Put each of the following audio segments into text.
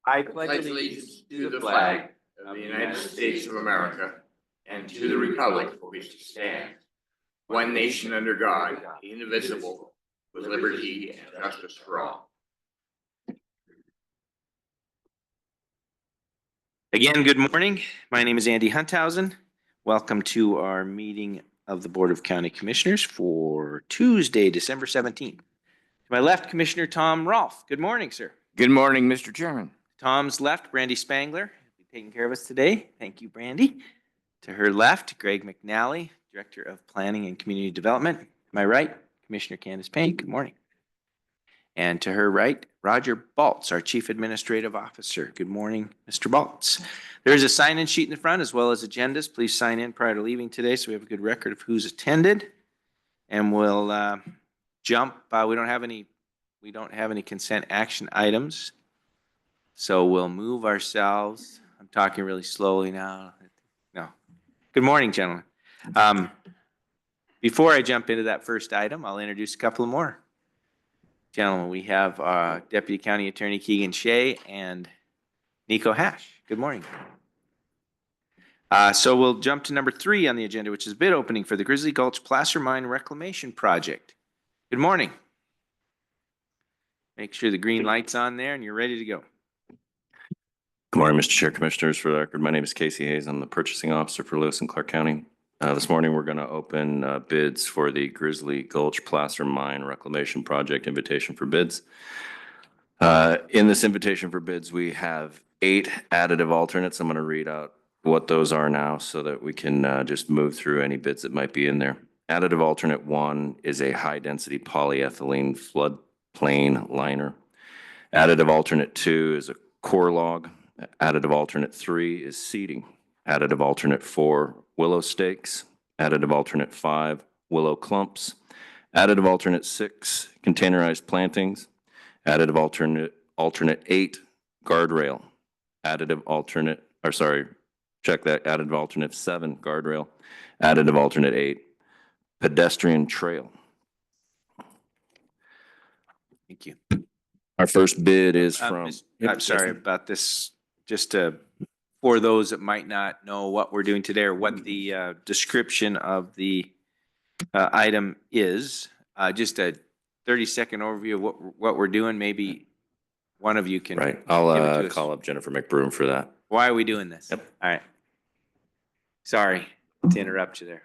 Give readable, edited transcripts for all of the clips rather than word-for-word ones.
I pledge allegiance to the flag of the United States of America and to the republic for which it stands, one nation under God, indivisible, with liberty and justice for all. Again, good morning. My name is Andy Hunthausen. Welcome to our meeting of the Board of County Commissioners for Tuesday, December 17th. To my left, Commissioner Tom Rolfe. Good morning, sir. Good morning, Mr. Chairman. Tom's left, Brandy Spangler, will be taking care of us today. Thank you, Brandy. To her left, Greg McNally, Director of Planning and Community Development. To my right, Commissioner Candace Payne. Good morning. And to her right, Roger Baltz, our Chief Administrative Officer. Good morning, Mr. Baltz. There is a sign-in sheet in the front as well as agendas. Please sign in prior to leaving today so we have a good record of who's attended. And we'll jump. We don't have any consent action items. So we'll move ourselves. I'm talking really slowly now. No. Good morning, gentlemen. Before I jump into that first item, I'll introduce a couple more. Gentlemen, we have Deputy County Attorney Keegan Shea and Nico Hash. Good morning. So we'll jump to number 3 on the agenda, which is bid opening for the Grizzly Gulch Placer Mine Reclamation Project. Good morning. Make sure the green light's on there and you're ready to go. Good morning, Mr. Chair, Commissioners. For the record, my name is Casey Hayes. I'm the purchasing officer for Lewis and Clark County. This morning, we're going to open bids for the Grizzly Gulch Placer Mine Reclamation Project invitation for bids. In this invitation for bids, we have 8 additive alternates. I'm going to read out what those are now so that we can just move through any bids that might be in there. Additive alternate 1 is a high-density polyethylene floodplain liner. Additive alternate 2 is a core log. Additive alternate 3 is seating. Additive alternate 4, willow stakes. Additive alternate 5, willow clumps. Additive alternate 6, containerized plantings. Additive alternate 8, guardrail. Additive alternate 7, guardrail. Additive alternate 8, pedestrian trail. Thank you. Our first bid is from... I'm sorry about this. Just for those that might not know what we're doing today or what the description of the item is, just a 30-second overview of what we're doing. Maybe one of you can. Right. I'll call up Jennifer McBroom for that. Why are we doing this? Yep. All right. Sorry to interrupt you there.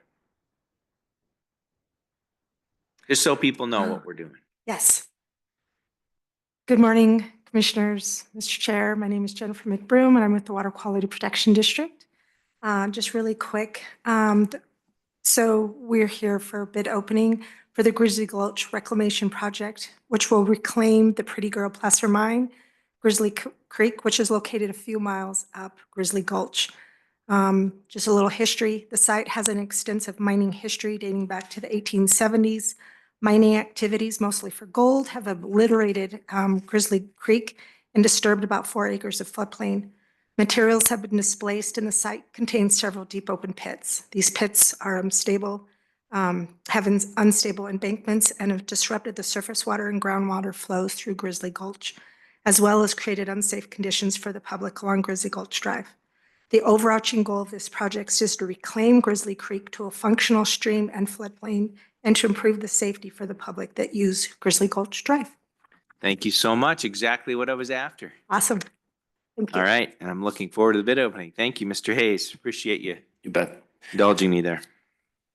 Just so people know what we're doing. Yes. Good morning, Commissioners, Mr. Chair. My name is Jennifer McBroom, and I'm with the Water Quality Protection District. Just really quick. So we're here for bid opening for the Grizzly Gulch Reclamation Project, which will reclaim the Pretty Girl Placer Mine, Grizzly Creek, which is located a few miles up Grizzly Gulch. Just a little history. The site has an extensive mining history dating back to the 1870s. Mining activities, mostly for gold, have obliterated Grizzly Creek and disturbed about 4 acres of floodplain. Materials have been displaced and the site contains several deep open pits. These pits are unstable, have unstable embankments and have disrupted the surface water and groundwater flows through Grizzly Gulch, as well as created unsafe conditions for the public along Grizzly Gulch Drive. The overarching goal of this project is to reclaim Grizzly Creek to a functional stream and floodplain and to improve the safety for the public that use Grizzly Gulch Drive. Thank you so much. Exactly what I was after. Awesome. Thank you. All right. And I'm looking forward to the bid opening. Thank you, Mr. Hayes. Appreciate you. You bet. Indulging me there.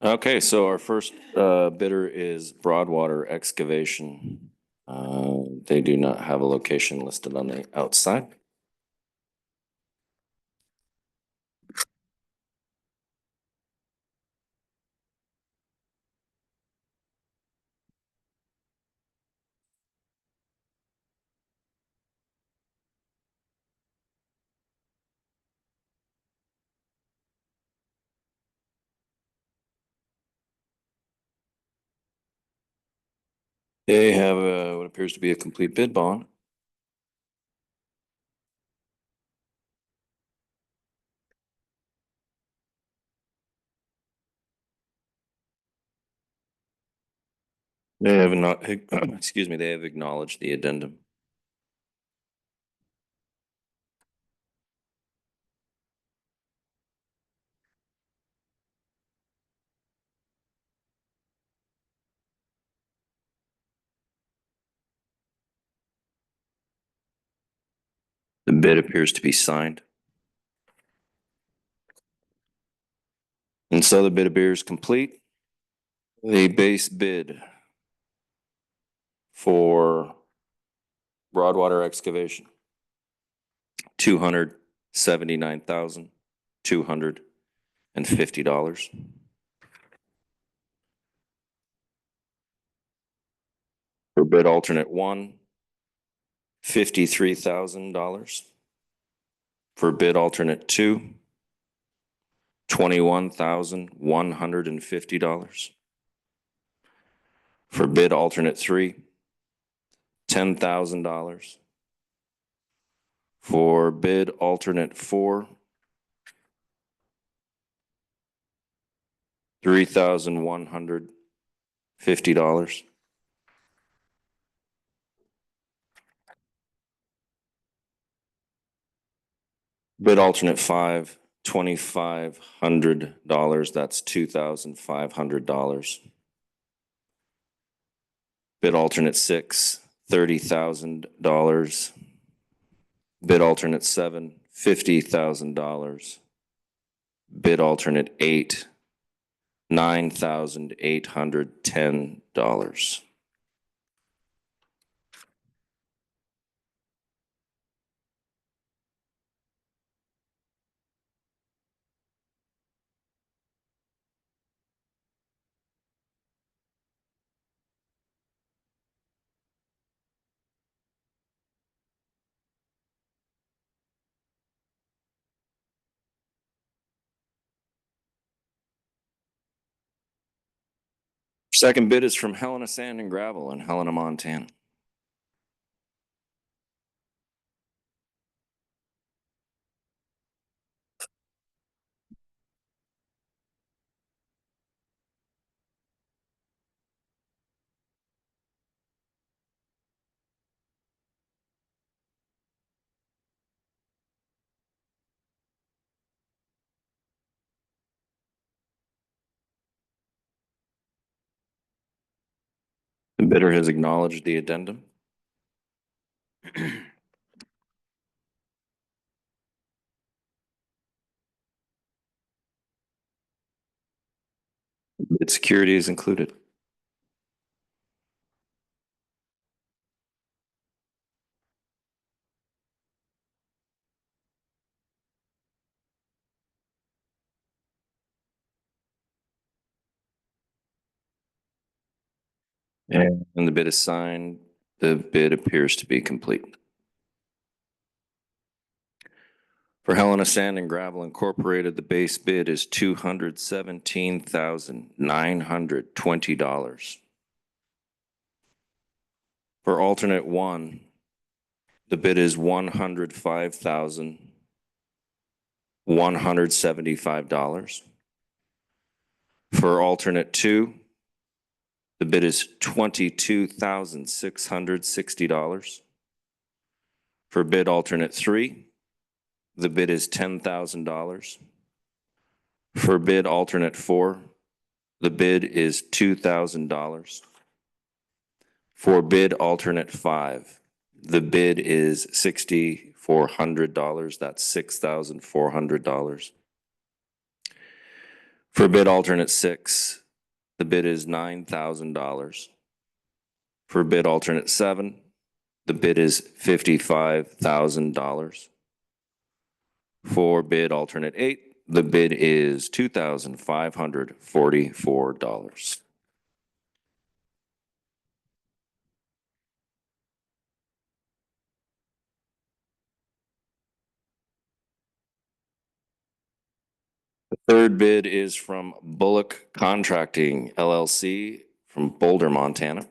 Okay, so our first bidder is Broadwater Excavation. They do not have a location listed on the outside. They have what appears to be a complete bid bond. They have not, excuse me, they have acknowledged the addendum. The bid appears to be signed. And so the bid appears complete. The base bid for Broadwater excavation, $279,250. For bid alternate one, $53,000. For bid alternate two, $21,150. For bid alternate three, $10,000. For bid alternate four, $3,150. Bid alternate five, $2,500. That's $2,500. Bid alternate six, $30,000. Bid alternate seven, $50,000. Bid alternate eight, $9,810. Second bid is from Helena Sand and Gravel in Helena, Montana. The bidder has acknowledged the addendum. Bid security is included. And the bid is signed. The bid appears to be complete. For Helena Sand and Gravel Incorporated, the base bid is $217,920. For alternate one, the bid is $105,175. For alternate two, the bid is $22,660. For bid alternate three, the bid is $10,000. For bid alternate four, the bid is $2,000. For bid alternate five, the bid is $6,400. That's $6,400. For bid alternate six, the bid is $9,000. For bid alternate seven, the bid is $55,000. For bid alternate eight, the bid is $2,544. The third bid is from Bullock Contracting LLC from Boulder, Montana.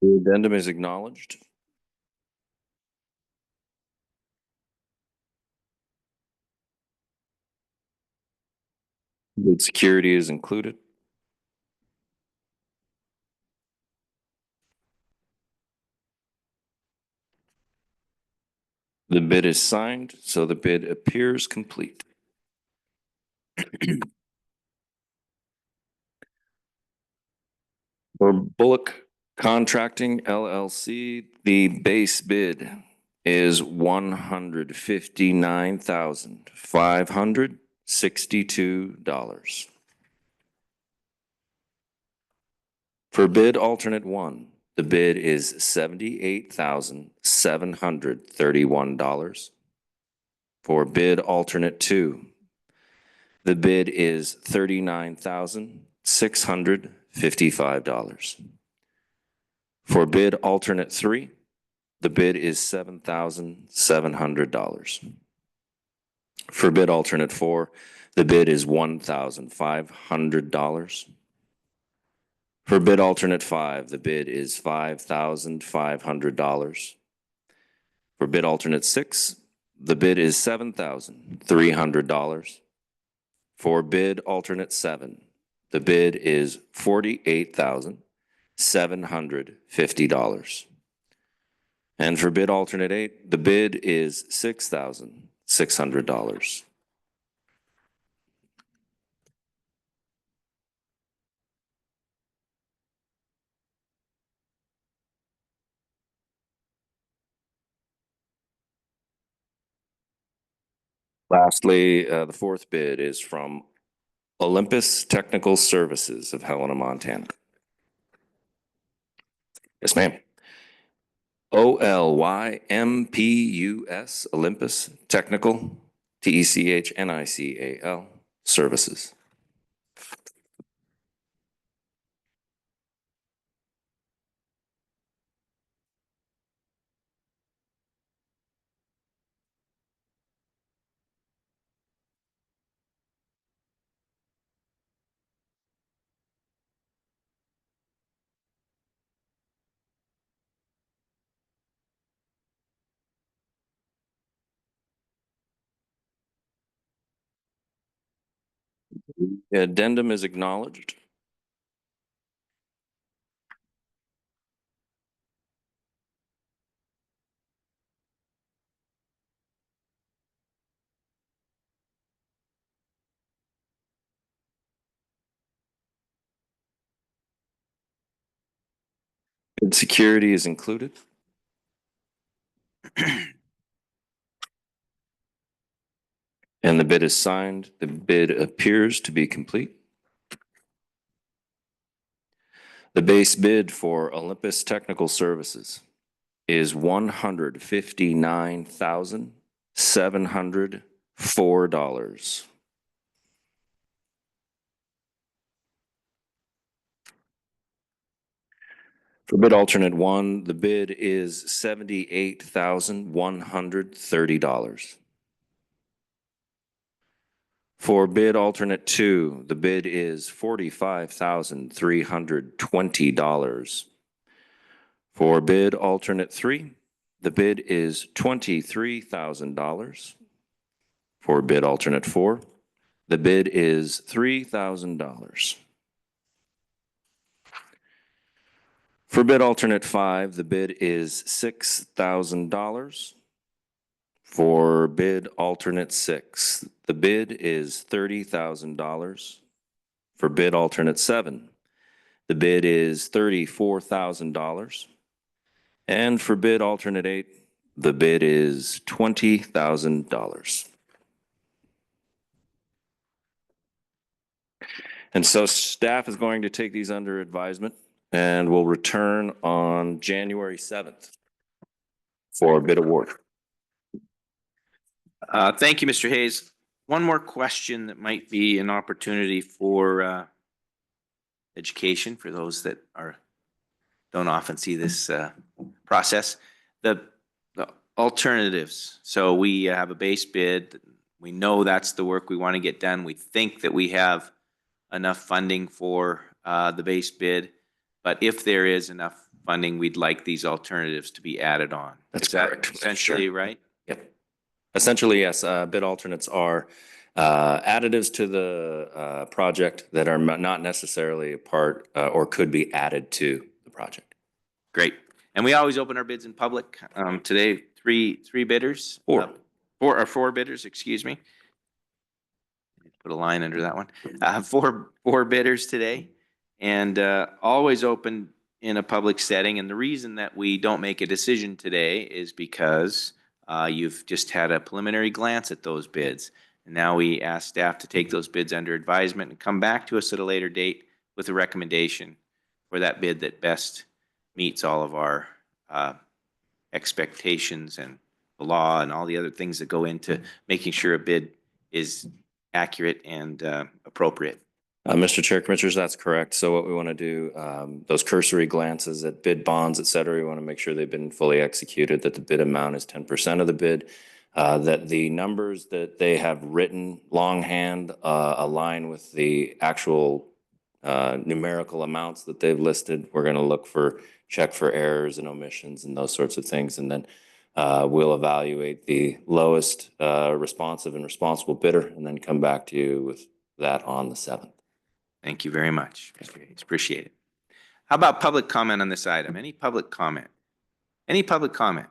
The addendum is acknowledged. Bid security is included. The bid is signed, so the bid appears complete. For Bullock Contracting LLC, the base bid is $159,562. For bid alternate one, the bid is $78,731. For bid alternate two, the bid is $39,655. For bid alternate three, the bid is $7,700. For bid alternate four, the bid is $1,500. For bid alternate five, the bid is $5,500. For bid alternate six, the bid is $7,300. For bid alternate seven, the bid is $48,750. And for bid alternate eight, the bid is $6,600. Lastly, the fourth bid is from Olympus Technical Services of Helena, Montana. Yes, ma'am. OLYMPUS, Olympus Technical, TECHNICAL Services. The addendum is acknowledged. Bid security is included. And the bid is signed. The bid appears to be complete. The base bid for Olympus Technical Services is $159,704. For bid alternate one, the bid is $78,130. For bid alternate two, the bid is $45,320. For bid alternate three, the bid is $23,000. For bid alternate four, the bid is $3,000. For bid alternate five, the bid is $6,000. For bid alternate six, the bid is $30,000. For bid alternate seven, the bid is $34,000. And for bid alternate eight, the bid is $20,000. And so staff is going to take these under advisement and will return on January 7th for a bid award. Thank you, Mr. Hayes. One more question that might be an opportunity for education for those that don't often see this process. The alternatives. So we have a base bid. We know that's the work we want to get done. We think that we have enough funding for the base bid, but if there is enough funding, we'd like these alternatives to be added on. That's Is that correct. essentially right? Yep. Essentially, yes. Bid alternates are additives to the project that are not necessarily a part or could be added to the project. Great. And we always open our bids in public. Today, three bidders. Four bidders, excuse me. Put a line under that one. Four bidders today, and always open in a public setting. And the reason that we don't make a decision today is because you've just had a preliminary glance at those bids. And now we ask staff to take those bids under advisement and come back to us at a later date with a recommendation for that bid that best meets all of our expectations and the law and all the other things that go into making sure a bid is accurate and appropriate. Mr. Chair, Commissioners, that's correct. So what we want to do, those cursory glances at bid bonds, et cetera, we want to make sure they've been fully executed, that the bid amount is 10% of the bid, that the numbers that they have written longhand align with the actual numerical amounts that they've listed. We're going to check for errors and omissions and those sorts of things. And then we'll evaluate the lowest responsive and responsible bidder and then come back to you with that on the 7th. Thank you very much, Mr. Hayes. Appreciate it. How about public comment on this item? Any public comment? Any public comment?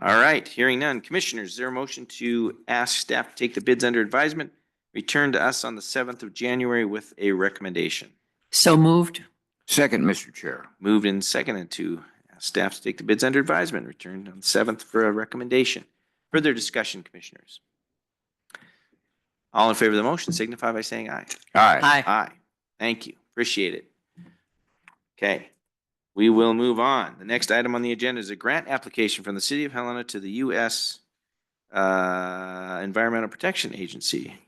All right, hearing none. Commissioners, is there a motion to ask staff to take the bids under advisement, return to us on the 7th of January with a recommendation? So moved. Second, Mr. Chair. Moved and seconded to ask staff to take the bids under advisement, return on the 7th for a recommendation. Further discussion, Commissioners? All in favor of the motion signify by saying aye. Aye. Aye. Aye. Thank you. Appreciate it. Okay. We will move on. The next item on the agenda is a grant application from the City of Helena to the U.S. Environmental Protection Agency.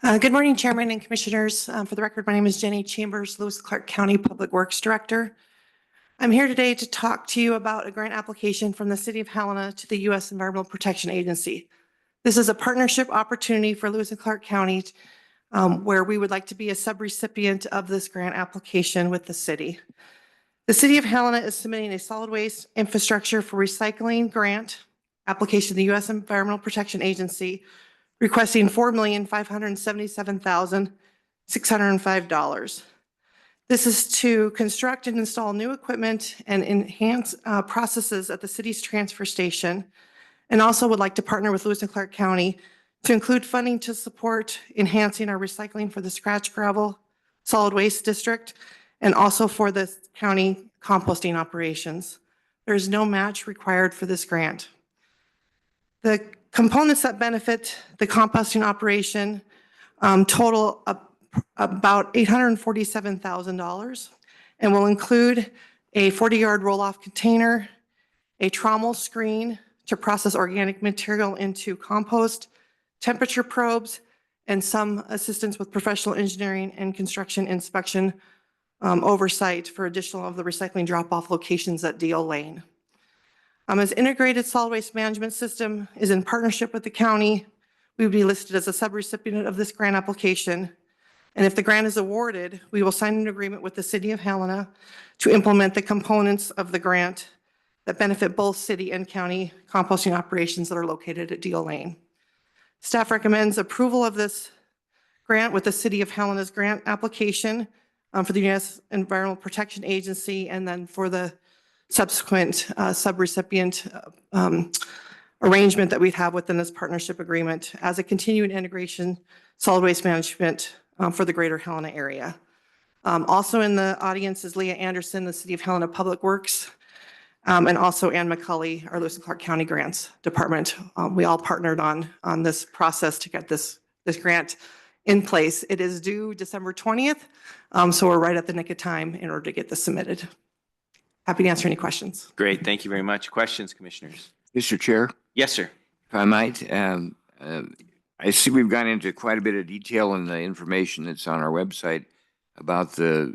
Good morning, Chairman and Commissioners. For the record, my name is Jenny Chambers, Lewis and Clark County Public Works Director. I'm here today to talk to you about a grant application from the City of Helena to the U.S. Environmental Protection Agency. This is a partnership opportunity for Lewis and Clark County where we would like to be a subrecipient of this grant application with the city. The City of Helena is submitting a solid waste infrastructure for recycling grant application to the U.S. Environmental Protection Agency, requesting $4,577,605. This is to construct and install new equipment and enhance processes at the city's transfer station, and also would like to partner with Lewis and Clark County to include funding to support enhancing our recycling for the scratch gravel solid waste district and also for the county composting operations. There is no match required for this grant. The components that benefit the composting operation total about $847,000 and will include a 40-yard roll-off container, a trommel screen to process organic material into compost, temperature probes, and some assistance with professional engineering and construction inspection oversight for additional of the recycling drop-off locations at Deal Lane. As integrated solid waste management system is in partnership with the county, we would be listed as a subrecipient of this grant application. And if the grant is awarded, we will sign an agreement with the City of Helena to implement the components of the grant that benefit both city and county composting operations that are located at Deal Lane. Staff recommends approval of this grant with the City of Helena's grant application for the U.S. Environmental Protection Agency, and then for the subsequent subrecipient arrangement that we have within this partnership agreement as a continuing integration solid waste management for the greater Helena area. Also in the audience is Leah Anderson, the City of Helena Public Works, and also Ann McCulley, our Lewis and Clark County Grants Department. We all partnered on this process to get this grant in place. It is due December 20th, so we're right at the nick of time in order to get this submitted. Happy to answer any questions. Great. Thank you very much. Questions, Commissioners? Mr. Chair, Yes, sir. if I might, I see we've gone into quite a bit of detail in the information that's on our website about the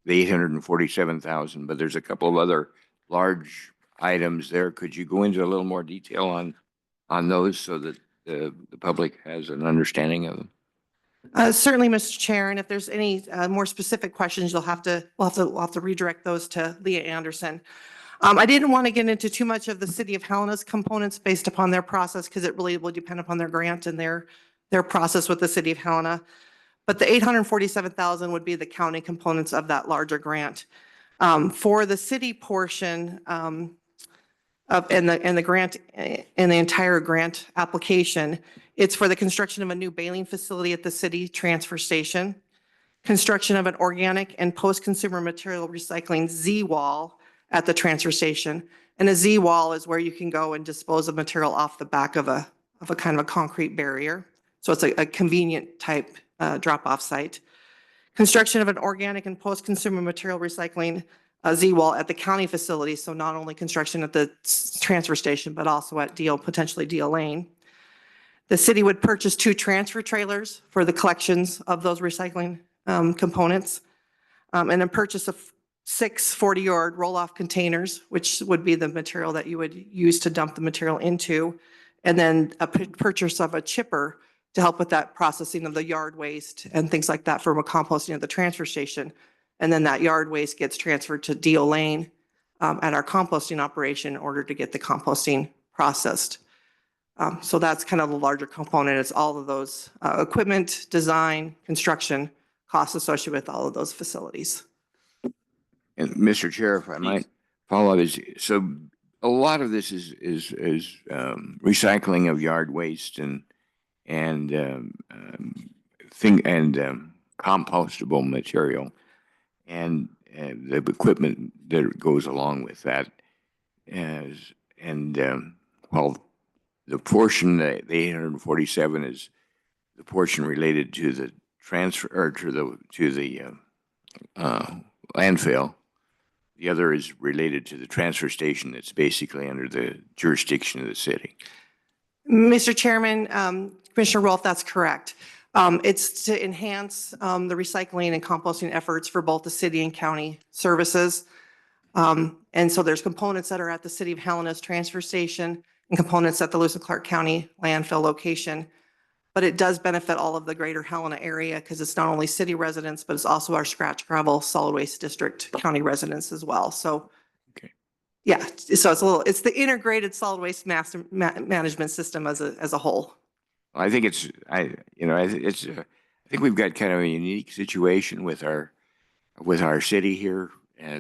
847,000, but there's a couple of other large items there. Could you go into a little more detail on those so that the public has an understanding of them? Certainly, Mr. Chair, and if there's any more specific questions, we'll have to redirect those to Leah Anderson. I didn't want to get into too much of the City of Helena's components based upon their process because it really will depend upon their grant and their process with the City of Helena. But the 847,000 would be the county components of that larger grant. For the city portion, and the grant and the entire grant application, it's for the construction of a new baling facility at the city transfer station, construction of an organic and post-consumer material recycling Z-wall at the transfer station. And a Z-wall is where you can go and dispose of material off the back of a kind of a concrete barrier. So it's a convenient type drop-off site. Construction of an organic and post-consumer material recycling Z-wall at the county facility. So not only construction at the transfer station, but also at potentially Deal Lane. The city would purchase 2 transfer trailers for the collections of those recycling components, and then purchase of 6 40-yard roll-off containers, which would be the material that you would use to dump the material into, and then a purchase of a chipper to help with that processing of the yard waste and things like that from a composting at the transfer station. And then that yard waste gets transferred to Deal Lane at our composting operation in order to get the composting processed. So that's kind of the larger component. It's all of those equipment, design, construction, costs associated with all of those facilities. And Mr. Chair, if I might follow up, so a lot of this is recycling of yard waste and compostable material and the equipment that goes along with that. Well, the portion, the 847 is the portion related to the transfer or to the landfill. The other is related to the transfer station that's basically under the jurisdiction of the city. Mr. Chairman, Commissioner Rolfe, that's correct. It's to enhance the recycling and composting efforts for both the city and county services. And so there's components that are at the City of Helena's transfer station and components at the Lewis and Clark County landfill location. But it does benefit all of the greater Helena area because it's not only city residents, but it's also our scratch gravel solid waste district county residents as well. So, okay. Yeah, so it's the integrated solid waste management system as a whole. I think I think we've got kind of a unique situation with our city here,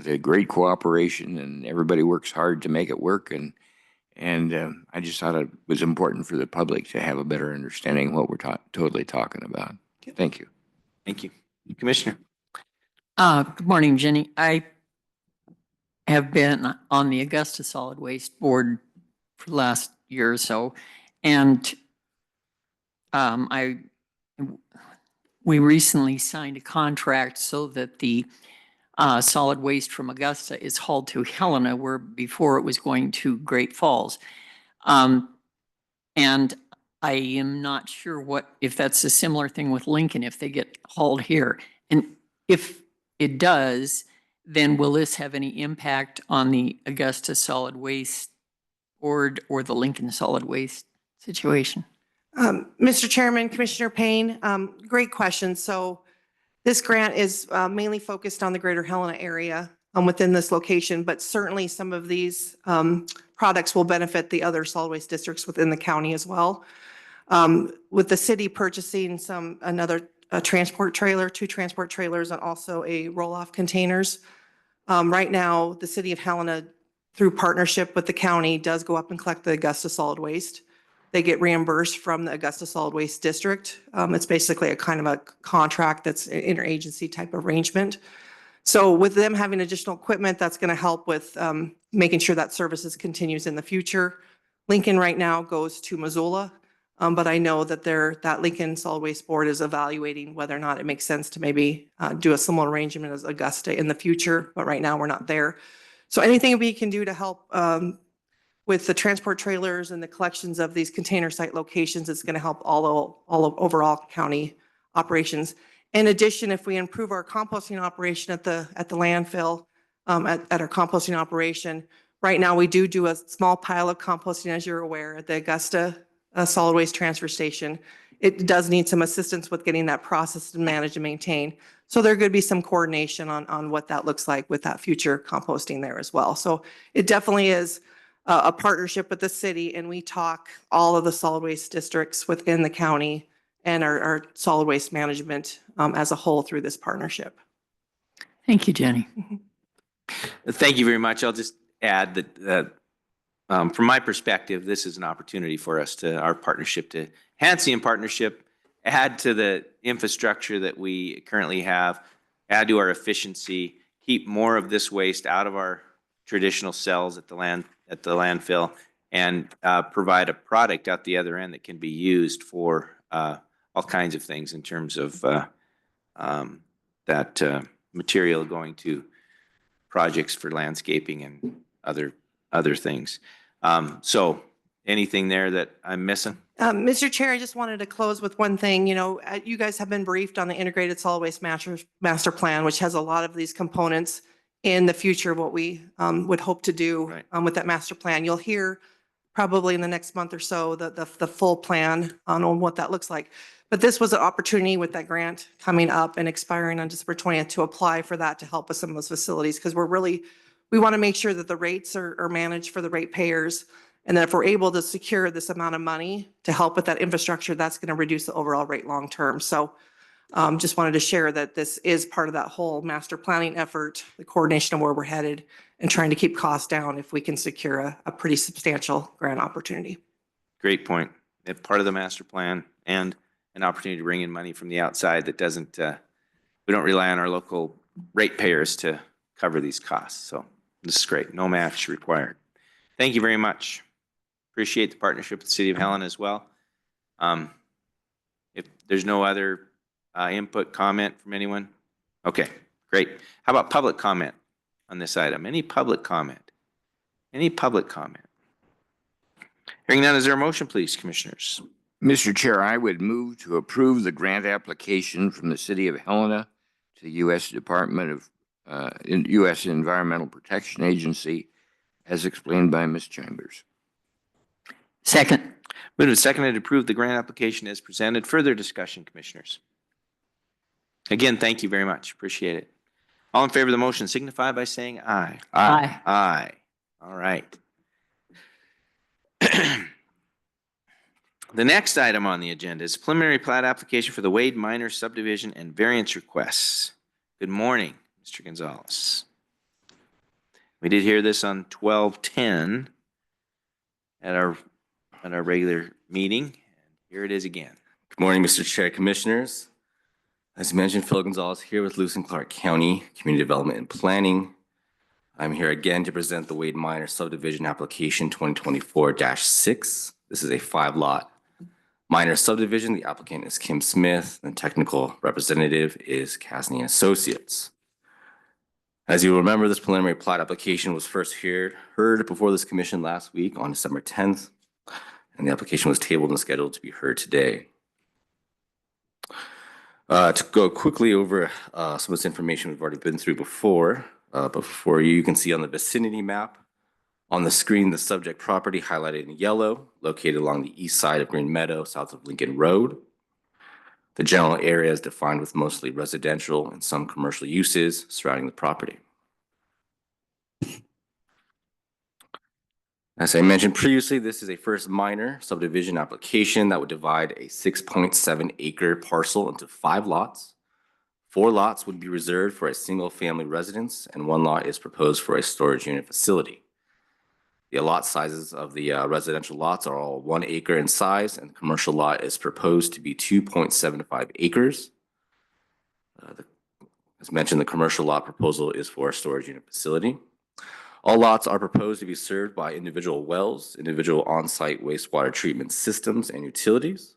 the great cooperation, and everybody works hard to make it work. And I just thought it was important for the public to have a better understanding of what we're totally talking about. Thank you. Thank you. Commissioner. Good morning, Jenny. I have been on the Augusta Solid Waste Board for the last year or so, and we recently signed a contract so that the solid waste from Augusta is hauled to Helena, where before it was going to Great Falls. And I am not sure if that's a similar thing with Lincoln, if they get hauled here. And if it does, then will this have any impact on the Augusta Solid Waste Board or the Lincoln Solid Waste situation? Mr. Chairman, Commissioner Payne, great question. So this grant is mainly focused on the greater Helena area within this location, but certainly some of these products will benefit the other solid waste districts within the county as well. With the city purchasing another transport trailer, 2 transport trailers, and also a roll-off containers. Right now, the City of Helena, through partnership with the county, does go up and collect the Augusta solid waste. They get reimbursed from the Augusta Solid Waste District. It's basically a kind of a contract that's an interagency type arrangement. So with them having additional equipment, that's going to help with making sure that services continues in the future. Lincoln right now goes to Missoula, but I know that that Lincoln Solid Waste Board is evaluating whether or not it makes sense to maybe do a similar arrangement as Augusta in the future, but right now we're not there. So anything we can do to help with the transport trailers and the collections of these container site locations, it's going to help all of overall county operations. In addition, if we improve our composting operation at the landfill, at our composting operation, right now we do a small pile of composting, as you're aware, at the Augusta solid waste transfer station. it does need some assistance with getting that processed and managed and maintained. So there could be some coordination on what that looks like with that future composting there as well. So it definitely is a partnership with the city, and we talk all of the solid waste districts within the county and our solid waste management as a whole through this partnership. Thank you, Jenny. Thank you very much. I'll just add that from my perspective, this is an opportunity for us our partnership to enhance the partnership, add to the infrastructure that we currently have, add to our efficiency, keep more of this waste out of our traditional cells at the landfill, and provide a product out the other end that can be used for all kinds of things in terms of that material going to projects for landscaping and other things. So anything there that I'm missing? Mr. Chair, I just wanted to close with one thing. You know, you guys have been briefed on the integrated solid waste master plan, which has a lot of these components in the future, what we would hope to do with that master plan. You'll hear probably in the next month or so the full plan on what that looks like. But this was an opportunity with that grant coming up and expiring on December 20th to apply for that to help with some of those facilities, because we want to make sure that the rates are managed for the ratepayers. And then if we're able to secure this amount of money to help with that infrastructure, that's going to reduce the overall rate long term. So just wanted to share that this is part of that whole master planning effort, the coordination of where we're headed, and trying to keep costs down if we can secure a pretty substantial grant opportunity. Great point. It's part of the master plan and an opportunity to bring in money from the outside that doesn't, we don't rely on our local ratepayers to cover these costs. So this is great. No match required. Thank you very much. Appreciate the partnership with the City of Helena as well. If there's no other input, comment from anyone? Okay, great. How about public comment on this item? Any public comment? Any public comment? Hearing none, is there a motion, please, Commissioners? Mr. Chair, I would move to approve the grant application from the City of Helena to the U.S. Department of U.S. Environmental Protection Agency, as explained by Ms. Chambers. Second. Moved and seconded to approve the grant application as presented. Further discussion, Commissioners? Again, thank you very much. Appreciate it. All in favor of the motion signify by saying aye. Aye. Aye. All right. The next item on the agenda is preliminary plat application for the Wade Minor Subdivision and variance requests. Good morning, Mr. Gonzalez. We did hear this on 12/10 at our regular meeting. Here it is again. Good morning, Mr. Chair, Commissioners. As mentioned, Phil Gonzalez here with Lewis and Clark County Community Development and Planning. I'm here again to present the Wade Minor Subdivision Application 2024-6. This is a 5-lot minor subdivision. The applicant is Kim Smith. The technical representative is Casney Associates. As you remember, this preliminary plat application was first heard before this commission last week on December 10th, and the application was tabled and scheduled to be heard today. To go quickly over some of this information we've already been through before, but before you can see on the vicinity map on the screen the subject property highlighted in yellow, located along the east side of Green Meadow, south of Lincoln Road. The general area is defined with mostly residential and some commercial uses surrounding the property. As I mentioned previously, this is a first minor subdivision application that would divide a 6.7 acre parcel into 5 lots. 4 lots would be reserved for a single family residence, and 1 lot is proposed for a storage unit facility. The lot sizes of the residential lots are all 1 acre in size, and the commercial lot is proposed to be 2.75 acres. As mentioned, the commercial lot proposal is for a storage unit facility. All lots are proposed to be served by individual wells, individual on-site wastewater treatment systems, and utilities.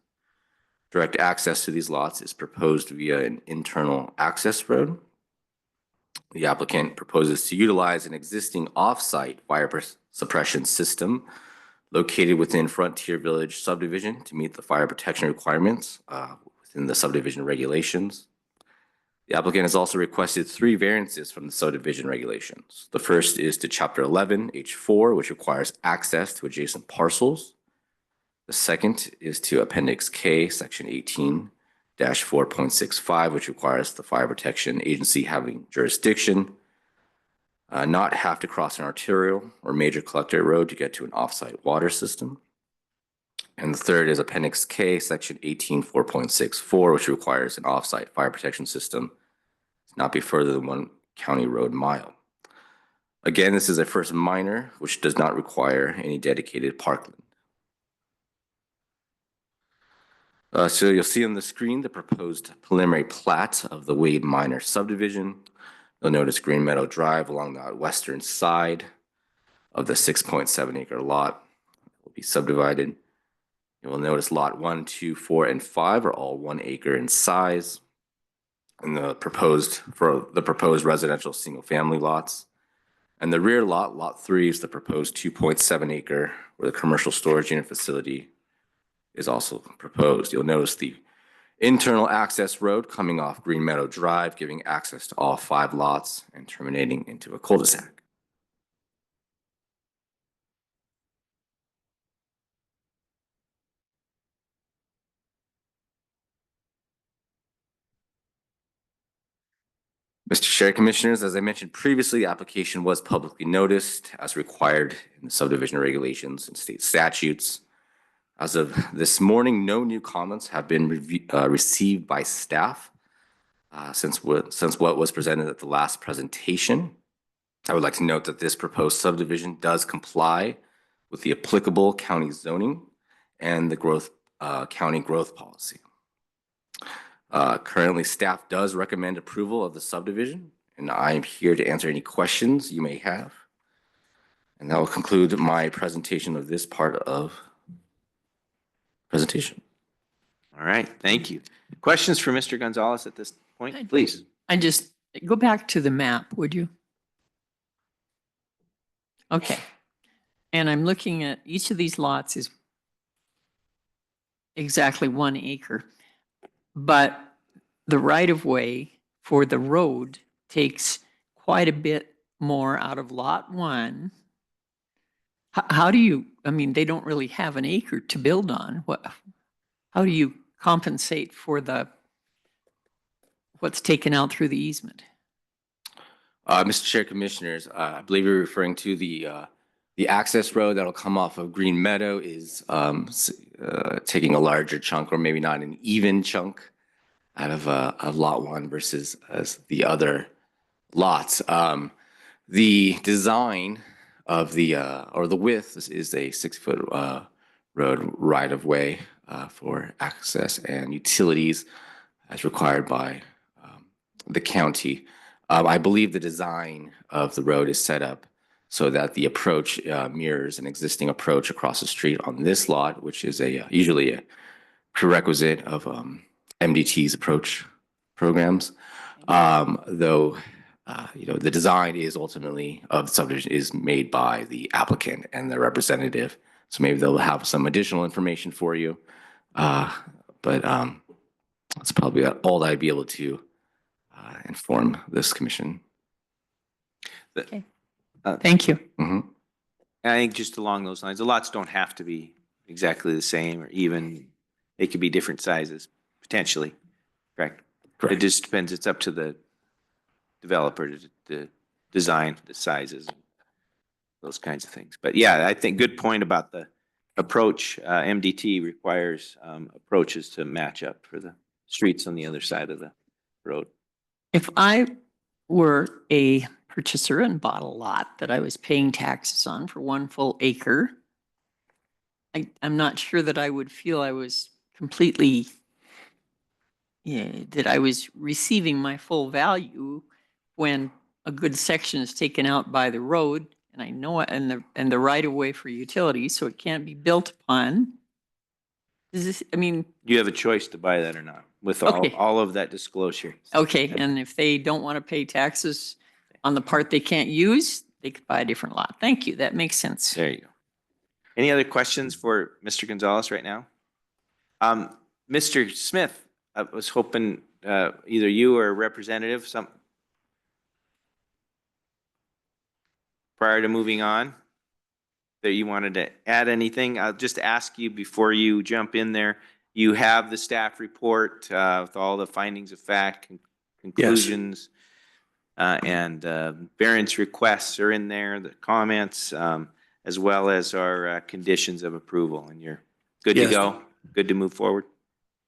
Direct access to these lots is proposed via an internal access road. The applicant proposes to utilize an existing off-site fire suppression system located within Frontier Village subdivision to meet the fire protection requirements within the subdivision regulations. The applicant has also requested 3 variances from the subdivision regulations. The first is to Chapter 11, H4, which requires access to adjacent parcels. The second is to Appendix K, Section 18-4.65, which requires the fire protection agency having jurisdiction not have to cross an arterial or major collector road to get to an offsite water system. And the third is Appendix K, Section 18-4.64, which requires an offsite fire protection system to not be further than 1 county road mile. Again, this is a first minor, which does not require any dedicated parkland. So you'll see on the screen the proposed preliminary plat of the Wade Minor Subdivision. You'll notice Green Meadow Drive along the western side of the 6.7 acre lot will be subdivided. You will notice lot 1, 2, 4, and 5 are all 1 acre in size. And the proposed residential single family lots. And the rear lot, lot 3, is the proposed 2.7 acre where the commercial storage unit facility is also proposed. You'll notice the internal access road coming off Green Meadow Drive, giving access to all 5 lots and terminating into a cul-de-sac. Mr. Chair, Commissioners, as I mentioned previously, the application was publicly noticed as required in the subdivision regulations and state statutes. As of this morning, no new comments have been received by staff since what was presented at the last presentation. I would like to note that this proposed subdivision does comply with the applicable county zoning and the county growth policy. Currently, staff does recommend approval of the subdivision, and I am here to answer any questions you may have. And that will conclude my presentation of this part of presentation. All right, thank you. Questions for Mr. Gonzalez at this point, please? I just, go back to the map, would you? Okay. And I'm looking at each of these lots is exactly 1 acre. But the right of way for the road takes quite a bit more out of lot 1. How do you, I mean, they don't really have an acre to build on. How do you compensate for what's taken out through the easement? Mr. Chair, Commissioners, I believe you're referring to the access road that'll come off of Green Meadow is taking a larger chunk, or maybe not an even chunk, out of lot 1 versus the other lots. The design of or the width is a 6-foot road right of way for access and utilities as required by the county. I believe the design of the road is set up so that the approach mirrors an existing approach across the street on this lot, which is usually a prerequisite of MDT's approach programs. Though, the design is ultimately of the subdivision is made by the applicant and their representative. So maybe they'll have some additional information for you. But that's probably all that I'd be able to inform this commission. Okay. Thank you. Mm-hmm. I think just along those lines, the lots don't have to be exactly the same or even, they could be different sizes, potentially, correct? Correct. It just depends, it's up to the developer to design the sizes, those kinds of things. But yeah, I think good point about the approach. MDT requires approaches to match up for the streets on the other side of the road. If I were a purchaser and bought a lot that I was paying taxes on for 1 full acre, I'm not sure that I would feel I was completely, that I was receiving my full value when a good section is taken out by the road, and I know it, and the right of way for utilities, so it can't be built upon. Is this, I mean, You have a choice to buy that or not with Okay. all of that disclosure. okay, and if they don't want to pay taxes on the part they can't use, they could buy a different lot. Thank you, that makes sense. There you go. Any other questions for Mr. Gonzalez right now? Mr. Smith, I was hoping either you or a representative, prior to moving on. that you wanted to add anything? I'll just ask you before you jump in there. You have the staff report with all the findings of fact, conclusions, and variance requests are in there, the comments, as well as our conditions of approval. And you're good to Yes. go? Good to move forward?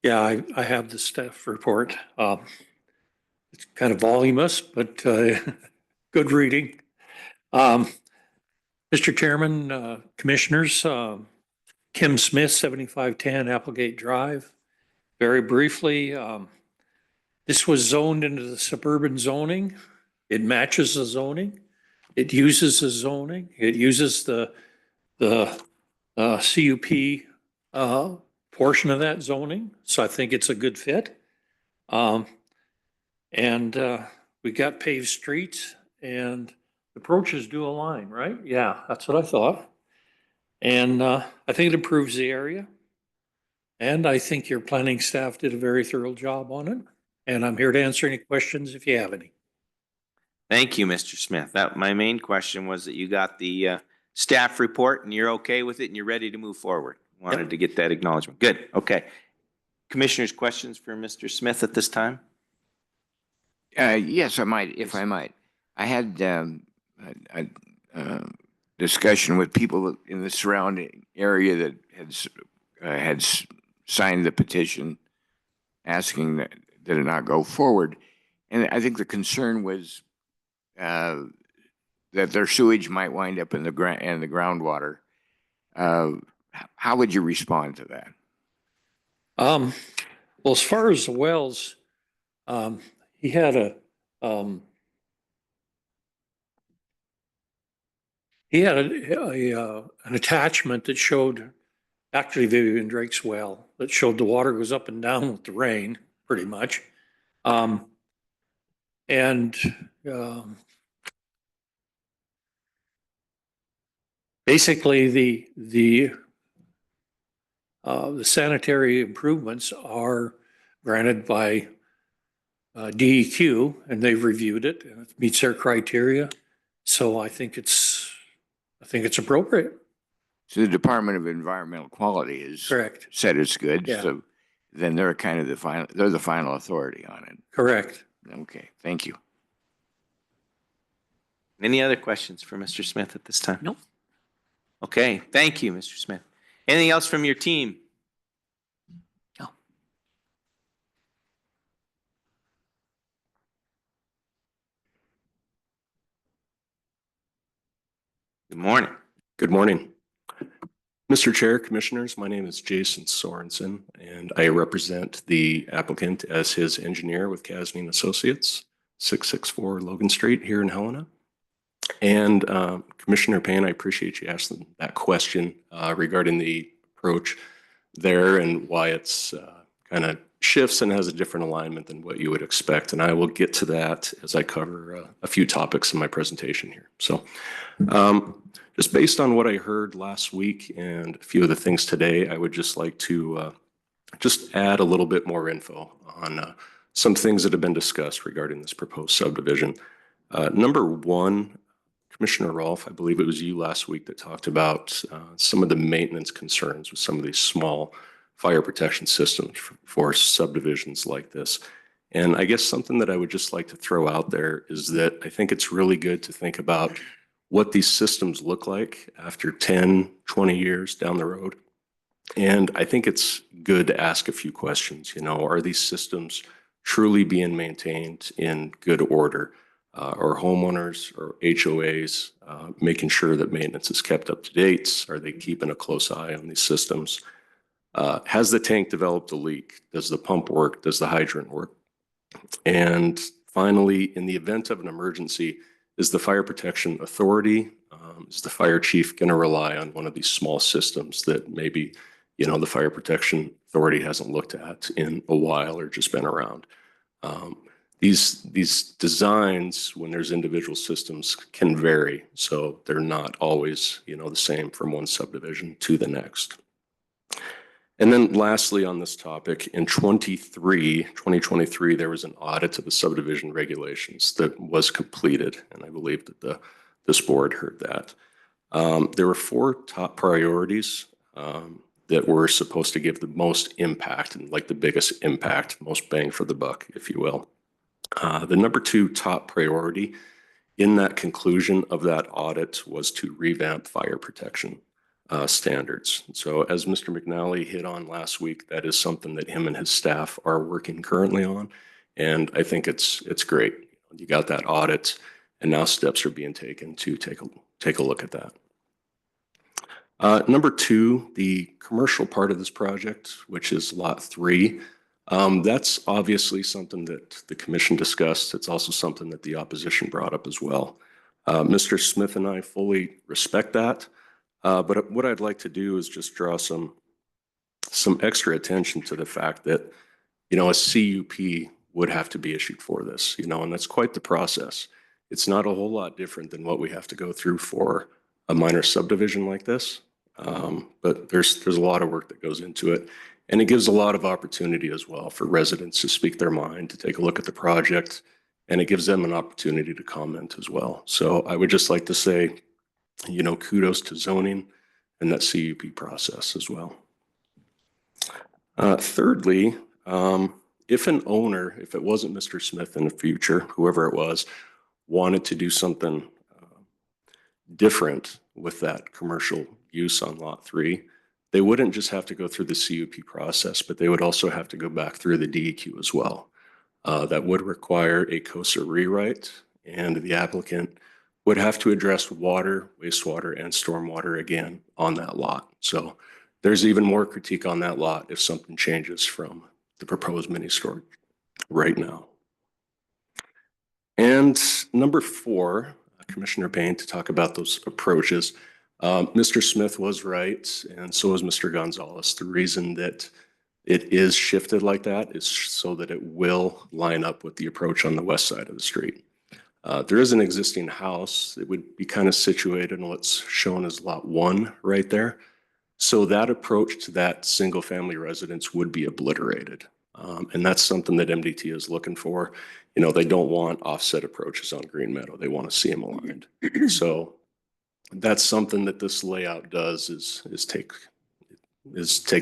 Yeah, I have the staff report. It's kind of voluminous, but good reading. Mr. Chairman, Commissioners, Kim Smith, 7510 Applegate Drive. Very briefly, this was zoned into the suburban zoning. It matches the zoning. It uses the zoning. It uses the CUP portion of that zoning. So I think it's a good fit. And we got paved streets and approaches do align, right? Yeah, that's what I thought. And I think it improves the area. And I think your planning staff did a very thorough job on it. And I'm here to answer any questions if you have any. Thank you, Mr. Smith. My main question was that you got the staff report and you're okay with it and you're ready to move forward. Wanted to get that acknowledgement. Good. Okay. Commissioners, questions for Mr. Smith at this time? Yes, I might, if I might. I had a discussion with people in the surrounding area that had signed the petition asking that it not go forward. And I think the concern was that their sewage might wind up in the groundwater. How would you respond to that? Well, as far as the wells, he had an attachment that showed actually Vivian Drake's well that showed the water goes up and down with the rain, pretty much. Basically the sanitary improvements are granted by DEQ, and they've reviewed it and it meets their criteria. So I think it's appropriate. So the Department of Environmental Quality is Correct. said it's good. Yeah. So then they're kind of they're the final authority on it. Correct. Okay, thank you. Any other questions for Mr. Smith at this time? Nope. Okay, thank you, Mr. Smith. Anything else from your team? No. Good morning. Good morning. Mr. Chair, Commissioners, my name is Jason Sorensen, and I represent the applicant as his engineer with Casney and Associates, 664 Logan Street here in Helena. And Commissioner Payne, I appreciate you asking that question regarding the approach there and why it's kind of shifts and has a different alignment than what you would expect. And I will get to that as I cover a few topics in my presentation here. So just based on what I heard last week and a few of the things today, I would just like to just add a little bit more info on some things that have been discussed regarding this proposed subdivision. Number one, Commissioner Rolfe, I believe it was you last week that talked about some of the maintenance concerns with some of these small fire protection systems for subdivisions like this. And I guess something that I would just like to throw out there is that I think it's really good to think about what these systems look like after 10, 20 years down the road. And I think it's good to ask a few questions. You know, are these systems truly being maintained in good order? Or homeowners or HOAs making sure that maintenance is kept up to date? Are they keeping a close eye on these systems? Has the tank developed a leak? Does the pump work? Does the hydrant work? And finally, in the event of an emergency, is the fire protection authority, is the fire chief going to rely on one of these small systems that maybe, you know, the fire protection authority hasn't looked at in a while or just been around? These designs, when there's individual systems, can vary. So they're not always, you know, the same from one subdivision to the next. And then lastly on this topic, in 2023, there was an audit of the subdivision regulations that was completed. And I believe that this board heard that. There were 4 top priorities that were supposed to give the most impact and like the biggest impact, most bang for the buck, if you will. The number 2 top priority in that conclusion of that audit was to revamp fire protection standards. So as Mr. McNally hit on last week, that is something that him and his staff are working currently on. And I think it's great. You got that audit and now steps are being taken to take a look at that. Number 2, the commercial part of this project, which is lot 3. That's obviously something that the commission discussed. It's also something that the opposition brought up as well. Mr. Smith and I fully respect that. But what I'd like to do is just draw some extra attention to the fact that, you know, a CUP would have to be issued for this, you know, and that's quite the process. It's not a whole lot different than what we have to go through for a minor subdivision like this. But there's a lot of work that goes into it. And it gives a lot of opportunity as well for residents to speak their mind, to take a look at the project, and it gives them an opportunity to comment as well. So I would just like to say, you know, kudos to zoning and that CUP process as well. Thirdly, if an owner, if it wasn't Mr. Smith in the future, whoever it was, wanted to do something different with that commercial use on lot 3, they wouldn't just have to go through the CUP process, but they would also have to go back through the DEQ as well. That would require a COSA rewrite, and the applicant would have to address water, wastewater, and stormwater again on that lot. So there's even more critique on that lot if something changes from the proposed mini storage right now. And number 4, Commissioner Payne, to talk about those approaches. Mr. Smith was right, and so was Mr. Gonzalez. The reason that it is shifted like that is so that it will line up with the approach on the west side of the street. There is an existing house. It would be kind of situated in what's shown as lot 1 right there. So that approach to that single family residence would be obliterated. And that's something that MDT is looking for. You know, they don't want offset approaches on Green Meadow. They want to see them aligned. So that's something that this layout does is take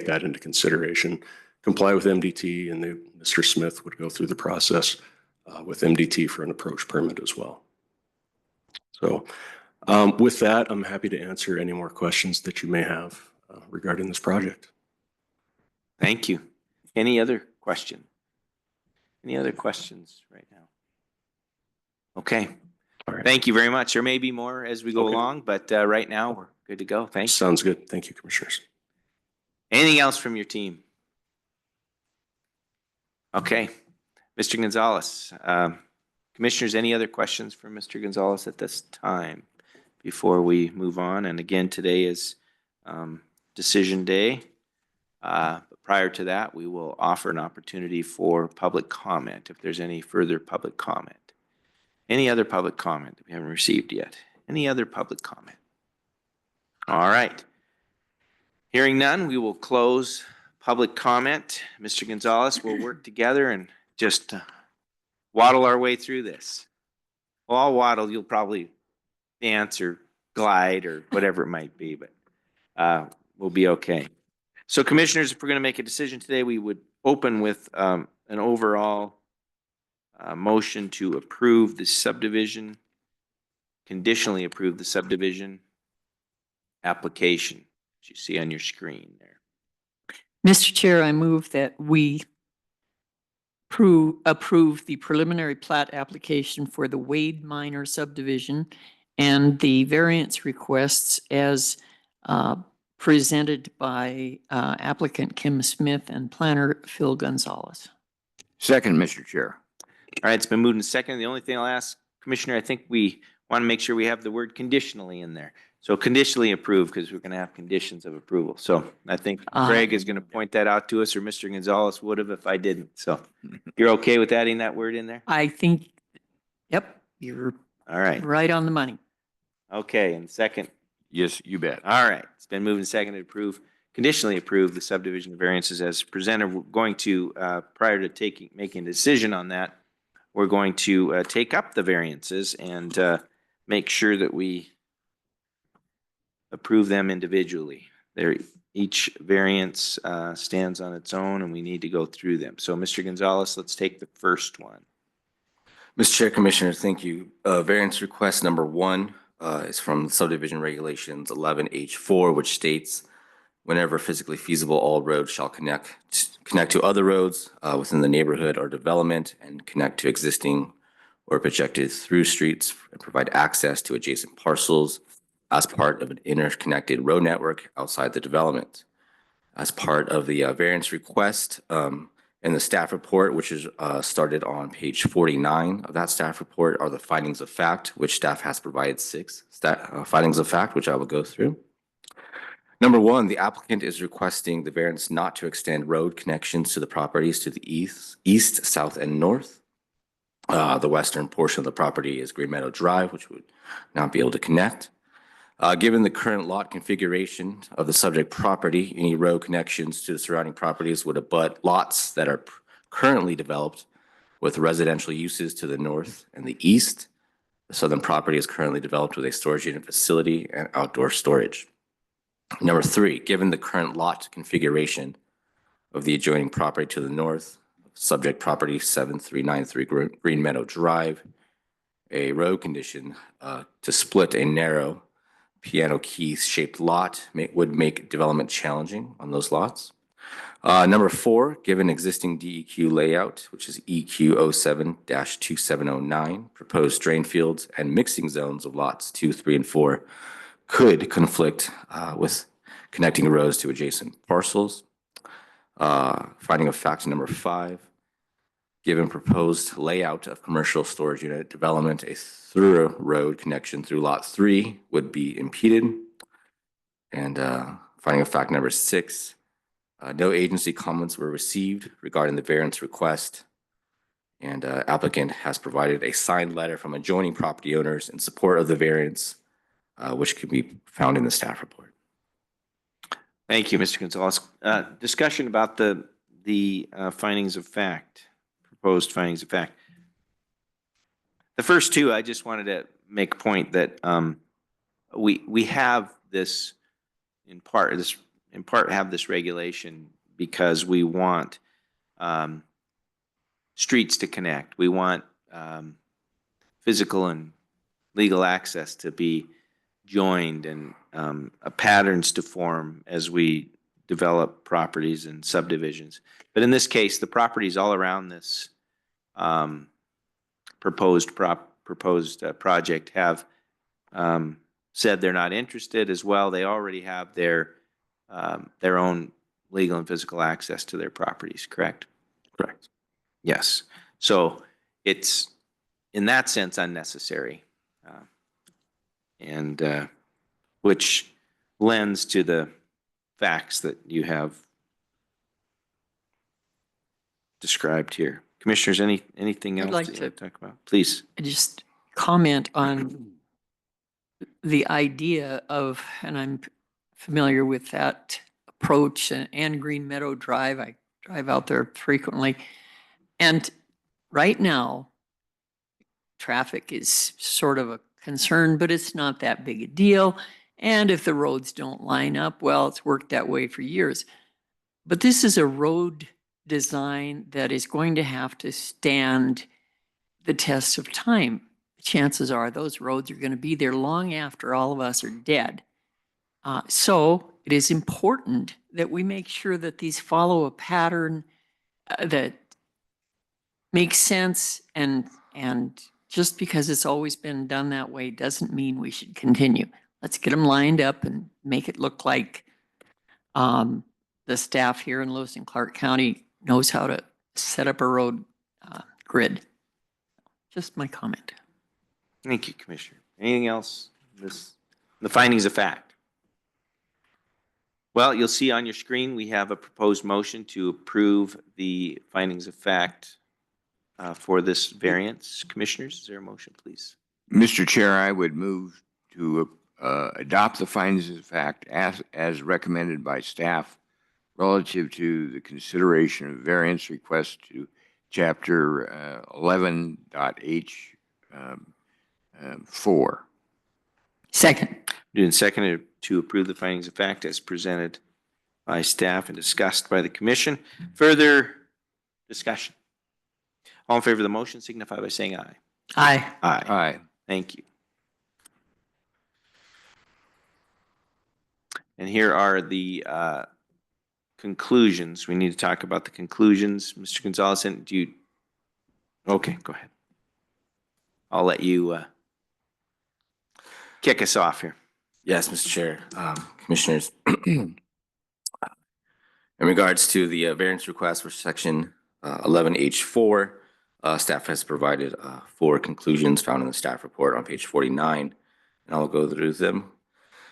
that into consideration, comply with MDT, and Mr. Smith would go through the process with MDT for an approach permit as well. So with that, I'm happy to answer any more questions that you may have regarding this project. Thank you. Any other question? Any other questions right now? Okay. All right. Thank you very much. There may be more as we go Okay. along, but right now we're good to go. Thanks. Sounds good. Thank you, Commissioners. Anything else from your team? Okay. Mr. Gonzalez, Commissioners, any other questions for Mr. Gonzalez at this time before we move on? And again, today is decision day. But prior to that, we will offer an opportunity for public comment if there's any further public comment. Any other public comment that we haven't received yet? Any other public comment? All right. Hearing none, we will close public comment. Mr. Gonzalez, we'll work together and just waddle our way through this. Well, I'll waddle, you'll probably dance or glide or whatever it might be, but we'll be okay. So Commissioners, if we're going to make a decision today, we would open with an overall motion to approve the subdivision, conditionally approve the subdivision application, as you see on your screen there. Mr. Chair, I move that we approve the preliminary plat application for the Wade Minor Subdivision and the variance requests as presented by applicant Kim Smith and planner Phil Gonzalez. Second, Mr. Chair. All right, it's been moved and seconded. The only thing I'll ask, Commissioner, I think we want to make sure we have the word conditionally in there. So conditionally approved, because we're going to have conditions of approval. So I think Greg is going to point that out to us, or Mr. Gonzalez would have if I didn't. So you're okay with adding that word in there? I think, yep, you're All right. right on the money. Okay, and second. Yes, you bet. All right, it's been moved and seconded to approve, conditionally approve the subdivision variances as presented. We're going to, prior to making a decision on that, we're going to take up the variances and make sure that we approve them individually. Each variance stands on its own, and we need to go through them. So, Mr. Gonzalez, let's take the first one. Mr. Chair, Commissioners, thank you. Variance request number 1 is from Subdivision Regulations 11H4, which states, whenever physically feasible, all roads shall connect to other roads within the neighborhood or development and connect to existing or projected through streets and provide access to adjacent parcels as part of an interconnected road network outside the development. As part of the variance request in the staff report, which is started on page 49 of that staff report, are the findings of fact, which staff has provided 6 findings of fact, which I will go through. Number 1, the applicant is requesting the variance not to extend road connections to the properties to the east, south, and north. The western portion of the property is Green Meadow Drive, which would not be able to connect. Given the current lot configuration of the subject property, any road connections to the surrounding properties would abut lots that are currently developed with residential uses to the north and the east. The southern property is currently developed with a storage unit facility and outdoor storage. Number 3, given the current lot configuration of the adjoining property to the north, subject property 7393 Green Meadow Drive, a road condition to split a narrow piano key shaped lot would make development challenging on those lots. Number 4, given existing DEQ layout, which is EQ 07-2709, proposed drain fields and mixing zones of lots 2, 3, and 4 could conflict with connecting roads to adjacent parcels. Finding of fact number 5, given proposed layout of commercial storage unit development, a through road connection through lot 3 would be impeded. And finding of fact number 6, no agency comments were received regarding the variance request. And applicant has provided a signed letter from adjoining property owners in support of the variance, which can be found in the staff report. Thank you, Mr. Gonzalez. Discussion about the findings of fact, proposed findings of fact. The first 2, I just wanted to make a point that we have this in part have this regulation because we want streets to connect. We want physical and legal access to be joined and patterns to form as we develop properties and subdivisions. But in this case, the properties all around this proposed project have said they're not interested as well. They already have their own legal and physical access to their properties, correct? Correct. Yes. So it's, in that sense, unnecessary. And which lends to the facts that you have described here. Commissioners, anything else I'd like that you'd to like to talk about? Please. just comment on the idea of, and I'm familiar with that approach and Green Meadow Drive. I drive out there frequently. And right now, traffic is sort of a concern, but it's not that big a deal. And if the roads don't line up, well, it's worked that way for years. But this is a road design that is going to have to stand the test of time. Chances are those roads are going to be there long after all of us are dead. So it is important that we make sure that these follow a pattern that makes sense, and just because it's always been done that way doesn't mean we should continue. Let's get them lined up and make it look like the staff here in Lewis and Clark County knows how to set up a road grid. Just my comment. Thank you, Commissioner. Anything else? The findings of fact. Well, you'll see on your screen, we have a proposed motion to approve the findings of fact for this variance. Commissioners, is there a motion, please? Mr. Chair, I would move to adopt the findings of fact as recommended by staff relative to the consideration of variance request to Chapter 11.H4. Second. Moved and seconded to approve the findings of fact as presented by staff and discussed by the commission. Further discussion? All in favor of the motion signify by saying aye. Aye. Aye. Aye. Thank you. And here are the conclusions. We need to talk about the conclusions. Mr. Gonzalez, and do you? Okay, go ahead. I'll let you kick us off here. Yes, Mr. Chair, Commissioners. In regards to the variance request for section 11H4, staff has provided 4 conclusions found in the staff report on page 49, and I'll go through them.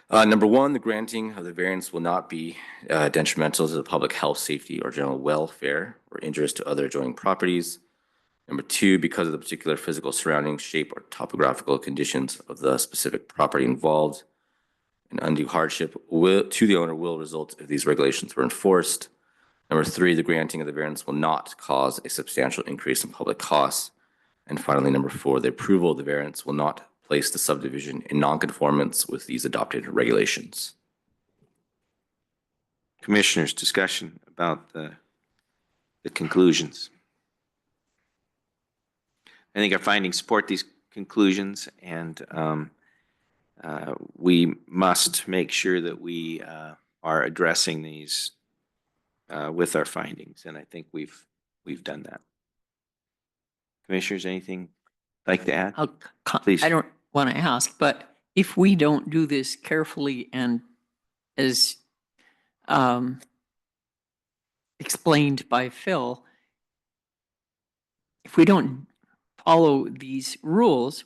Number 1, the granting of the variance will not be detrimental to the public health, safety, or general welfare or injurious to other adjoining properties. Number 2, because of the particular physical surroundings, shape, or topographical conditions of the specific property involved, an undue hardship to the owner will result if these regulations were enforced. Number 3, the granting of the variance will not cause a substantial increase in public costs. And finally, number 4, the approval of the variance will not place the subdivision in nonconformance with these adopted regulations. Commissioners, discussion about the conclusions. I think our findings support these conclusions, and we must make sure that we are addressing these with our findings, and I think we've done that. Commissioners, anything like to add? Please. I don't want to ask, but if we don't do this carefully and as explained by Phil, if we don't follow these rules,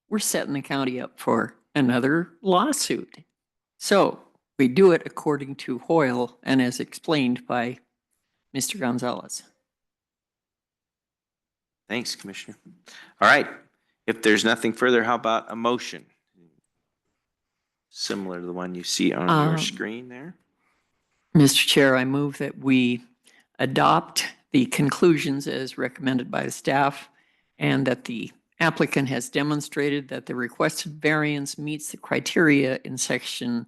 we're setting the county up for another lawsuit. So we do it according to Hoyle and as explained by Mr. Gonzalez. Thanks, Commissioner. All right. If there's nothing further, how about a motion? Similar to the one you see on your screen there. Mr. Chair, I move that we adopt the conclusions as recommended by the staff and that the applicant has demonstrated that the requested variance meets the criteria in section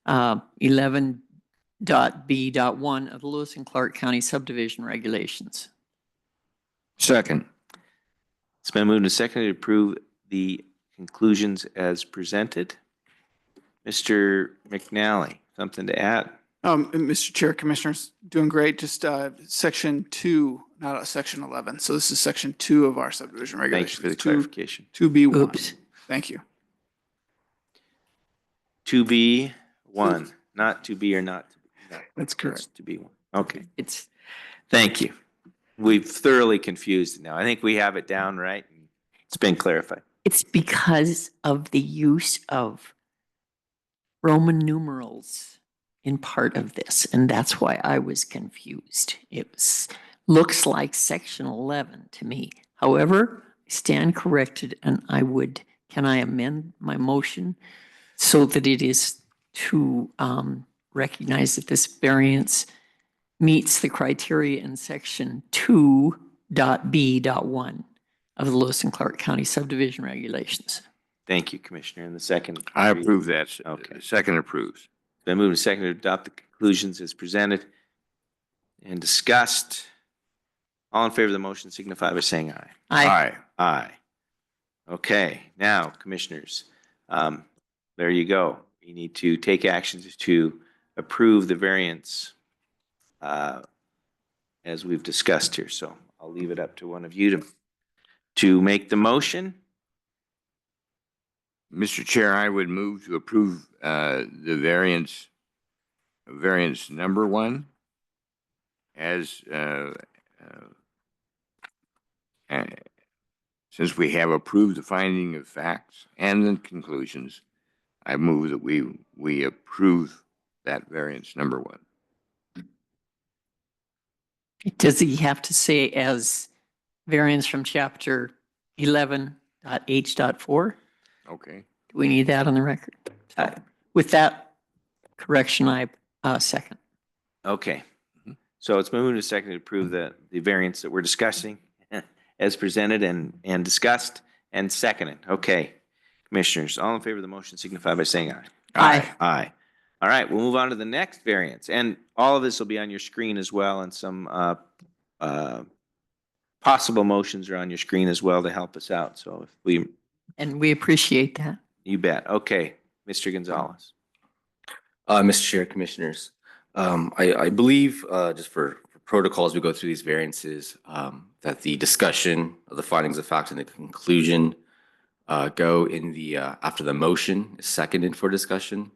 11.B.1 of the Lewis and Clark County Subdivision Regulations. Second. It's been moved and seconded to approve the conclusions as presented. Mr. McNally, something to add? Mr. Chair, Commissioners, doing great. Just section 2, not section 11. So this is section 2 of our subdivision regulations. Thanks for the clarification. 2B1. Oops. Thank you. 2B1, not 2B or not. That's correct. It's 2B1. Okay. It's Thank you. We've thoroughly confused it now. I think we have it down right. It's been clarified. It's because of the use of Roman numerals in part of this, and that's why I was confused. Looks like section 11 to me. However, I stand corrected, and can I amend my motion so that it is to recognize that this variance meets the criteria in section 2.B.1 of the Lewis and Clark County Subdivision Regulations. Thank you, Commissioner. And the second? I approve that. Okay. Second approves. Been moved and seconded to adopt the conclusions as presented and discussed. All in favor of the motion signify by saying aye. Aye. Aye. Okay, now, Commissioners, there you go. You need to take actions to approve the variance as we've discussed here. So I'll leave it up to one of you to make the motion. Mr. Chair, I would move to approve the variance number 1 as since we have approved the finding of facts and the conclusions, I move that we approve that variance number 1. Does he have to say as variance from chapter 11.H.4? Okay. Do we need that on the record? With that correction, I second. Okay. So it's moved and seconded to approve the variance that we're discussing as presented and discussed and seconded. Okay. Commissioners, all in favor of the motion signify by saying aye. Aye. Aye. All right, we'll move on to the next variance. And all of this will be on your screen as well, and some possible motions are on your screen as well to help us out. So if we, And we appreciate that. you bet. Okay, Mr. Gonzalez. Mr. Chair, Commissioners, I believe, just for protocol as we go through these variances, that the discussion of the findings of fact and the conclusion go in the, after the motion is seconded for discussion.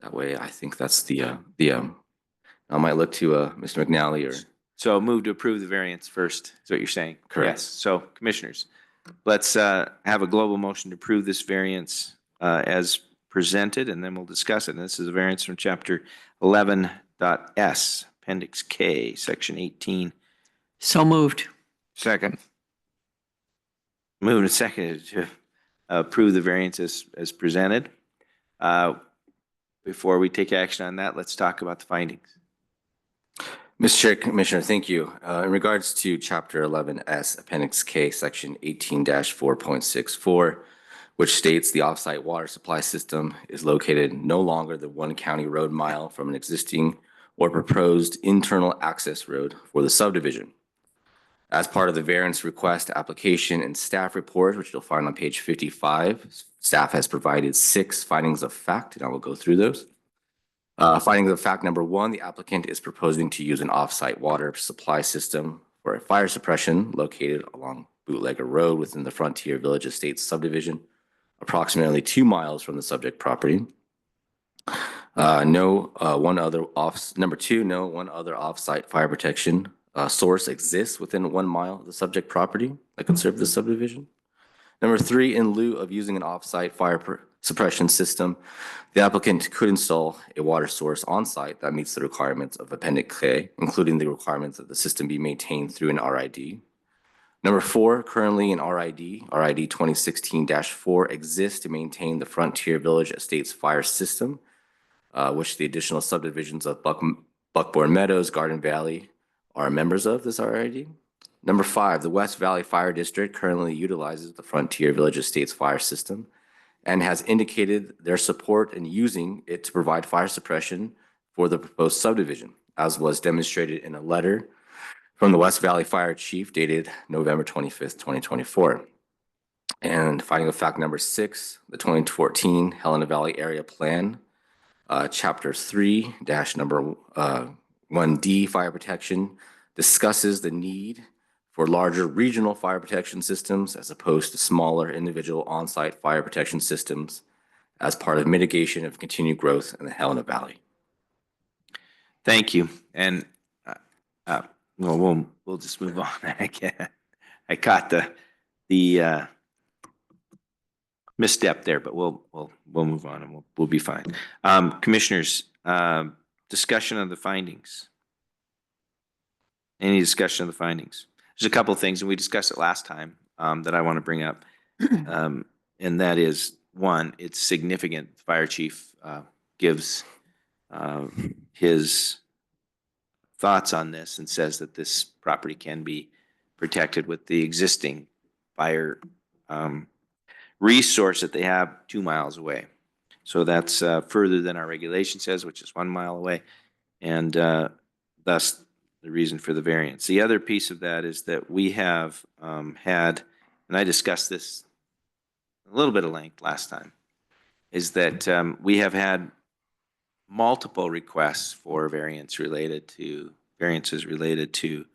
That way, I think that's I might look to Mr. McNally or. So move to approve the variance first, is what you're saying? Correct. Yes. So Commissioners, let's have a global motion to approve this variance as presented, and then we'll discuss it. And this is a variance from Chapter 11.S, Appendix K, Section 18. So moved. Second. Moved and seconded to approve the variance as presented. Before we take action on that, let's talk about the findings. Mr. Chair, Commissioner, thank you. In regards to Chapter 11S, Appendix K, Section 18-4.64, which states the offsite water supply system is located no longer than 1 county road mile from an existing or proposed internal access road for the subdivision. As part of the variance request application and staff report, which you'll find on page 55, staff has provided 6 findings of fact, and I will go through those. Findings of fact number 1, the applicant is proposing to use an offsite water supply system for a fire suppression located along Bootlegger Road within the Frontier Village Estates subdivision, approximately 2 miles from the subject property. Number 2, no one other offsite fire protection source exists within 1 mile of the subject property that could serve the subdivision. Number 3, in lieu of using an offsite fire suppression system, the applicant could install a water source on site that meets the requirements of Appendix K, including the requirements that the system be maintained through an RID. Number 4, currently an RID 2016-4 exists to maintain the Frontier Village Estates fire system, which the additional subdivisions of Buckbourne Meadows, Garden Valley are members of this RID. Number 5, the West Valley Fire District currently utilizes the Frontier Village Estates fire system and has indicated their support in using it to provide fire suppression for the proposed subdivision, as was demonstrated in a letter from the West Valley Fire Chief dated November 25th, 2024. And finding of fact number 6, the 2014 Helena Valley Area Plan, Chapter 3 number 1D, fire protection, discusses the need for larger regional fire protection systems as opposed to smaller individual on-site fire protection systems as part of mitigation of continued growth in the Helena Valley. Thank you. And we'll just move on. I caught the misstep there, but we'll move on and we'll be fine. Commissioners, discussion of the findings. Any discussion of the findings? There's a couple of things, and we discussed it last time, that I want to bring up. And that is, 1, it's significant. The fire chief gives his thoughts on this and says that this property can be protected with the existing fire resource that they have 2 miles away. So that's further than our regulation says, which is 1 mile away, and thus the reason for the variance. The other piece of that is that we have had, and I discussed this a little bit of length last time, is that we have had multiple requests for variances related to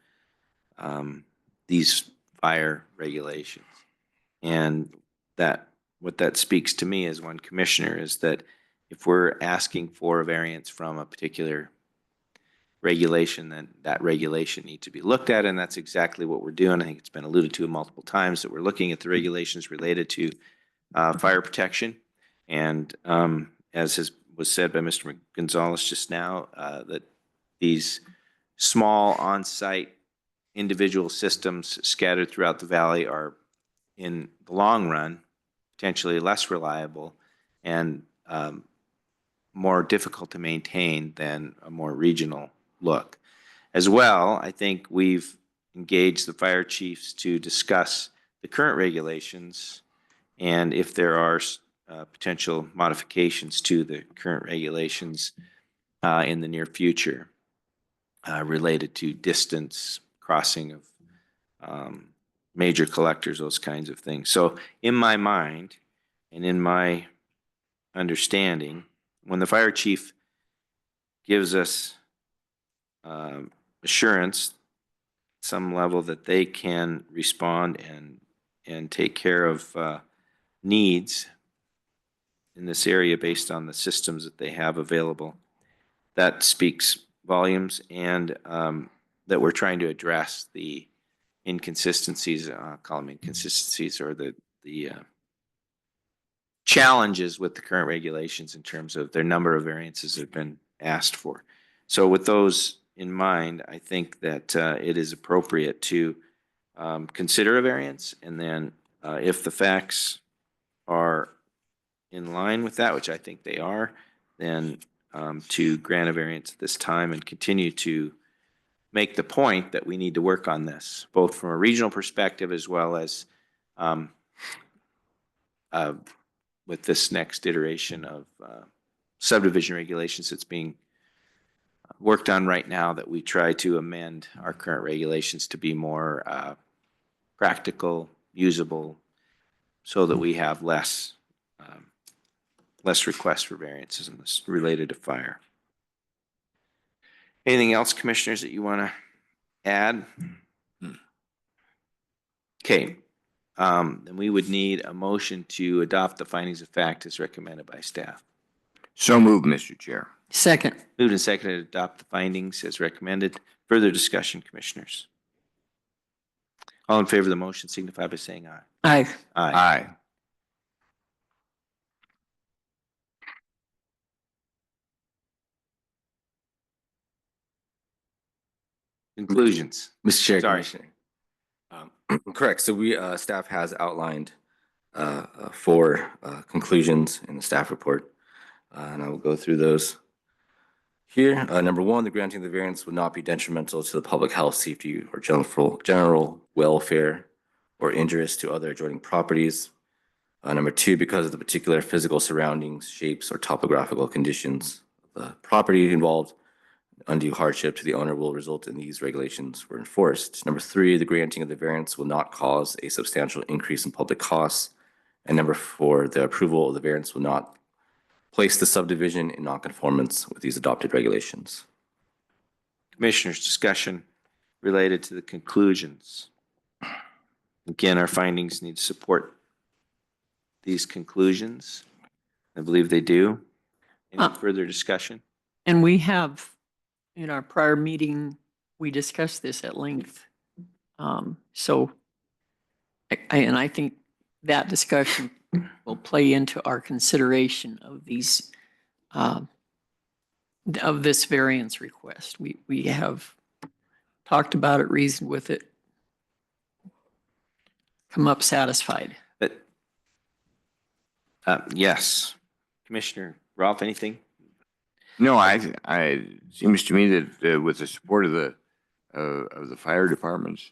these fire regulations. And that what that speaks to me as one commissioner is that if we're asking for a variance from a particular regulation, then that regulation needs to be looked at, and that's exactly what we're doing. I think it's been alluded to multiple times that we're looking at the regulations related to fire protection. And as was said by Mr. Gonzalez just now, that these small on-site individual systems scattered throughout the valley are, in the long run, potentially less reliable and more difficult to maintain than a more regional look. As well, I think we've engaged the fire chiefs to discuss the current regulations, and if there are potential modifications to the current regulations in the near future related to distance, crossing of major collectors, those kinds of things. So in my mind and in my understanding, when the fire chief gives us assurance, some level that they can respond and take care of needs in this area based on the systems that they have available, that speaks volumes, and that we're trying to address the inconsistencies, call them inconsistencies, or the challenges with the current regulations in terms of their number of variances that have been asked for. So with those in mind, I think that it is appropriate to consider a variance, and then if the facts are in line with that, which I think they are, then to grant a variance at this time and continue to make the point that we need to work on this, both from a regional perspective as well as with this next iteration of subdivision regulations that's being worked on right now, that we try to amend our current regulations to be more practical, usable, so that we have less requests for variances in this related to fire. Anything else, commissioners, that you want to add? Okay, then we would need a motion to adopt the findings of fact as recommended by staff. So moved, Mr. Chair. Second. Moved and seconded to adopt the findings as recommended. Further discussion, commissioners? All in favor of the motion signify by saying aye. Aye. Aye. Conclusions. Mr. Chair, Sorry. Commissioner. Correct. So staff has outlined 4 conclusions in the staff report, and I will go through those here. Number 1, the granting of the variance would not be detrimental to the public health, safety, or general welfare or injurious to other adjoining properties. Number 2, because of the particular physical surroundings, shapes, or topographical conditions of the property involved, undue hardship to the owner will result in these regulations were enforced. Number 3, the granting of the variance will not cause a substantial increase in public costs. And number 4, the approval of the variance will not place the subdivision in nonconformance with these adopted regulations. Commissioners, discussion related to the conclusions. Again, our findings need to support these conclusions. I believe they do. Any further discussion? And we have, in our prior meeting, we discussed this at length. So, I think that discussion will play into our consideration of these, of this variance request. We have talked about it, reasoned with it, come up satisfied. But yes, Commissioner Rolfe, anything? No, it seems to me that with the support of the fire departments,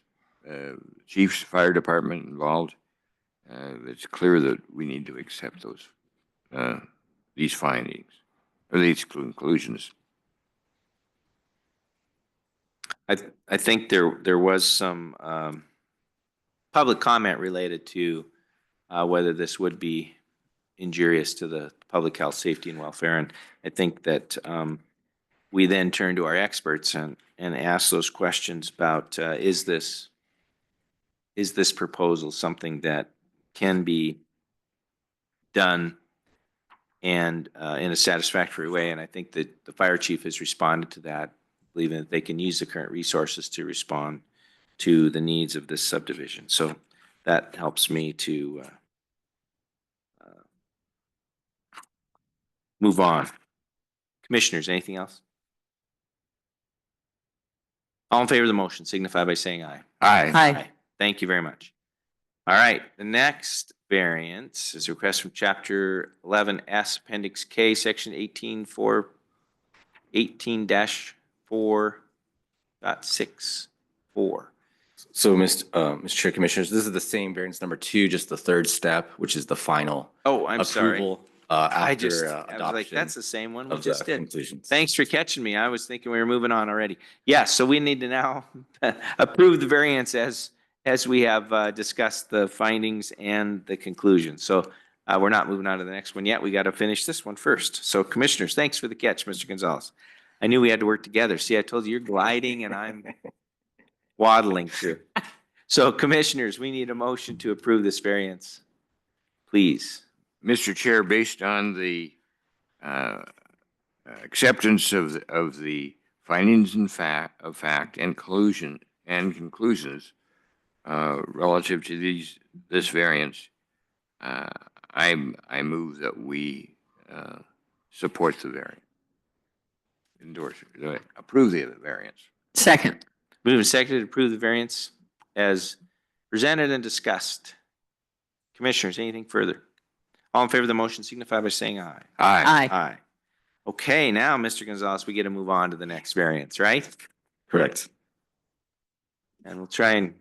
chief's fire department involved, it's clear that we need to accept these findings or these conclusions. I think there was some public comment related to whether this would be injurious to the public health, safety, and welfare. And I think that we then turn to our experts and ask those questions about is this proposal something that can be done and in a satisfactory way? And I think that the fire chief has responded to that, believing that they can use the current resources to respond to the needs of this subdivision. So that helps me to move on. Commissioners, anything else? All in favor of the motion signify by saying aye. Aye. Aye. Thank you very much. All right, the next variance is a request from Chapter 11S, Appendix K, Section 18-4.64. So, Mr. Chair, Commissioners, this is the same variance number 2, just the third step, which is the final Oh, I'm sorry. approval I after was like, adoption that's the same one we of the just did. conclusions. Thanks for catching me. I was thinking we were moving on already. Yes, so we need to now approve the variance as we have discussed the findings and the conclusion. So we're not moving on to the next one yet. We got to finish this one first. So Commissioners, thanks for the catch, Mr. Gonzalez. I knew we had to work together. See, I told you you're gliding and I'm waddling through. So Commissioners, we need a motion to approve this variance. Please. Mr. Chair, based on the acceptance of the findings and of fact and conclusions relative to this variance, I move that we support the variance, approve the variance. Second. Moved and seconded to approve the variance as presented and discussed. Commissioners, anything further? All in favor of the motion signify by saying aye. Aye. Aye. Okay, now, Mr. Gonzalez, we get to move on to the next variance, right? Correct. And we'll try and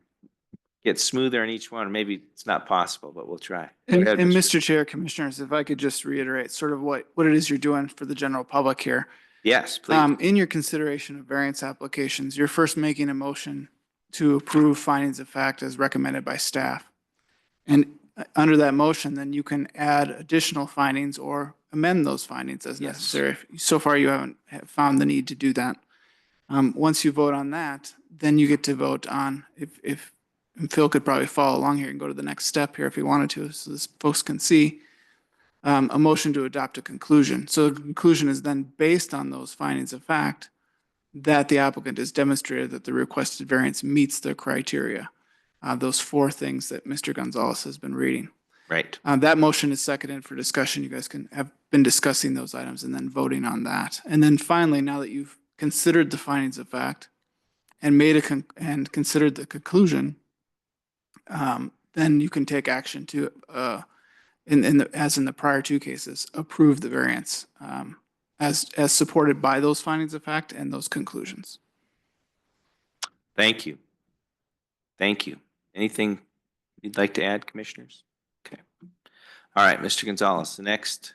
get smoother on each one. Maybe it's not possible, but we'll try. And, Go ahead, and Mr. Chair, Commissioners, if I could just reiterate sort of what it is you're doing for the general public here. Yes, please. In your consideration of variance applications, you're first making a motion to approve findings of fact as recommended by staff. And under that motion, then you can add additional findings or amend those findings as Yes. necessary. So far, you haven't found the need to do that. Once you vote on that, then you get to vote on if and Phil could probably follow along here and go to the next step here if he wanted to, so this folks can see a motion to adopt a conclusion. So the conclusion is then based on those findings of fact that the applicant has demonstrated that the requested variance meets the criteria, those 4 things that Mr. Gonzalez has been reading. Right. That motion is seconded for discussion. You guys can have been discussing those items and then voting on that. And then finally, now that you've considered the findings of fact and and considered the conclusion, then you can take action to, as in the prior 2 cases, approve the variance as supported by those findings of fact and those conclusions. Thank you. Thank you. Anything you'd like to add, Commissioners? Okay. All right, Mr. Gonzalez, the next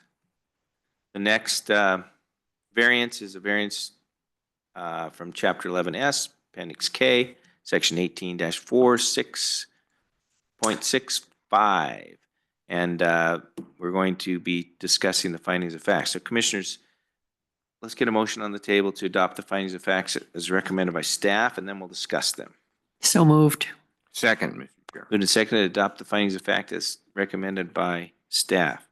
variance is a variance from Chapter 11S, Appendix K, Section 18-4, 6.65. And we're going to be discussing the findings of facts. So Commissioners, let's get a motion on the table to adopt the findings of facts as recommended by staff, and then we'll discuss them. So moved. Second, Mr. Chair. Moved and seconded to adopt the findings of fact as recommended by staff.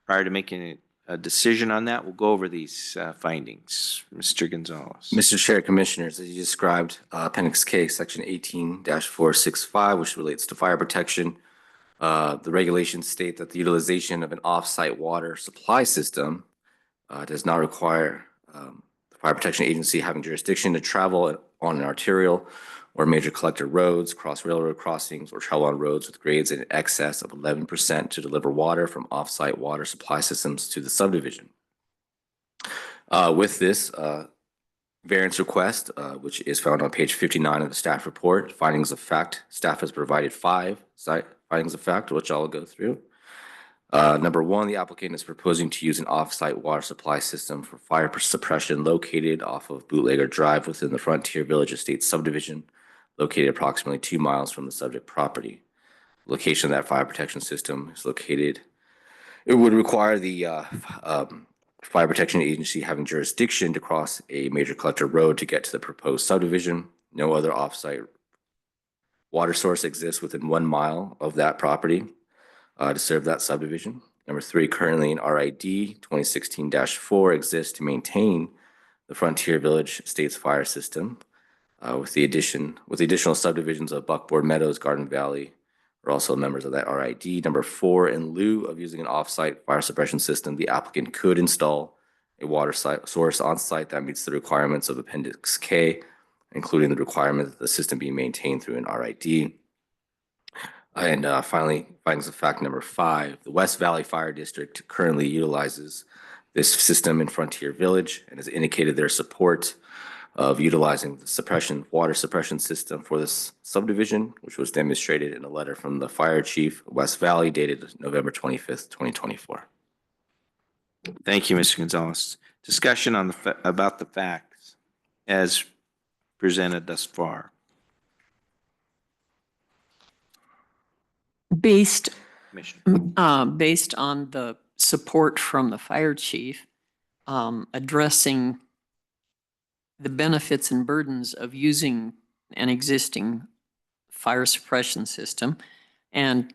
Prior to making a decision on that, we'll go over these findings. Mr. Gonzalez. Mr. Chair, Commissioners, as you described, Appendix K, Section 18-465, which relates to fire protection. The regulations state that the utilization of an off-site water supply system does not require the fire protection agency having jurisdiction to travel on an arterial or major collector roads, cross railroad crossings, or travel on roads with grades in excess of 11% to deliver water from off-site water supply systems to the subdivision. With this variance request, which is found on page 59 of the staff report, findings of fact, staff has provided 5 findings of fact, which I'll go through. Number 1, the applicant is proposing to use an off-site water supply system for fire suppression located off of Bootlegger Drive within the Frontier Village Estate subdivision, located approximately 2 miles from the subject property. Location of that fire protection system is located. It would require the fire protection agency having jurisdiction to cross a major collector road to get to the proposed subdivision. No other off-site water source exists within 1 mile of that property to serve that subdivision. Number 3, currently an RID 2016-4 exists to maintain the Frontier Village Estates fire system. With the additional subdivisions of Buckboard Meadows, Garden Valley are also members of that RID. Number 4, in lieu of using an off-site fire suppression system, the applicant could install a water source on site that meets the requirements of Appendix K, including the requirement that the system be maintained through an RID. And finally, findings of fact number 5, the West Valley Fire District currently utilizes this system in Frontier Village and has indicated their support of utilizing the water suppression system for this subdivision, which was demonstrated in a letter from the fire chief, West Valley, dated November 25th, 2024. Thank you, Mr. Gonzalez. Discussion on about the facts as presented thus far. Based Commissioner. based on the support from the fire chief, addressing the benefits and burdens of using an existing fire suppression system and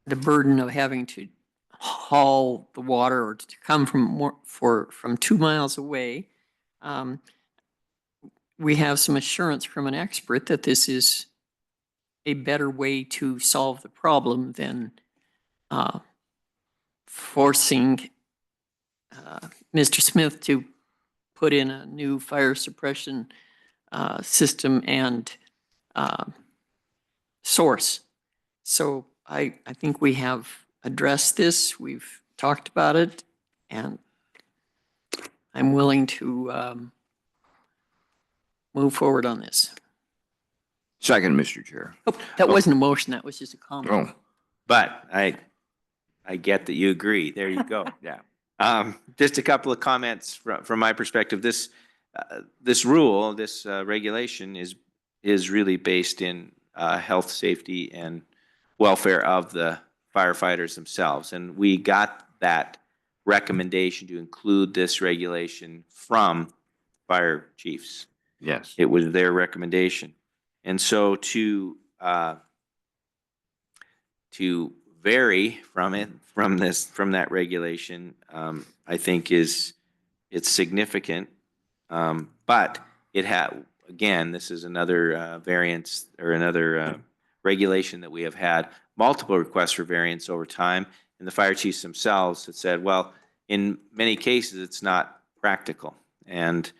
the burden of having to haul the water or to come from 2 miles away. We have some assurance from an expert that this is a better way to solve the problem than forcing Mr. Smith to put in a new fire suppression system and source. So I think we have addressed this. We've talked about it, and I'm willing to move forward on this. Second, Mr. Chair. Oh, that wasn't a motion. That was just a comment. Oh, But I get that you agree. There you go. yeah. Just a couple of comments from my perspective. This rule, this regulation is really based in health, safety, and welfare of the firefighters themselves. And we got that recommendation to include this regulation from fire chiefs. Yes. It was their recommendation. And so to vary from it, from that regulation, I think it's significant. But again, this is another variance or another regulation that we have had multiple requests for variance over time. And the fire chiefs themselves have said, well, in many cases, it's not practical. And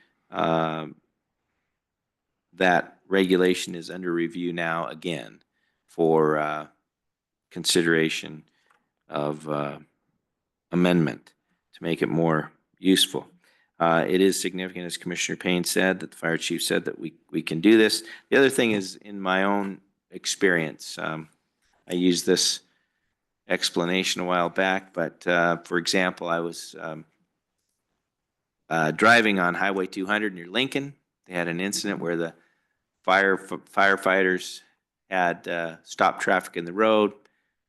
that regulation is under review now again for consideration of amendment to make it more useful. It is significant, as Commissioner Payne said, that the fire chief said that we can do this. The other thing is, in my own experience, I used this explanation a while back, but for example, I was driving on Highway 200 near Lincoln. They had an incident where the firefighters had stopped traffic in the road.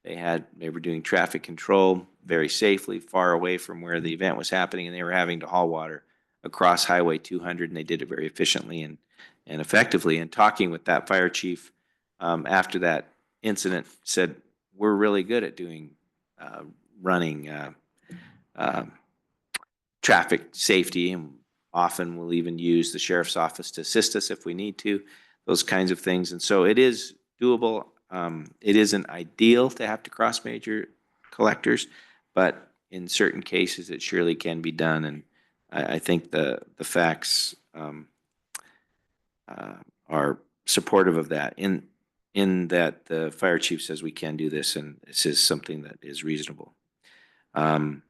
They were doing traffic control very safely, far away from where the event was happening, and they were having to haul water across Highway 200, and they did it very efficiently and effectively. And talking with that fire chief after that incident, said, we're really good at running traffic safety, and often we'll even use the sheriff's office to assist us if we need to, those kinds of things. And so it is doable. It isn't ideal to have to cross major collectors, but in certain cases it surely can be done. And I think the facts are supportive of that, in that the fire chief says we can do this, and this is something that is reasonable. Well,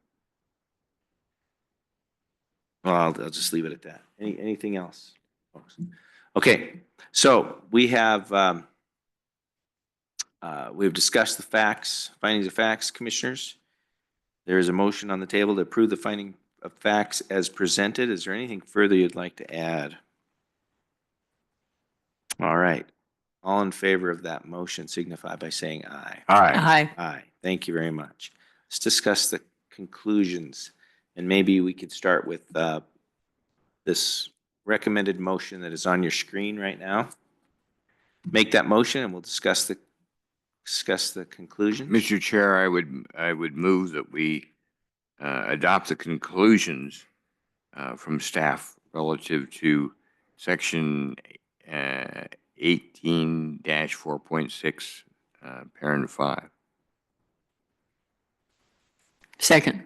I'll just leave it at that. Anything else, folks? Okay, so we've discussed the facts, findings of facts, commissioners. There is a motion on the table to approve the finding of facts as presented. Is there anything further you'd like to add? All right. All in favor of that motion signify by saying aye. Aye. Aye. Aye. Thank you very much. Let's discuss the conclusions, and maybe we could start with this recommended motion that is on your screen right now. Make that motion, and we'll discuss the conclusion. Mr. Chair, I would move that we adopt the conclusions from staff relative to section 18-4.6, parent 5. Second.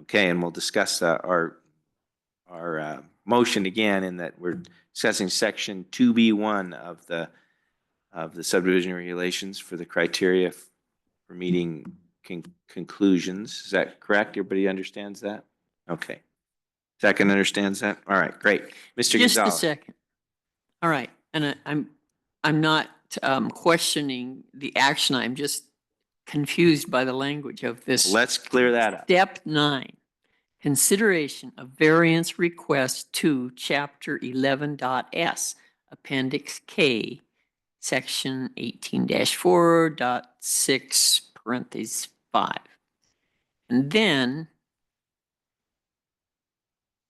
Okay, and we'll discuss our motion again, in that we're discussing section 2B1 of the subdivision regulations for the criteria for meeting conclusions. Is that correct? Everybody understands that? Okay. Second understands that? All right, great. Mr. Just a Gonzalez. second. All right, and I'm not questioning the action. I'm just confused by the language of this. Let's clear that up. Step 9, consideration of variance request to Chapter 11.s, Appendix K, Section 18-4.6, parentheses 5. And then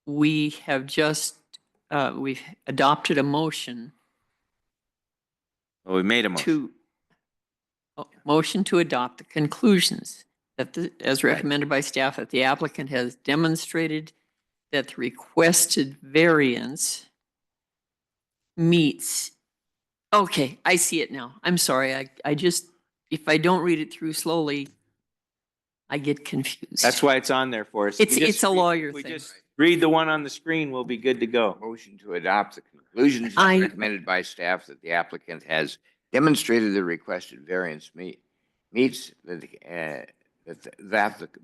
we have just, we've adopted a motion Well, we made a motion. motion to adopt the conclusions that as recommended by staff, that the applicant has demonstrated that the requested variance meets. Okay, I see it now. I'm sorry. I just, if I don't read it through slowly, I get confused. That's why it's on there for us. It's- We just- it's a lawyer we thing. just read the one on the screen, we'll be good to go. Motion to adopt the conclusions I- recommended by staff that the applicant has demonstrated the requested variance meets that the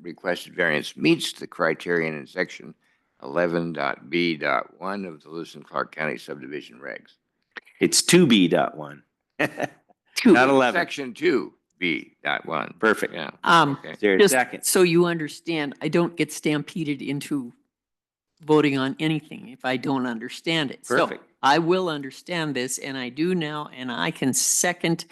requested variance meets the criterion in section 11.b.1 of the Lewis and Clark County Subdivision Regs. It's 2B.1. Not 11. Section 2B.1. Perfect. Yeah. Um, Okay. Is there a Just second? so you understand, I don't get stampeded into voting on anything if I don't understand it. So Perfect. I will understand this, and I do now, and I can second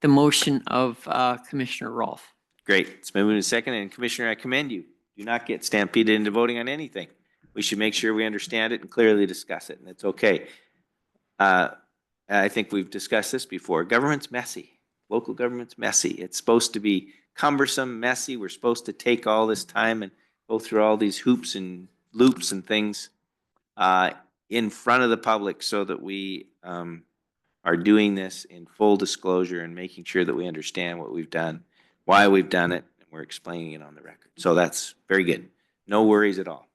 the motion of Commissioner Rolfe. Great. It's been moved and second, and Commissioner, I commend you. Do not get stampeded into voting on anything. We should make sure we understand it and clearly discuss it, and it's okay. I think we've discussed this before. Government's messy. Local government's messy. It's supposed to be cumbersome, messy. We're supposed to take all this time and go through all these hoops and loops and things in front of the public so that we are doing this in full disclosure and making sure that we understand what we've done, why we've done it, and we're explaining it on the record. So that's very good. No worries at all.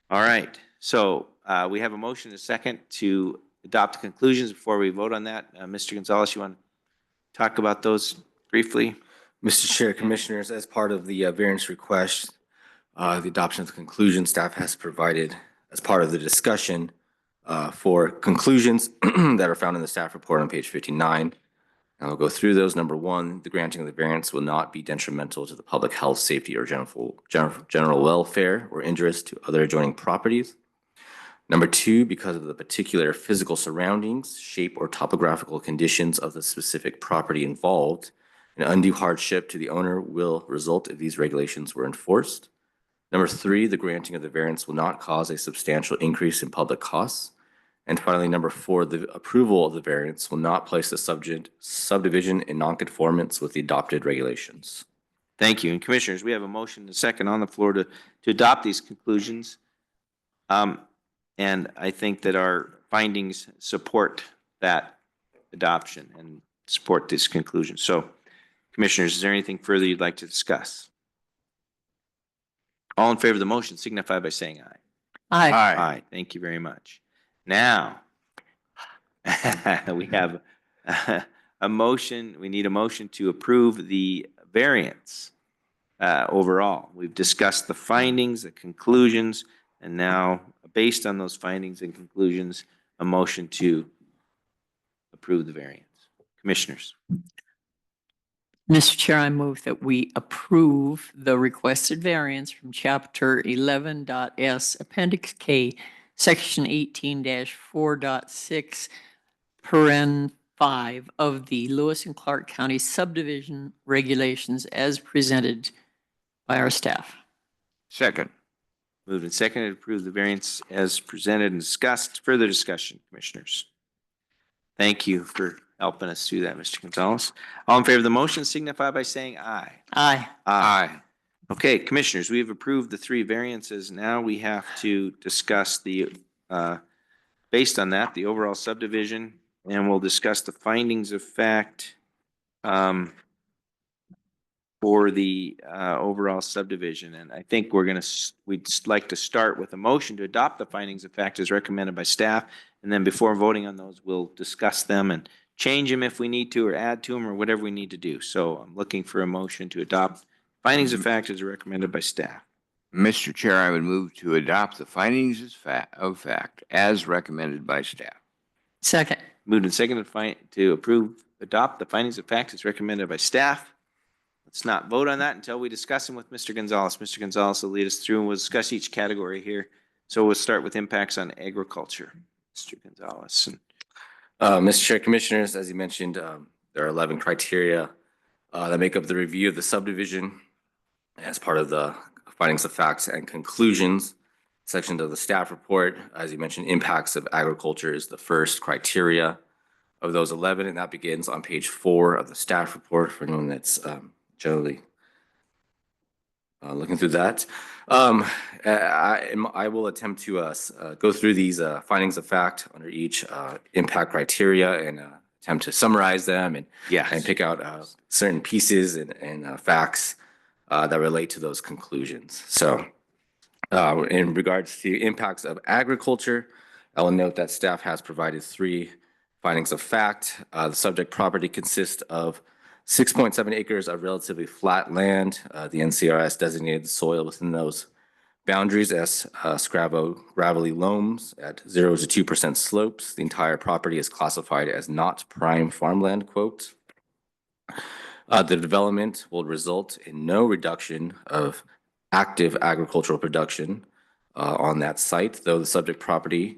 All right. So we have a motion and a second to adopt the conclusions. Before we vote on that, Mr. Gonzalez, you want to talk about those briefly? Mr. Chair, Commissioners, as part of the variance request, the adoption of the conclusion, staff has provided as part of the discussion for conclusions that are found in the staff report on page 59. And I'll go through those. Number 1, the granting of the variance will not be detrimental to the public health, safety, or general welfare or injurious to other adjoining properties. Number 2, because of the particular physical surroundings, shape, or topographical conditions of the specific property involved, an undue hardship to the owner will result if these regulations were enforced. Number 3, the granting of the variance will not cause a substantial increase in public costs. And finally, number 4, the approval of the variance will not place the subdivision in nonconformance with the adopted regulations. Thank you. And Commissioners, we have a motion and a second on the floor to adopt these conclusions. And I think that our findings support that adoption and support this conclusion. So, Commissioners, is there anything further you'd like to discuss? All in favor of the motion signify by saying aye. Aye. Aye. Thank you very much. Now, we have a motion, we need a motion to approve the variance overall. We've discussed the findings, the conclusions, and now, based on those findings and conclusions, a motion to approve the variance. Commissioners. Mr. Chair, I move that we approve the requested variance from Chapter 11.s, Appendix K, Section 18-4.6, paren 5 of the Lewis and Clark County Subdivision Regulations as presented by our staff. Second. Moved and seconded to approve the variance as presented and discussed. Further discussion, Commissioners. Thank you for helping us do that, Mr. Gonzalez. All in favor of the motion signify by saying aye. Aye. Aye. Okay, Commissioners, we have approved the 3 variances. Now we have to discuss the, based on that, the overall subdivision, and we'll discuss the findings of fact for the overall subdivision. And I think we'd like to start with a motion to adopt the findings of fact as recommended by staff. And then before voting on those, we'll discuss them and change them if we need to, or add to them, or whatever we need to do. So I'm looking for a motion to adopt findings of fact as recommended by staff. Mr. Chair, I would move to adopt the findings of fact as recommended by staff. Second. Moved and seconded to adopt the findings of fact as recommended by staff. Let's not vote on that until we discuss them with Mr. Gonzalez. Mr. Gonzalez will lead us through and we'll discuss each category here. So we'll start with impacts on agriculture. Mr. Gonzalez. Mr. Chair, Commissioners, as you mentioned, there are 11 criteria that make up the review of the subdivision as part of the findings of facts and conclusions sections of the staff report. As you mentioned, impacts of agriculture is the first criteria of those 11, and that begins on page 4 of the staff report for anyone that's generally looking through that. I will attempt to go through these findings of fact under each impact criteria and attempt to summarize them and pick out certain pieces and facts that relate to those conclusions. So in regards to impacts of agriculture, I will note that staff has provided 3 findings of fact. The subject property consists of 6.7 acres of relatively flat land. The NCRS designated the soil within those boundaries as gravelly loams at 0 to 2% slopes. The entire property is classified as not prime farmland, quote. The development will result in no reduction of active agricultural production on that site, though the subject property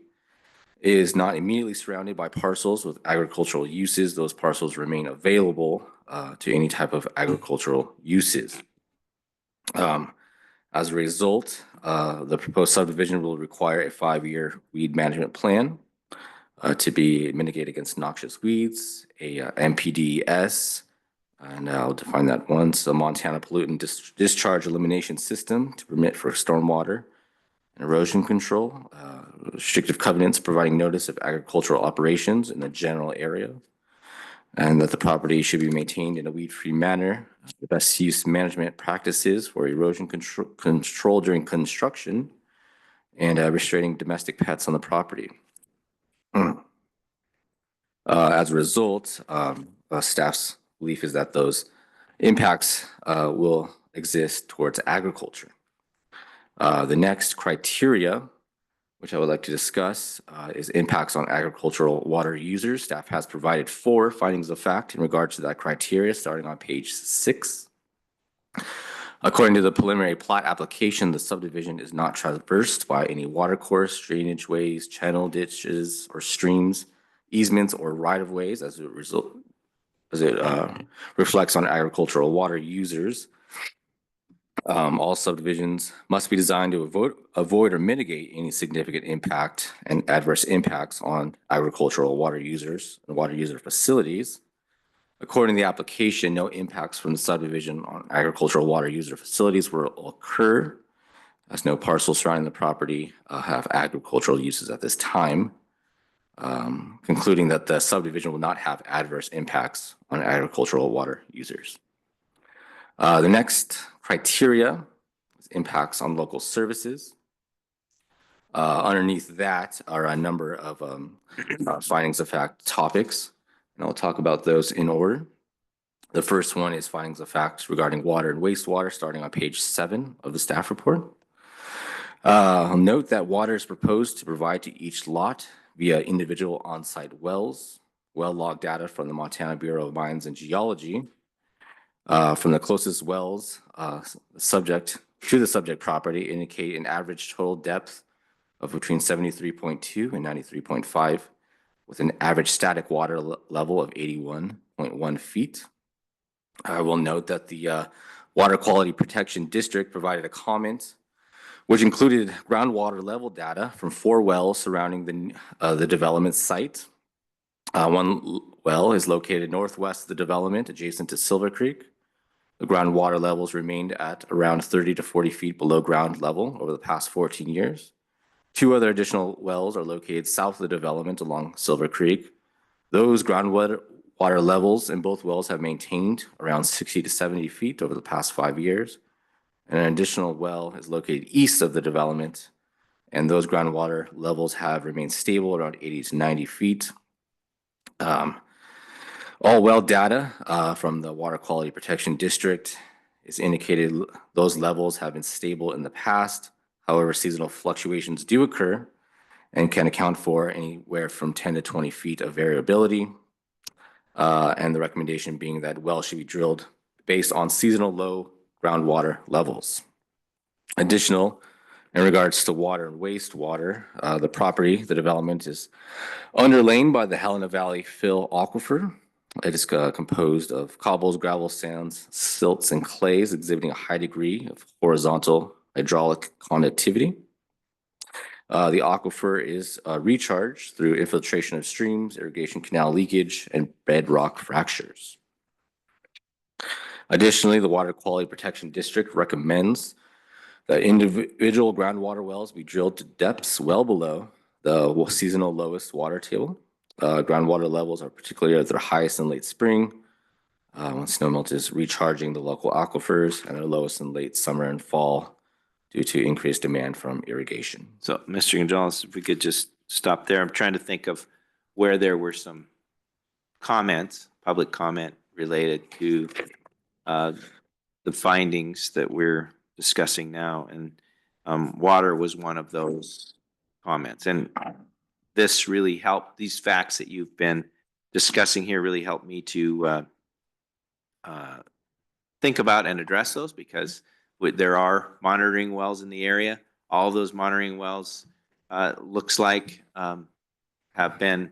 is not immediately surrounded by parcels with agricultural uses. Those parcels remain available to any type of agricultural uses. As a result, the proposed subdivision will require a 5-year weed management plan to be mitigated against noxious weeds, a MPDS, and I'll define that once, a Montana pollutant discharge elimination system to permit for stormwater and erosion control, restrictive covenants providing notice of agricultural operations in the general area, and that the property should be maintained in a weed-free manner. The best use management practices for erosion control during construction and restraining domestic pets on the property. As a result, staff's belief is that those impacts will exist towards agriculture. The next criteria, which I would like to discuss, is impacts on agricultural water users. Staff has provided 4 findings of fact in regards to that criteria, starting on page 6. According to the preliminary plat application, the subdivision is not traversed by any water course, drainage ways, channel ditches, or streams, easements, or right-of-ways as it reflects on agricultural water users. All subdivisions must be designed to avoid or mitigate any significant impact and adverse impacts on agricultural water users and water user facilities. According to the application, no impacts from the subdivision on agricultural water user facilities will occur, as no parcels surrounding the property have agricultural uses at this time, concluding that the subdivision will not have adverse impacts on agricultural water users. The next criteria is impacts on local services. Underneath that are a number of findings of fact topics, and I'll talk about those in order. The first one is findings of facts regarding water and wastewater, starting on page 7 of the staff report. Note that water is proposed to provide to each lot via individual on-site wells. Well log data from the Montana Bureau of Mines and Geology from the closest wells subject to the subject property indicate an average total depth of between 73.2 and 93.5, with an average static water level of 81.1 feet. I will note that the Water Quality Protection District provided a comment which included groundwater level data from 4 wells surrounding the development site. One well is located northwest of the development, adjacent to Silver Creek. The groundwater levels remained at around 30 to 40 feet below ground level over the past 14 years. 2 other additional wells are located south of the development along Silver Creek. Those groundwater levels in both wells have maintained around 60 to 70 feet over the past 5 years. And an additional well is located east of the development, and those groundwater levels have remained stable around 80 to 90 feet. All well data from the Water Quality Protection District is indicated those levels have been stable in the past. However, seasonal fluctuations do occur and can account for anywhere from 10 to 20 feet of variability. And the recommendation being that wells should be drilled based on seasonal low groundwater levels. Additional, in regards to water and wastewater, the development is underlain by the Helena Valley Fill Aquifer. It is composed of cobbles, gravel, sands, silts, and clays exhibiting a high degree of horizontal hydraulic conductivity. The aquifer is recharged through infiltration of streams, irrigation canal leakage, and bedrock fractures. Additionally, the Water Quality Protection District recommends that individual groundwater wells be drilled to depths well below the seasonal lowest water table. Groundwater levels are particularly at their highest in late spring, when snowmelt is recharging the local aquifers, and are lowest in late summer and fall due to increased demand from irrigation. So, Mr. Gonzalez, if we could just stop there. I'm trying to think of where there were some comments, public comment related to the findings that we're discussing now. And water was one of those comments. And this really helped, these facts that you've been discussing here really helped me to think about and address those, because there are monitoring wells in the area. All of those monitoring wells looks like have been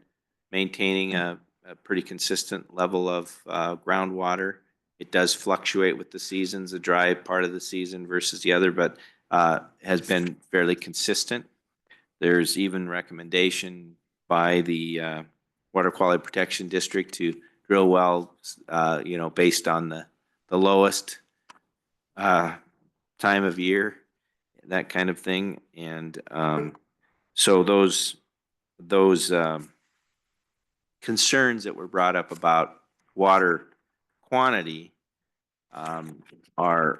maintaining a pretty consistent level of groundwater. It does fluctuate with the seasons, the dry part of the season versus the other, but has been fairly consistent. There's even recommendation by the Water Quality Protection District to drill wells, based on the lowest time of year, that kind of thing. And so those concerns that were brought up about water quantity are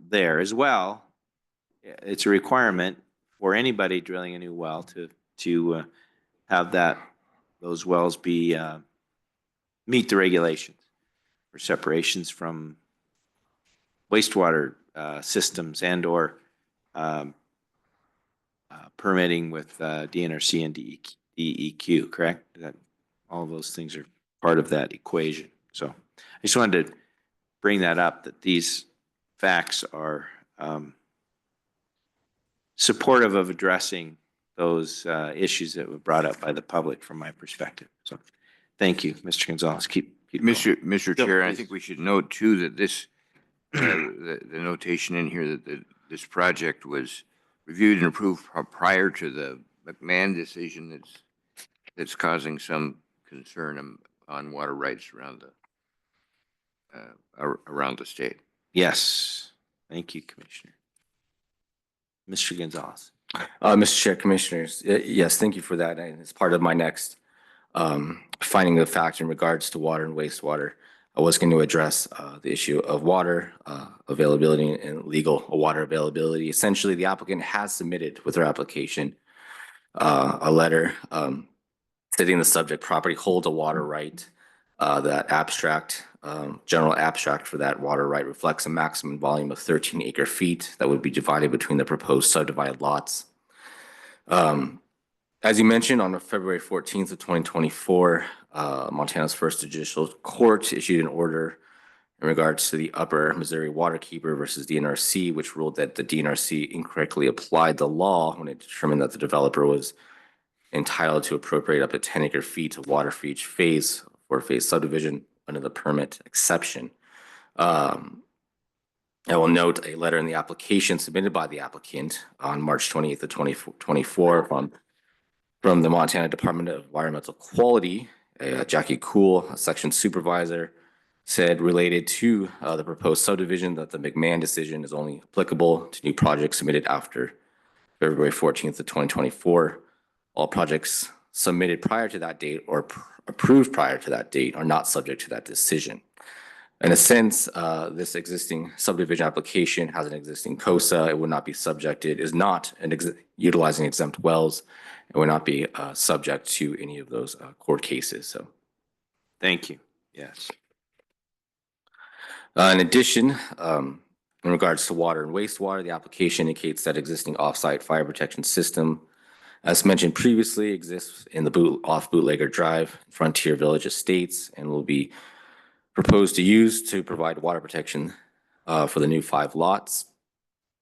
there as well. It's a requirement for anybody drilling a new well to have those wells be meet the regulations for separations from wastewater systems and or permitting with DNRC and DEQ, correct? That all of those things are part of that equation. So I just wanted to bring that up, that these facts are supportive of addressing those issues that were brought up by the public from my perspective. So thank you, Mr. Gonzalez. Keep going. Mr. Bill, Chair, I please. think we should note too that this, the notation in here that this project was reviewed and approved prior to the McMahon decision that's causing some concern on water rights around the state. Yes. Thank you, Commissioner. Mr. Gonzalez. Mr. Chair, Commissioners, yes, thank you for that. And as part of my next finding of fact in regards to water and wastewater, I was going to address the issue of water availability and legal water availability. Essentially, the applicant has submitted with their application a letter stating the subject property holds a water right. That abstract, general abstract for that water right reflects a maximum volume of 13 acre feet that would be divided between the proposed subdivided lots. As you mentioned, on February 14th of 2024, Montana's First Judicial Court issued an order in regards to the Upper Missouri Waterkeeper versus DNRC, which ruled that the DNRC incorrectly applied the law when it determined that the developer was entitled to appropriate up to 10 acre feet of water for each phase for phase subdivision under the permit exception. I will note a letter in the application submitted by the applicant on March 28th of 2024 from the Montana Department of Environmental Quality. Jackie Cool, a section supervisor, said related to the proposed subdivision that the McMahon decision is only applicable to new projects submitted after February 14th of 2024. All projects submitted prior to that date or approved prior to that date are not subject to that decision. In a sense, this existing subdivision application has an existing COSA. It would not be subjected, is not utilizing exempt wells. It would not be subject to any of those court cases. So, Thank you. Yes. In addition, in regards to water and wastewater, the application indicates that existing off-site fire protection system, as mentioned previously, exists in the off Bootlegger Drive, Frontier Village Estates, and will be proposed to use to provide water protection for the new 5 lots.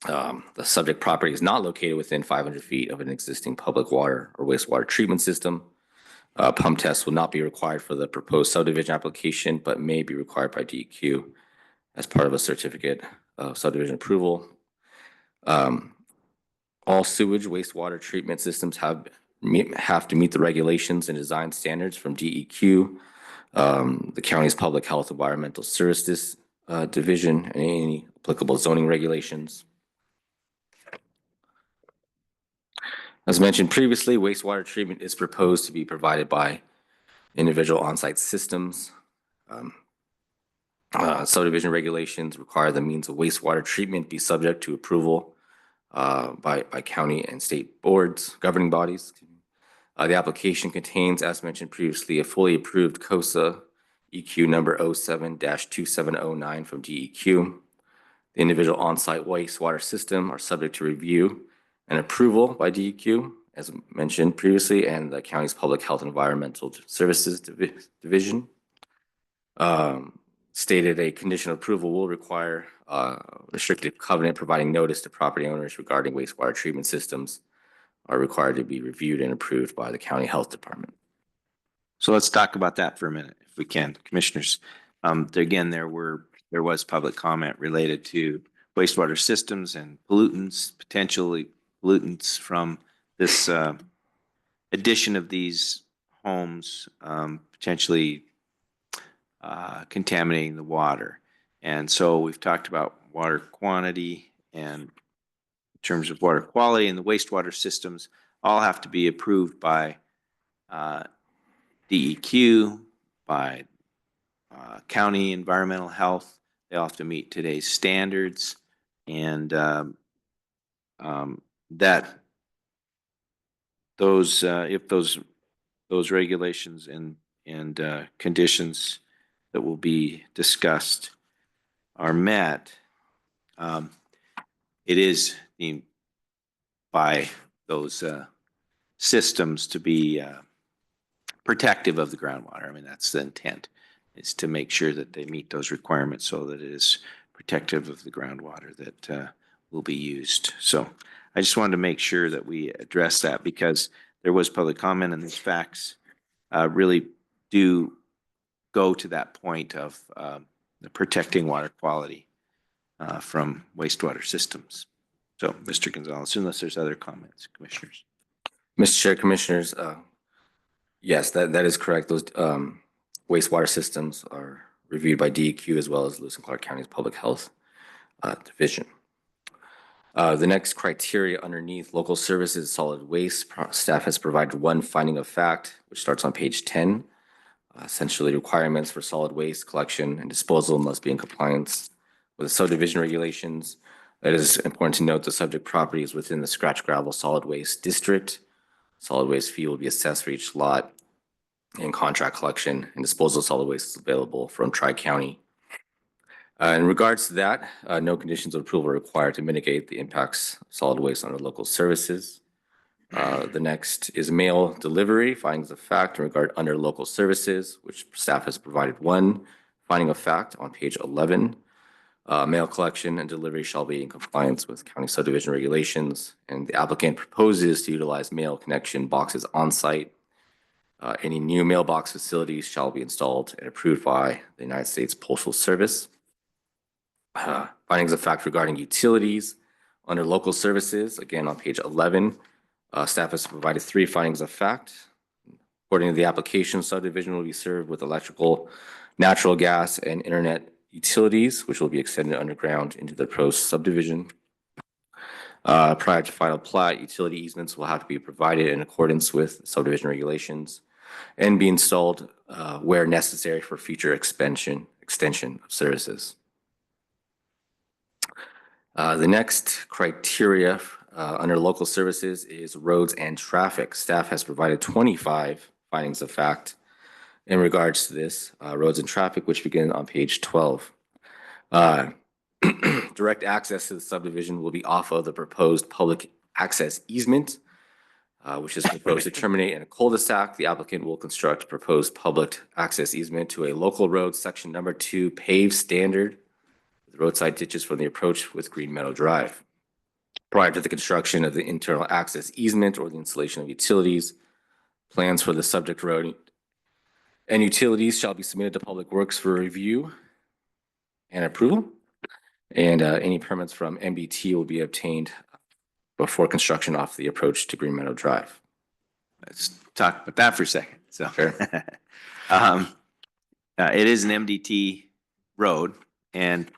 The subject property is not located within 500 feet of an existing public water or wastewater treatment system. Pump tests will not be required for the proposed subdivision application, but may be required by DEQ as part of a certificate of subdivision approval. All sewage wastewater treatment systems have to meet the regulations and design standards from DEQ, the county's Public Health Environmental Services Division, and any applicable zoning regulations. As mentioned previously, wastewater treatment is proposed to be provided by individual on-site systems. Subdivision regulations require the means of wastewater treatment be subject to approval by county and state boards, governing bodies. The application contains, as mentioned previously, a fully approved COSA EQ number 07-2709 from DEQ. The individual on-site wastewater system are subject to review and approval by DEQ, as mentioned previously, and the county's Public Health Environmental Services Division. Stated a condition of approval will require restrictive covenant providing notice to property owners regarding wastewater treatment systems are required to be reviewed and approved by the county health department. So let's talk about that for a minute, if we can, commissioners. Again, there was public comment related to wastewater systems and pollutants, potentially pollutants from this addition of these homes, potentially contaminating the water. And so we've talked about water quantity, and in terms of water quality, and the wastewater systems all have to be approved by DEQ, by county environmental health. They all have to meet today's standards, and that those if those regulations and conditions that will be discussed are met, it is deemed by those systems to be protective of the groundwater. I mean, that's the intent, is to make sure that they meet those requirements so that it is protective of the groundwater that will be used. So I just wanted to make sure that we address that, because there was public comment, and these facts really do go to that point of protecting water quality from wastewater systems. So, Mr. Gonzalez, unless there's other comments, commissioners. Mr. Chair, Commissioners, yes, that is correct. Those wastewater systems are reviewed by DEQ as well as Lewis and Clark County's Public Health Division. The next criteria underneath local services, solid waste, staff has provided one finding of fact, which starts on page 10. Essentially, requirements for solid waste collection and disposal must be in compliance with the subdivision regulations. It is important to note the subject property is within the scratch gravel solid waste district. Solid waste fee will be assessed for each lot, and contract collection and disposal of solid waste is available from Tri-County. In regards to that, no conditions of approval are required to mitigate the impacts of solid waste under local services. The next is mail delivery, findings of fact in regard under local services, which staff has provided one finding of fact on page 11. Mail collection and delivery shall be in compliance with county subdivision regulations, and the applicant proposes to utilize mail connection boxes on site. Any new mailbox facilities shall be installed and approved by the United States Postal Service. Findings of fact regarding utilities under local services, again on page 11. Staff has provided 3 findings of fact. According to the application, subdivision will be served with electrical, natural gas, and internet utilities, which will be extended underground into the proposed subdivision. Prior to final plat, utility easements will have to be provided in accordance with subdivision regulations and be installed where necessary for future extension of services. The next criteria under local services is roads and traffic. Staff has provided 25 findings of fact in regards to this, roads and traffic, which begin on page 12. Uh, Direct access to the subdivision will be off of the proposed public access easement, which is proposed to terminate in a cul-de-sac. The applicant will construct proposed public access easement to a local road, section number 2, paved standard, with roadside ditches from the approach with Green Meadow Drive. Prior to the construction of the internal access easement or the installation of utilities, plans for the subject road and utilities shall be submitted to Public Works for review and approval. And any permits from MDT will be obtained before construction off the approach to Green Meadow Drive. Let's talk about that for a second. So, Sure. it is an MDT road, and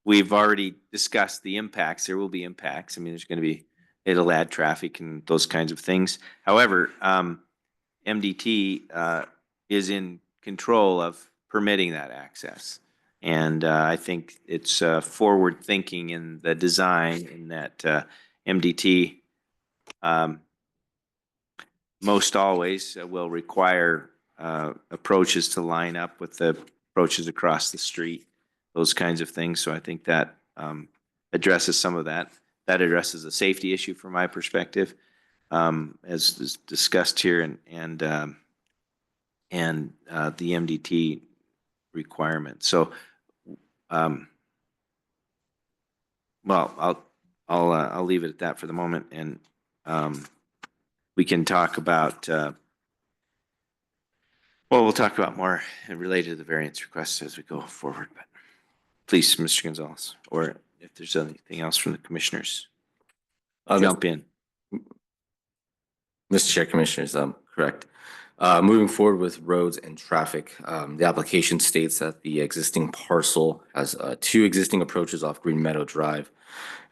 we've already discussed the impacts. There will be impacts. I mean, there's going to be, it'll add traffic and those kinds of things. However, MDT is in control of permitting that access. And I think it's forward thinking in the design in that MDT most always will require approaches to line up with the approaches across the street, those kinds of things. So I think that addresses some of that. That addresses a safety issue from my perspective, as is discussed here, and the MDT requirement. So, well, I'll leave it at that for the moment, and we can talk about. Well, we'll talk about more related to the variance requests as we go forward. But please, Mr. Gonzalez, or if there's anything else from the commissioners, jump in. Mr. Chair, Commissioners, correct. Moving forward with roads and traffic, the application states that the existing parcel has 2 existing approaches off Green Meadow Drive.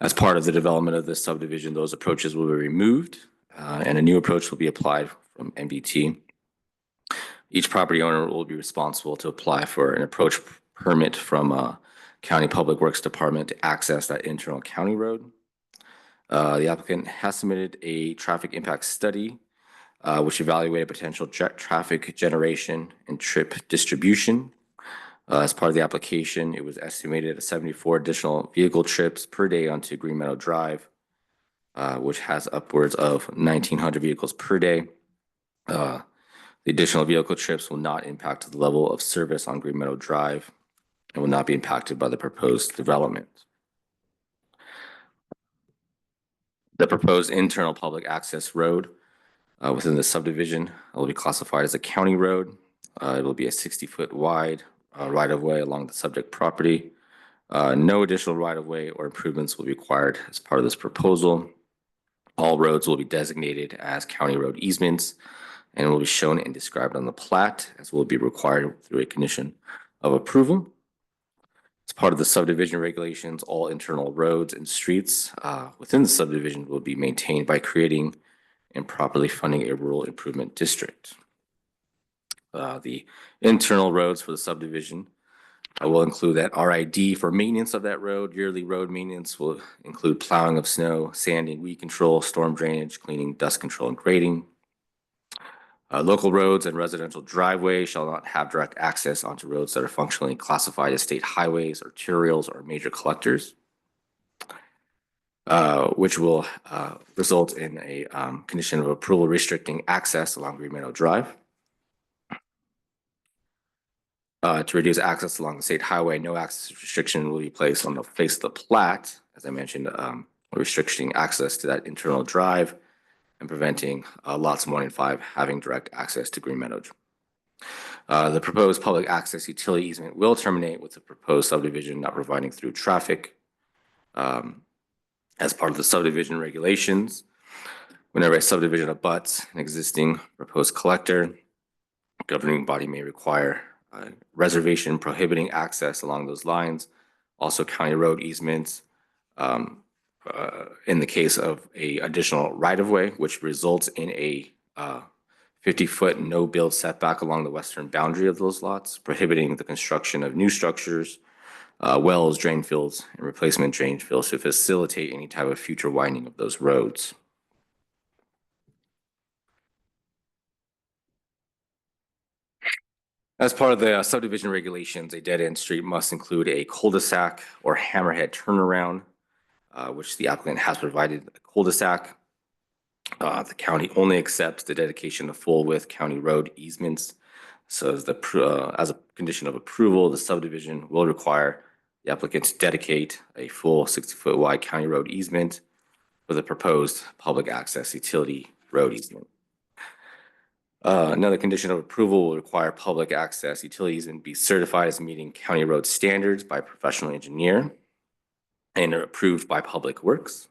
As part of the development of this subdivision, those approaches will be removed and a new approach will be applied from MDT. Each property owner will be responsible to apply for an approach permit from County Public Works Department to access that internal county road. The applicant has submitted a traffic impact study which evaluated potential traffic generation and trip distribution. As part of the application, it was estimated at 74 additional vehicle trips per day onto Green Meadow Drive, which has upwards of 1,900 vehicles per day. The additional vehicle trips will not impact the level of service on Green Meadow Drive and will not be impacted by the proposed development. The proposed internal public access road within the subdivision will be classified as a county road. It will be a 60-foot wide right-of-way along the subject property. No additional right-of-way or improvements will be required as part of this proposal. All roads will be designated as county road easements and will be shown and described on the plat, as will be required through a condition of approval. As part of the subdivision regulations, all internal roads and streets within the subdivision will be maintained by creating and properly funding a rural improvement district. The internal roads for the subdivision will include that RID for maintenance of that road. Yearly road maintenance will include plowing of snow, sanding, weed control, storm drainage, cleaning, dust control, and grading. Local roads and residential driveways shall not have direct access onto roads that are functionally classified as state highways, arterials, or major collectors, which will result in a condition of approval restricting access along Green Meadow Drive. To reduce access along the state highway, no access restriction will be placed on the face of the plat. As I mentioned, restricting access to that internal drive and preventing lots 1 and 5 having direct access to Green Meadow. The proposed public access utility easement will terminate with the proposed subdivision not providing through traffic. As part of the subdivision regulations, whenever a subdivision abuts an existing proposed collector, governing body may require a reservation prohibiting access along those lines. Also, county road easements in the case of a additional right-of-way, which results in a 50-foot no-build setback along the western boundary of those lots, prohibiting the construction of new structures, wells, drain fields, and replacement drain fields to facilitate any type of future widening of those roads. As part of the subdivision regulations, a dead-end street must include a cul-de-sac or hammerhead turnaround, which the applicant has provided a cul-de-sac. The county only accepts the dedication of full-width county road easements. So as a condition of approval, the subdivision will require the applicant to dedicate a full 60-foot wide county road easement for the proposed public access utility road easement. Another condition of approval will require public access utilities and be certified as meeting county road standards by a professional engineer and are approved by Public Works.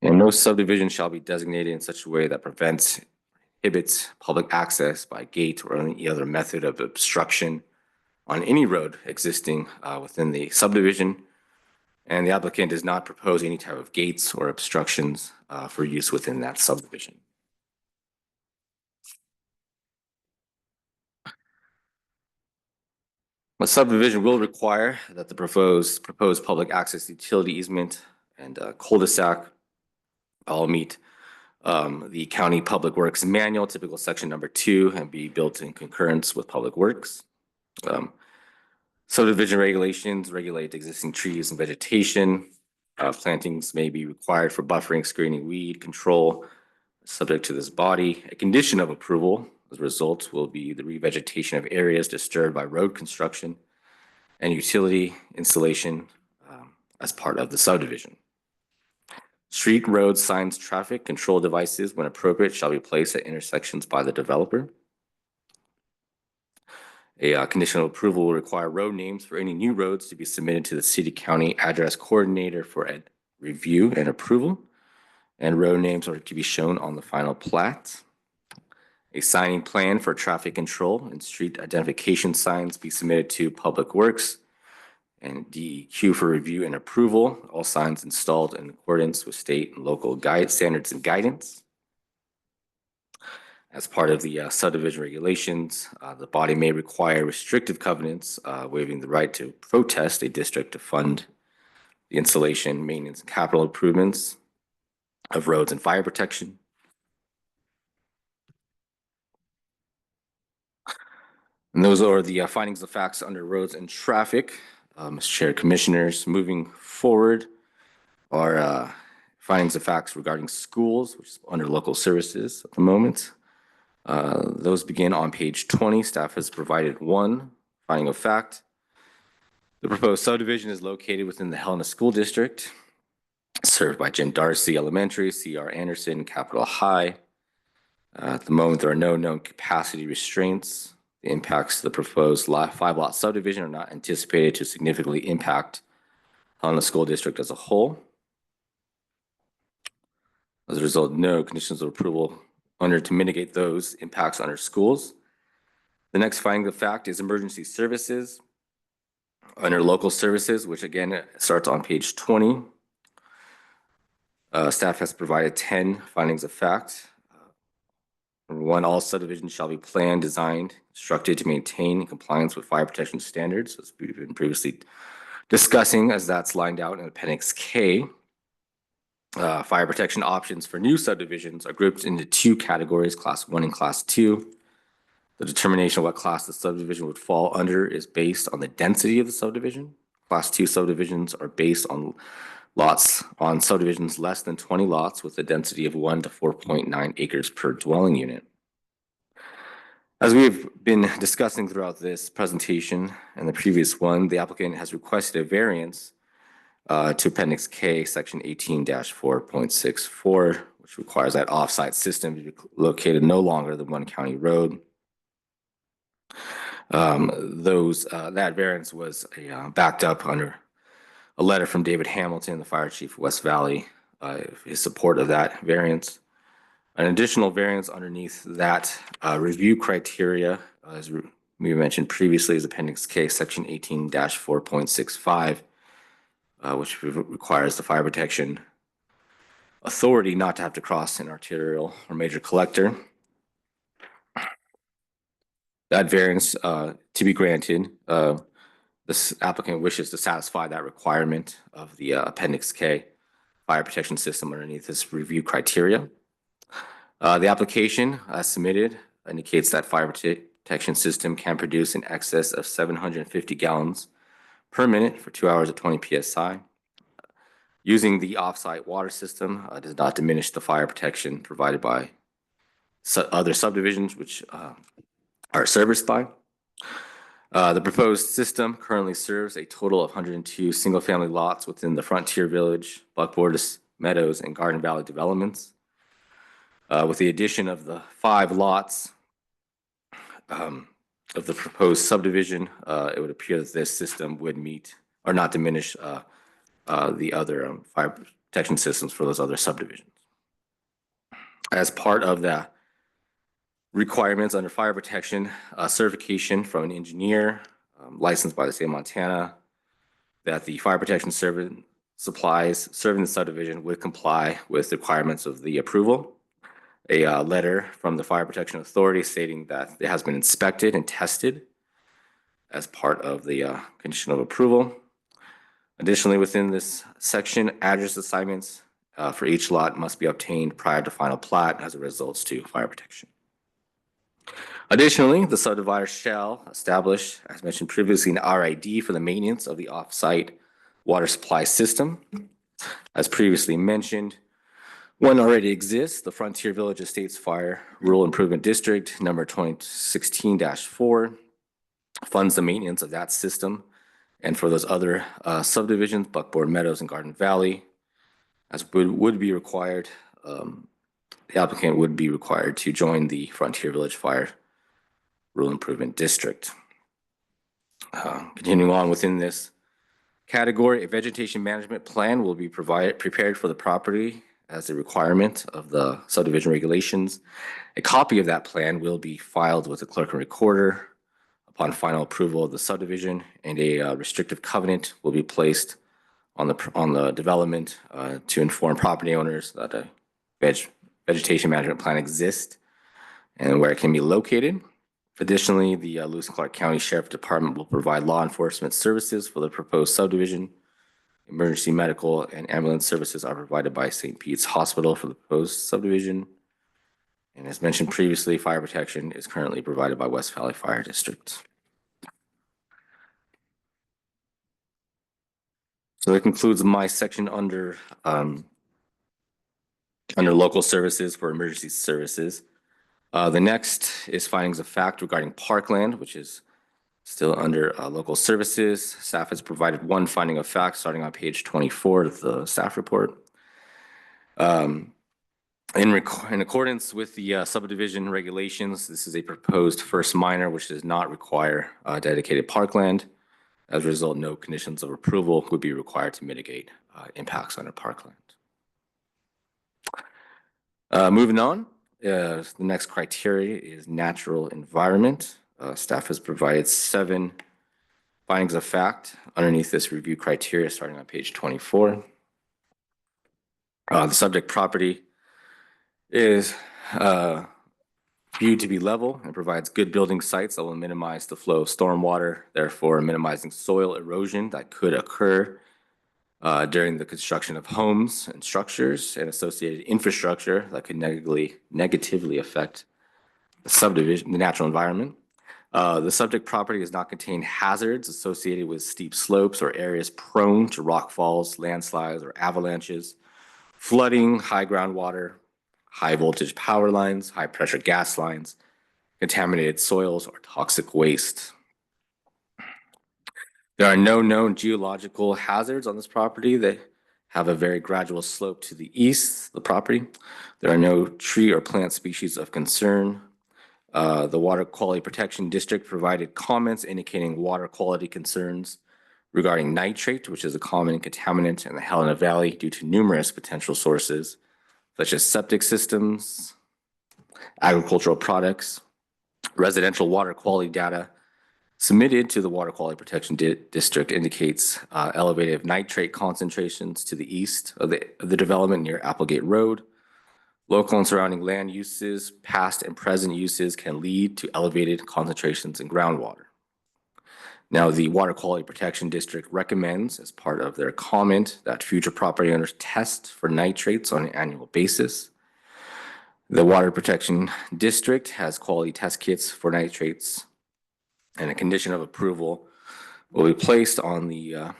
And no subdivision shall be designated in such a way that prohibits public access by gate or any other method of obstruction on any road existing within the subdivision. And the applicant does not propose any type of gates or obstructions for use within that subdivision. A subdivision will require that the proposed public access utility easement and cul-de-sac all meet the County Public Works Manual, typical section number 2, and be built in concurrence with Public Works. Subdivision regulations regulate existing trees and vegetation. Plantings may be required for buffering, screening, weed control, subject to this body. A condition of approval as a result will be the revegetation of areas disturbed by road construction and utility installation as part of the subdivision. Street, roads, signs, traffic control devices, when appropriate, shall be placed at intersections by the developer. A conditional approval will require road names for any new roads to be submitted to the city county address coordinator for review and approval, and road names are to be shown on the final plat. A signing plan for traffic control and street identification signs be submitted to Public Works and DEQ for review and approval. All signs installed in accordance with state and local guide standards and guidance. As part of the subdivision regulations, the body may require restrictive covenants, waiving the right to protest a district to fund the installation, maintenance, and capital improvements of roads and fire protection. And those are the findings of facts under roads and traffic. Mr. Chair, Commissioners, moving forward are findings of facts regarding schools, which is under local services at the moment. Those begin on page 20. Staff has provided one finding of fact. The proposed subdivision is located within the Helena School District, served by Jim Darcy Elementary, C.R. Anderson, Capitol High. At the moment, there are no known capacity restraints. The impacts to the proposed 5-lot subdivision are not anticipated to significantly impact Helena School District as a whole. As a result, no conditions of approval under to mitigate those impacts on our schools. The next finding of fact is emergency services. Under local services, which again starts on page 20, staff has provided 10 findings of fact. Number 1, all subdivisions shall be planned, designed, constructed to maintain compliance with fire protection standards, as we've been previously discussing, as that's lined out in Appendix K. Fire protection options for new subdivisions are grouped into 2 categories, Class 1 and Class 2. The determination of what class the subdivision would fall under is based on the density of the subdivision. Class 2 subdivisions are based on subdivisions less than 20 lots with a density of 1 to 4.9 acres per dwelling unit. As we've been discussing throughout this presentation and the previous one, the applicant has requested a variance to Appendix K, Section 18-4.64, which requires that offsite system to be located no longer than one county road. That variance was backed up under a letter from David Hamilton, the fire chief of West Valley, his support of that variance. An additional variance underneath that review criteria, as we mentioned previously, is Appendix K, Section 18-4.65, which requires the fire protection authority not to have to cross an arterial or major collector. That variance to be granted, this applicant wishes to satisfy that requirement of the Appendix K fire protection system underneath this review criteria. The application submitted indicates that fire protection system can produce in excess of 750 gallons per minute for 2 hours at 20 PSI. Using the off-site water system does not diminish the fire protection provided by other subdivisions which are serviced by. The proposed system currently serves a total of 102 single-family lots within the Frontier Village, Buckboard Meadows, and Garden Valley developments. With the addition of the 5 lots of the proposed subdivision, it would appear that this system would meet or not diminish the other fire protection systems for those other subdivisions. As part of the requirements under fire protection, certification from an engineer licensed by the state of Montana that the fire protection supplies serving the subdivision would comply with the requirements of the approval. A letter from the Fire Protection Authority stating that it has been inspected and tested as part of the condition of approval. Additionally, within this section, address assignments for each lot must be obtained prior to final plat as it results to fire protection. Additionally, the subdivider shall establish, as mentioned previously, an RID for the maintenance of the off-site water supply system. As previously mentioned, one already exists, the Frontier Village Estates Fire Rural Improvement District, number 2016-4, funds the maintenance of that system. And for those other subdivisions, Buckboard Meadows and Garden Valley, as would be required, the applicant would be required to join the Frontier Village Fire Rural Improvement District. Continuing on within this category, a vegetation management plan will be prepared for the property as a requirement of the subdivision regulations. A copy of that plan will be filed with the clerk and recorder upon final approval of the subdivision, and a restrictive covenant will be placed on the development to inform property owners that a vegetation management plan exists and where it can be located. Additionally, the Lewis and Clark County Sheriff Department will provide law enforcement services for the proposed subdivision. Emergency medical and ambulance services are provided by St. Pete's Hospital for the proposed subdivision. And as mentioned previously, fire protection is currently provided by West Valley Fire District. So that concludes my section under local services for emergency services. The next is findings of fact regarding parkland, which is still under local services. Staff has provided one finding of fact starting on page 24 of the staff report. In accordance with the subdivision regulations, this is a proposed first minor which does not require dedicated parkland. As a result, no conditions of approval would be required to mitigate impacts on our parkland. Moving on, the next criteria is natural environment. Staff has provided 7 findings of fact underneath this review criteria starting on page 24. The subject property is viewed to be level and provides good building sites that will minimize the flow of stormwater, therefore minimizing soil erosion that could occur during the construction of homes and structures and associated infrastructure that could negatively affect the natural environment. The subject property does not contain hazards associated with steep slopes or areas prone to rock falls, landslides, or avalanches, flooding, high groundwater, high voltage power lines, high pressure gas lines, contaminated soils, or toxic waste. There are no known geological hazards on this property that have a very gradual slope to the east of the property. There are no tree or plant species of concern. The Water Quality Protection District provided comments indicating water quality concerns regarding nitrate, which is a common contaminant in the Helena Valley due to numerous potential sources, such as septic systems, agricultural products. Residential water quality data submitted to the Water Quality Protection District indicates elevated nitrate concentrations to the east of the development near Applegate Road. Local and surrounding land uses, past and present uses can lead to elevated concentrations in groundwater. Now, the Water Quality Protection District recommends, as part of their comment, that future property owners test for nitrates on an annual basis. The Water Protection District has quality test kits for nitrates, and a condition of approval will be placed on the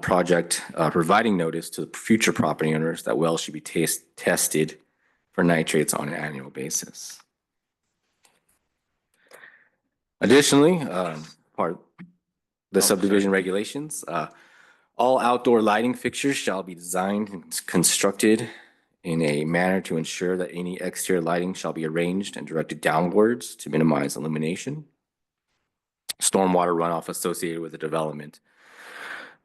project, providing notice to the future property owners that wells should be tested for nitrates on an annual basis. Additionally, part of the subdivision regulations, all outdoor lighting fixtures shall be designed and constructed in a manner to ensure that any exterior lighting shall be arranged and directed downwards to minimize illumination. Stormwater runoff associated with the development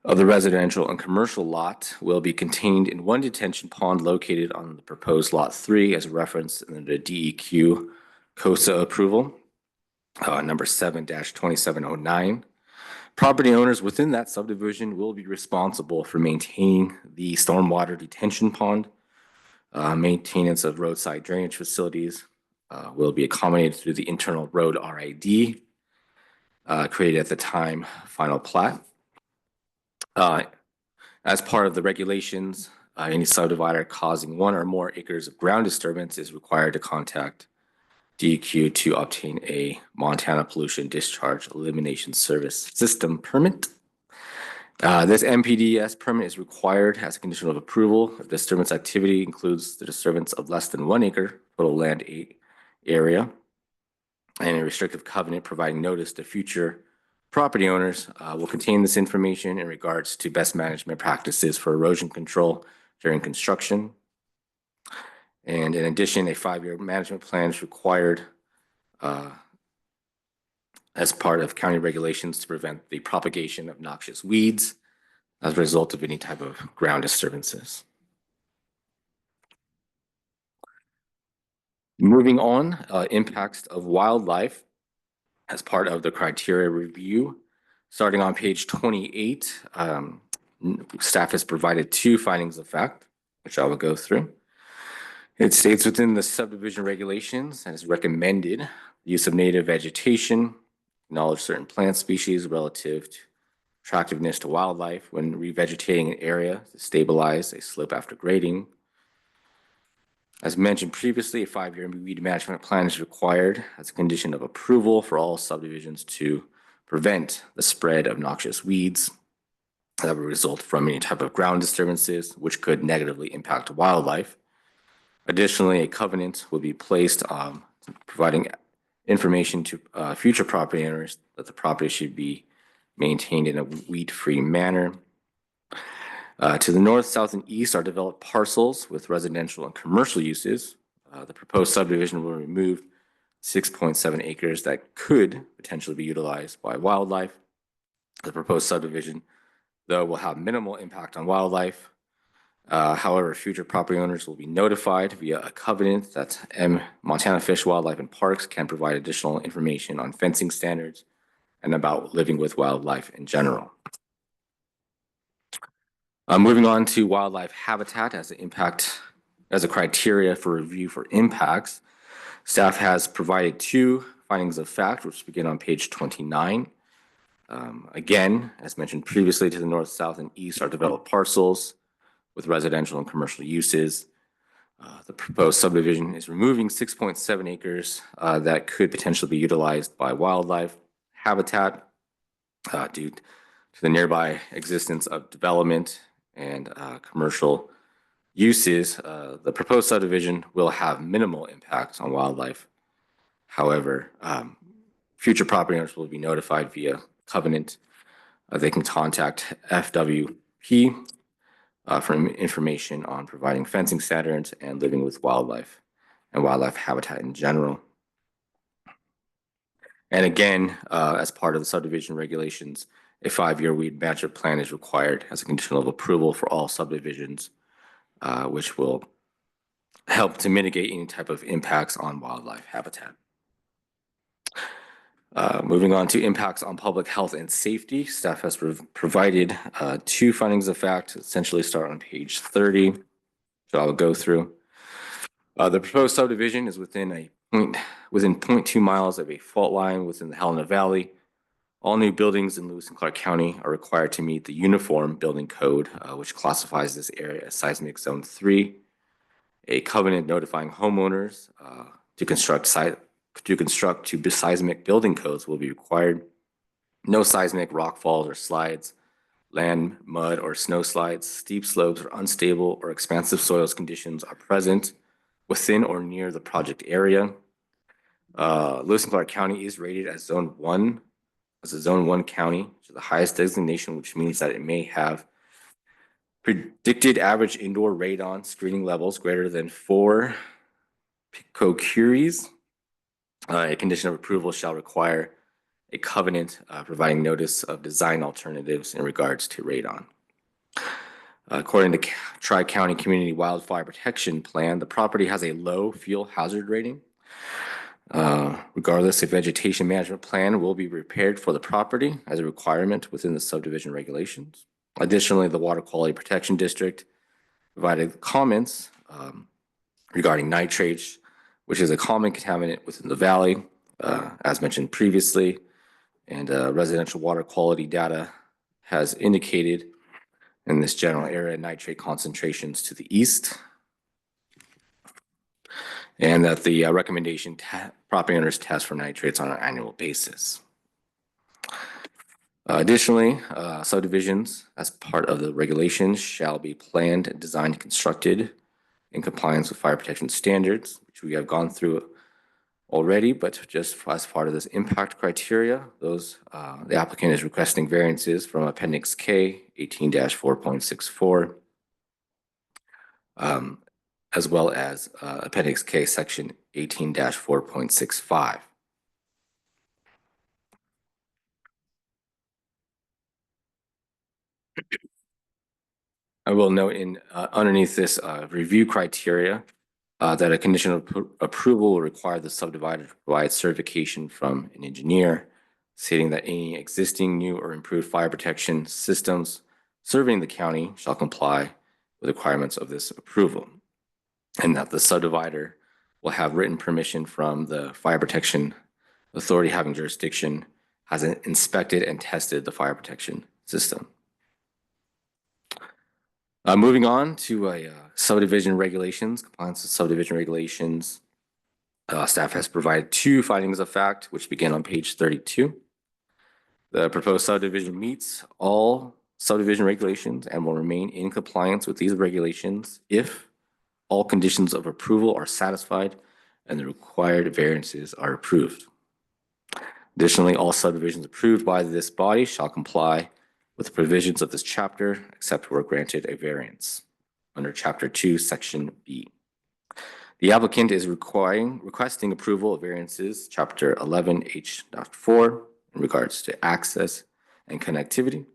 of the residential and commercial lot will be contained in one detention pond located on the proposed Lot 3 as referenced in the DEQ COSA approval, number 7-2709. Property owners within that subdivision will be responsible for maintaining the stormwater detention pond. Maintenance of roadside drainage facilities will be accommodated through the internal road RID created at the time final plat. As part of the regulations, any subdivider causing 1 or more acres of ground disturbance is required to contact DEQ to obtain a Montana Pollution Discharge Elimination Service System permit. This MPDS permit is required as a condition of approval if disturbance activity includes the disturbance of less than 1 acre total land area, and a restrictive covenant providing notice to future property owners will contain this information in regards to best management practices for erosion control during construction. And in addition, a 5-year management plan is required as part of county regulations to prevent the propagation of noxious weeds as a result of any type of ground disturbances. Moving on, impacts of wildlife as part of the criteria review. Starting on page 28, staff has provided 2 findings of fact, which I will go through. It states within the subdivision regulations and is recommended the use of native vegetation, acknowledge certain plant species relative to attractiveness to wildlife when revegetating an area to stabilize a slope after grading. As mentioned previously, a 5-year weed management plan is required as a condition of approval for all subdivisions to prevent the spread of noxious weeds that would result from any type of ground disturbances, which could negatively impact wildlife. Additionally, a covenant will be placed providing information to future property owners that the property should be maintained in a weed-free manner. To the north, south, and east are developed parcels with residential and commercial uses. The proposed subdivision will remove 6.7 acres that could potentially be utilized by wildlife. The proposed subdivision, though, will have minimal impact on wildlife. However, future property owners will be notified via a covenant that Montana Fish, Wildlife, and Parks can provide additional information on fencing standards and about living with wildlife in general. Moving on to wildlife habitat as a criteria for review for impacts. Staff has provided 2 findings of fact, which begin on page 29. Again, as mentioned previously, to the north, south, and east are developed parcels with residential and commercial uses. The proposed subdivision is removing 6.7 acres that could potentially be utilized by wildlife habitat due to the nearby existence of development and commercial uses. The proposed subdivision will have minimal impact on wildlife. However, future property owners will be notified via covenant. They can contact FWP for information on providing fencing standards and living with wildlife and wildlife habitat in general. And again, as part of the subdivision regulations, a 5-year weed management plan is required as a condition of approval for all subdivisions, which will help to mitigate any type of impacts on wildlife habitat. Moving on to impacts on public health and safety, staff has provided 2 findings of fact, essentially start on page 30, which I will go through. The proposed subdivision is within 0.2 miles of a fault line within the Helena Valley. All new buildings in Lewis and Clark County are required to meet the Uniform Building Code, which classifies this area as seismic zone 3. a covenant notifying homeowners to construct to seismic building codes will be required. No seismic rock falls or slides, land, mud, or snow slides, steep slopes, or unstable or expansive soils conditions are present within or near the project area. Lewis and Clark County is rated as Zone 1, as a Zone 1 county, which is the highest designation, which means that it may have predicted average indoor radon screening levels greater than 4 picocuries. A condition of approval shall require a covenant providing notice of design alternatives in regards to radon. According to Tri-County Community Wildfire Protection Plan, the property has a low fuel hazard rating. Regardless, a vegetation management plan will be prepared for the property as a requirement within the subdivision regulations. Additionally, the Water Quality Protection District provided comments regarding nitrates, which is a common contaminant within the valley, as mentioned previously. And residential water quality data has indicated in this general area nitrate concentrations to the east. And that the recommendation property owners test for nitrates on an annual basis. Additionally, subdivisions as part of the regulations shall be planned, designed, constructed in compliance with fire protection standards, which we have gone through already, but just as part of this impact criteria, those the applicant is requesting variances from Appendix K 18-4.64, as well as Appendix K Section 18-4.65. I will note in underneath this review criteria that a condition of approval will require the subdivider to provide certification from an engineer stating that any existing, new, or improved fire protection systems serving the county shall comply with requirements of this approval, and that the subdivider will have written permission from the fire protection authority having jurisdiction has inspected and tested the fire protection system. Moving on to subdivision regulations, compliance with subdivision regulations. Staff has provided 2 findings of fact, which begin on page 32. The proposed subdivision meets all subdivision regulations and will remain in compliance with these regulations if all conditions of approval are satisfied and the required variances are approved. Additionally, all subdivisions approved by this body shall comply with the provisions of this chapter, except where granted a variance under Chapter 2, Section B. The applicant is requesting approval of variances, Chapter 11H.4, in regards to access and connectivity.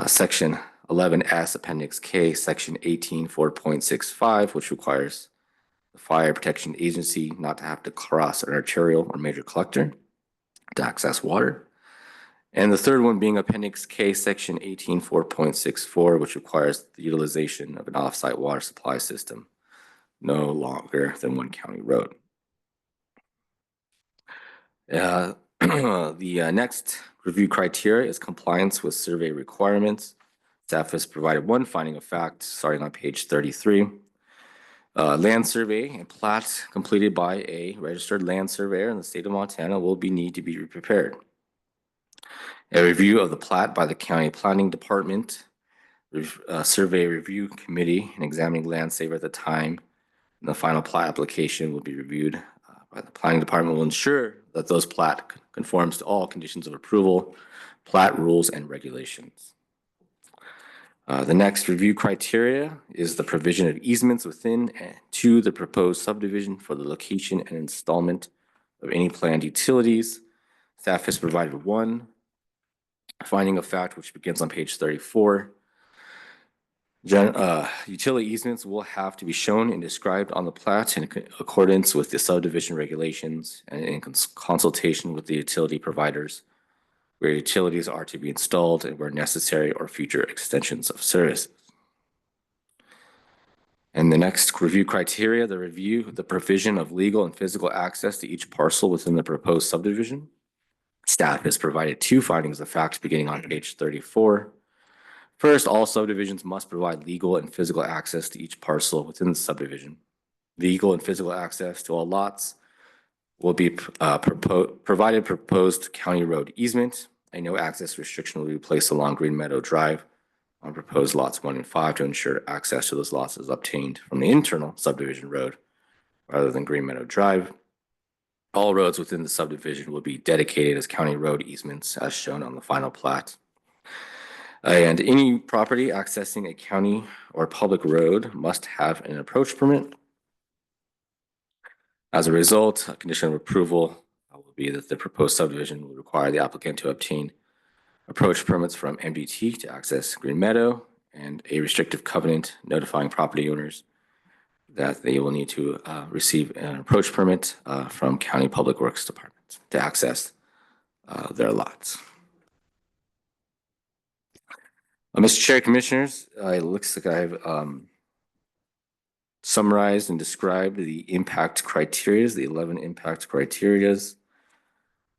Section 11S, Appendix K, Section 18-4.65, which requires the fire protection agency not to have to cross an arterial or major collector to access water. And the third one being Appendix K, Section 18-4.64, which requires the utilization of an off-site water supply system no longer than one county road. The next review criteria is compliance with survey requirements. Staff has provided 1 finding of fact, starting on page 33. Land survey and plat completed by a registered land surveyor in the state of Montana will need to be prepared. A review of the plat by the county planning department, survey review committee, and examining land survey at the time, and the final plat application will be reviewed by the planning department will ensure that those plat conforms to all conditions of approval, plat rules, and regulations. The next review criteria is the provision of easements within and to the proposed subdivision for the location and installment of any planned utilities. Staff has provided 1 finding of fact, which begins on page 34. Utility easements will have to be shown and described on the plat in accordance with the subdivision regulations and in consultation with the utility providers, where utilities are to be installed and where necessary or future extensions of service. And the next review criteria, the provision of legal and physical access to each parcel within the proposed subdivision. Staff has provided 2 findings of fact beginning on page 34. First, all subdivisions must provide legal and physical access to each parcel within the subdivision. Legal and physical access to all lots will be provided proposed county road easement. A no access restriction will be placed along Green Meadow Drive on proposed lots 1 and 5 to ensure access to those lots is obtained from the internal subdivision road rather than Green Meadow Drive. All roads within the subdivision will be dedicated as county road easements as shown on the final plat. And any property accessing a county or public road must have an approach permit. As a result, a condition of approval will be that the proposed subdivision will require the applicant to obtain approach permits from MDT to access Green Meadow and a restrictive covenant notifying property owners that they will need to receive an approach permit from County Public Works Department to access their lots. Mr. Chair, Commissioners, it looks like I've summarized and described the impact criteria, the 11 impact criteria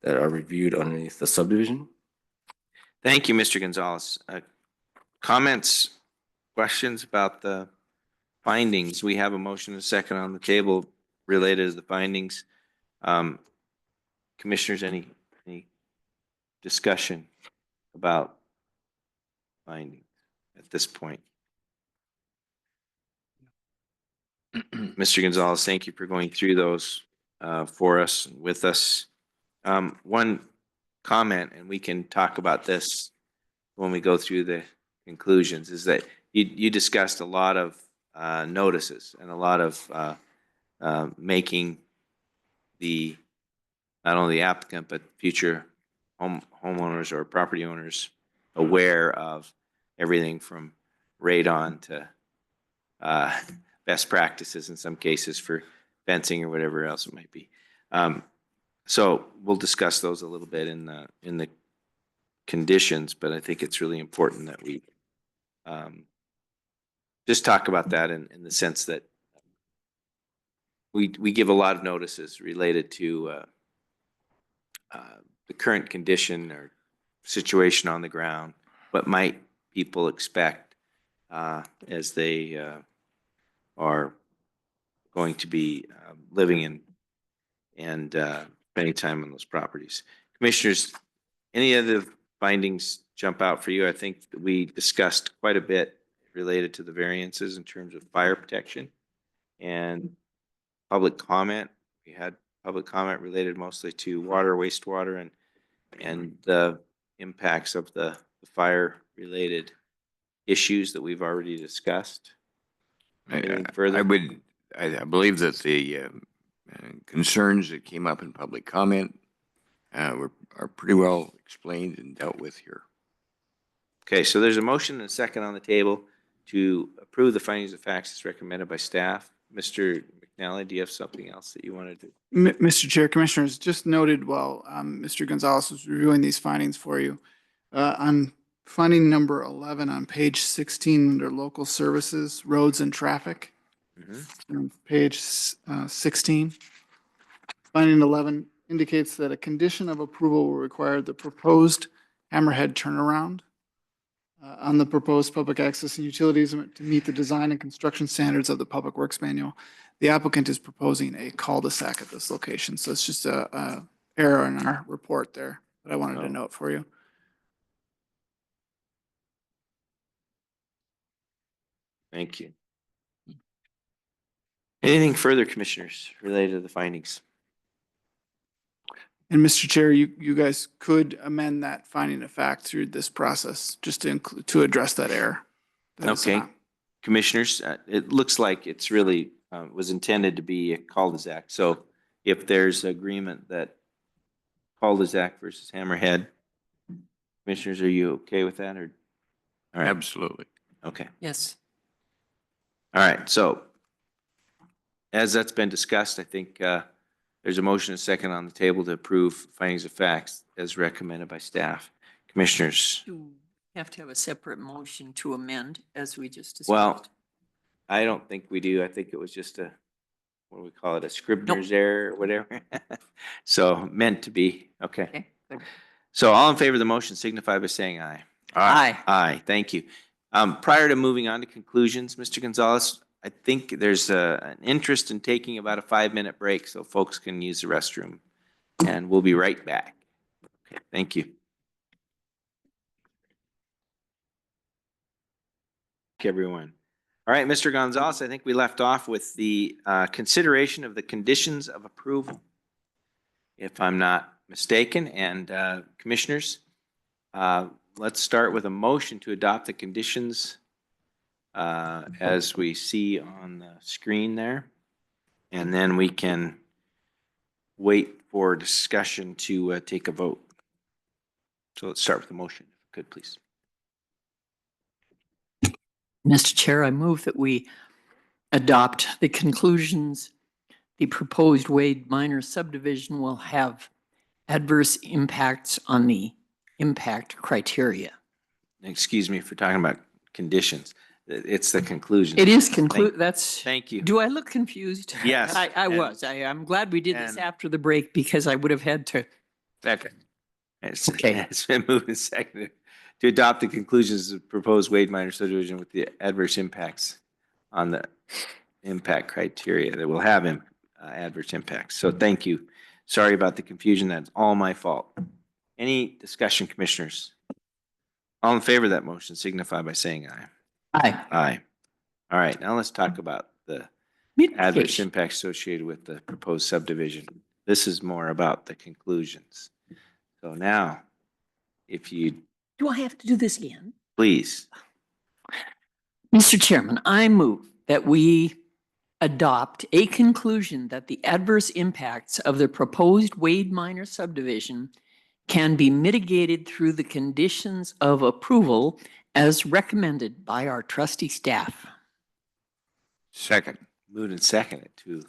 that are reviewed underneath the subdivision. Thank you, Mr. Gonzalez. Comments, questions about the findings? We have a motion and a second on the table related to the findings. Commissioners, any discussion about findings at this point? Mr. Gonzalez, thank you for going through those for us and with us. One comment, and we can talk about this when we go through the conclusions, is that you discussed a lot of notices and a lot of making the not only the applicant but future homeowners or property owners aware of everything from radon to best practices in some cases for fencing or whatever else it might be. So we'll discuss those a little bit in the conditions, but I think it's really important that we just talk about that in the sense that we give a lot of notices related to the current condition or situation on the ground. What might people expect as they are going to be living in and spending time on those properties? Commissioners, any other findings jump out for you? I think that we discussed quite a bit related to the variances in terms of fire protection and public comment. We had public comment related mostly to water, wastewater, and the impacts of the fire related issues that we've already discussed. Anything further? I believe that the concerns that came up in public comment are pretty well explained and dealt with here. Okay, so there's a motion and a second on the table to approve the findings of facts as recommended by staff. Mr. McNally, do you have something else that you wanted to? Mr. Chair, Commissioners, just noted while Mr. Gonzalez was reviewing these findings for you, on finding number 11 on page 16 under local services, roads and traffic, on page 16, finding 11 indicates that a condition of approval will require the proposed hammerhead turnaround on the proposed public access and utilities to meet the design and construction standards of the Public Works Manual. The applicant is proposing a cul-de-sac at this location, so it's just a error in our report there that I wanted to note for you. Thank you. Anything further, Commissioners, related to the findings? And Mr. Chair, you guys could amend that finding of fact through this process just to address that error. Okay, Commissioners, it looks like it's really was intended to be a cul-de-sac. So if there's agreement that cul-de-sac versus hammerhead, Commissioners, are you okay with that? Or all right. Absolutely. Okay. Yes. All right. So as that's been discussed, I think there's a motion and a second on the table to approve findings of facts as recommended by staff. Commissioners? You have to have a separate motion to amend, as we just discussed. Well, I don't think we do. I think it was just a, what do we call it, a Scribner's error or whatever. So meant to be. Okay. Okay, good. So all in favor of the motion signify by saying aye. Aye. Aye. Thank you. Prior to moving on to conclusions, Mr. Gonzalez, I think there's an interest in taking about a 5-minute break so folks can use the restroom. And we'll be right back. Okay, thank you. Everyone. All right, Mr. Gonzalez, I think we left off with the consideration of the conditions of approval, if I'm not mistaken. And commissioners, let's start with a motion to adopt the conditions as we see on the screen there. And then we can wait for discussion to take a vote. So let's start with the motion, if you could, please. Mr. Chair, I move that we adopt the conclusions. The proposed Wade Minor Subdivision will have adverse impacts on the impact criteria. Excuse me for talking about conditions. It's the conclusion. It is that's. Thank you. Do I look confused? Yes. I was. I'm glad we did this and- after the break because I would have had to. Okay. Okay. It's been moved and seconded to adopt the conclusions of proposed Wade Minor Subdivision with the adverse impacts on the impact criteria that will have adverse impacts. So thank you. Sorry about the confusion. That's all my fault. Any discussion, commissioners? All in favor of that motion signify by saying aye. Aye. Aye. All right, now let's talk about the adverse impacts associated with the proposed subdivision. This is more about the conclusions. So now, if you Do I have to do this again? please, Mr. Chairman, I move that we adopt a conclusion that the adverse impacts of the proposed Wade Minor Subdivision can be mitigated through the conditions of approval as recommended by our trustee staff. Second. moved and seconded to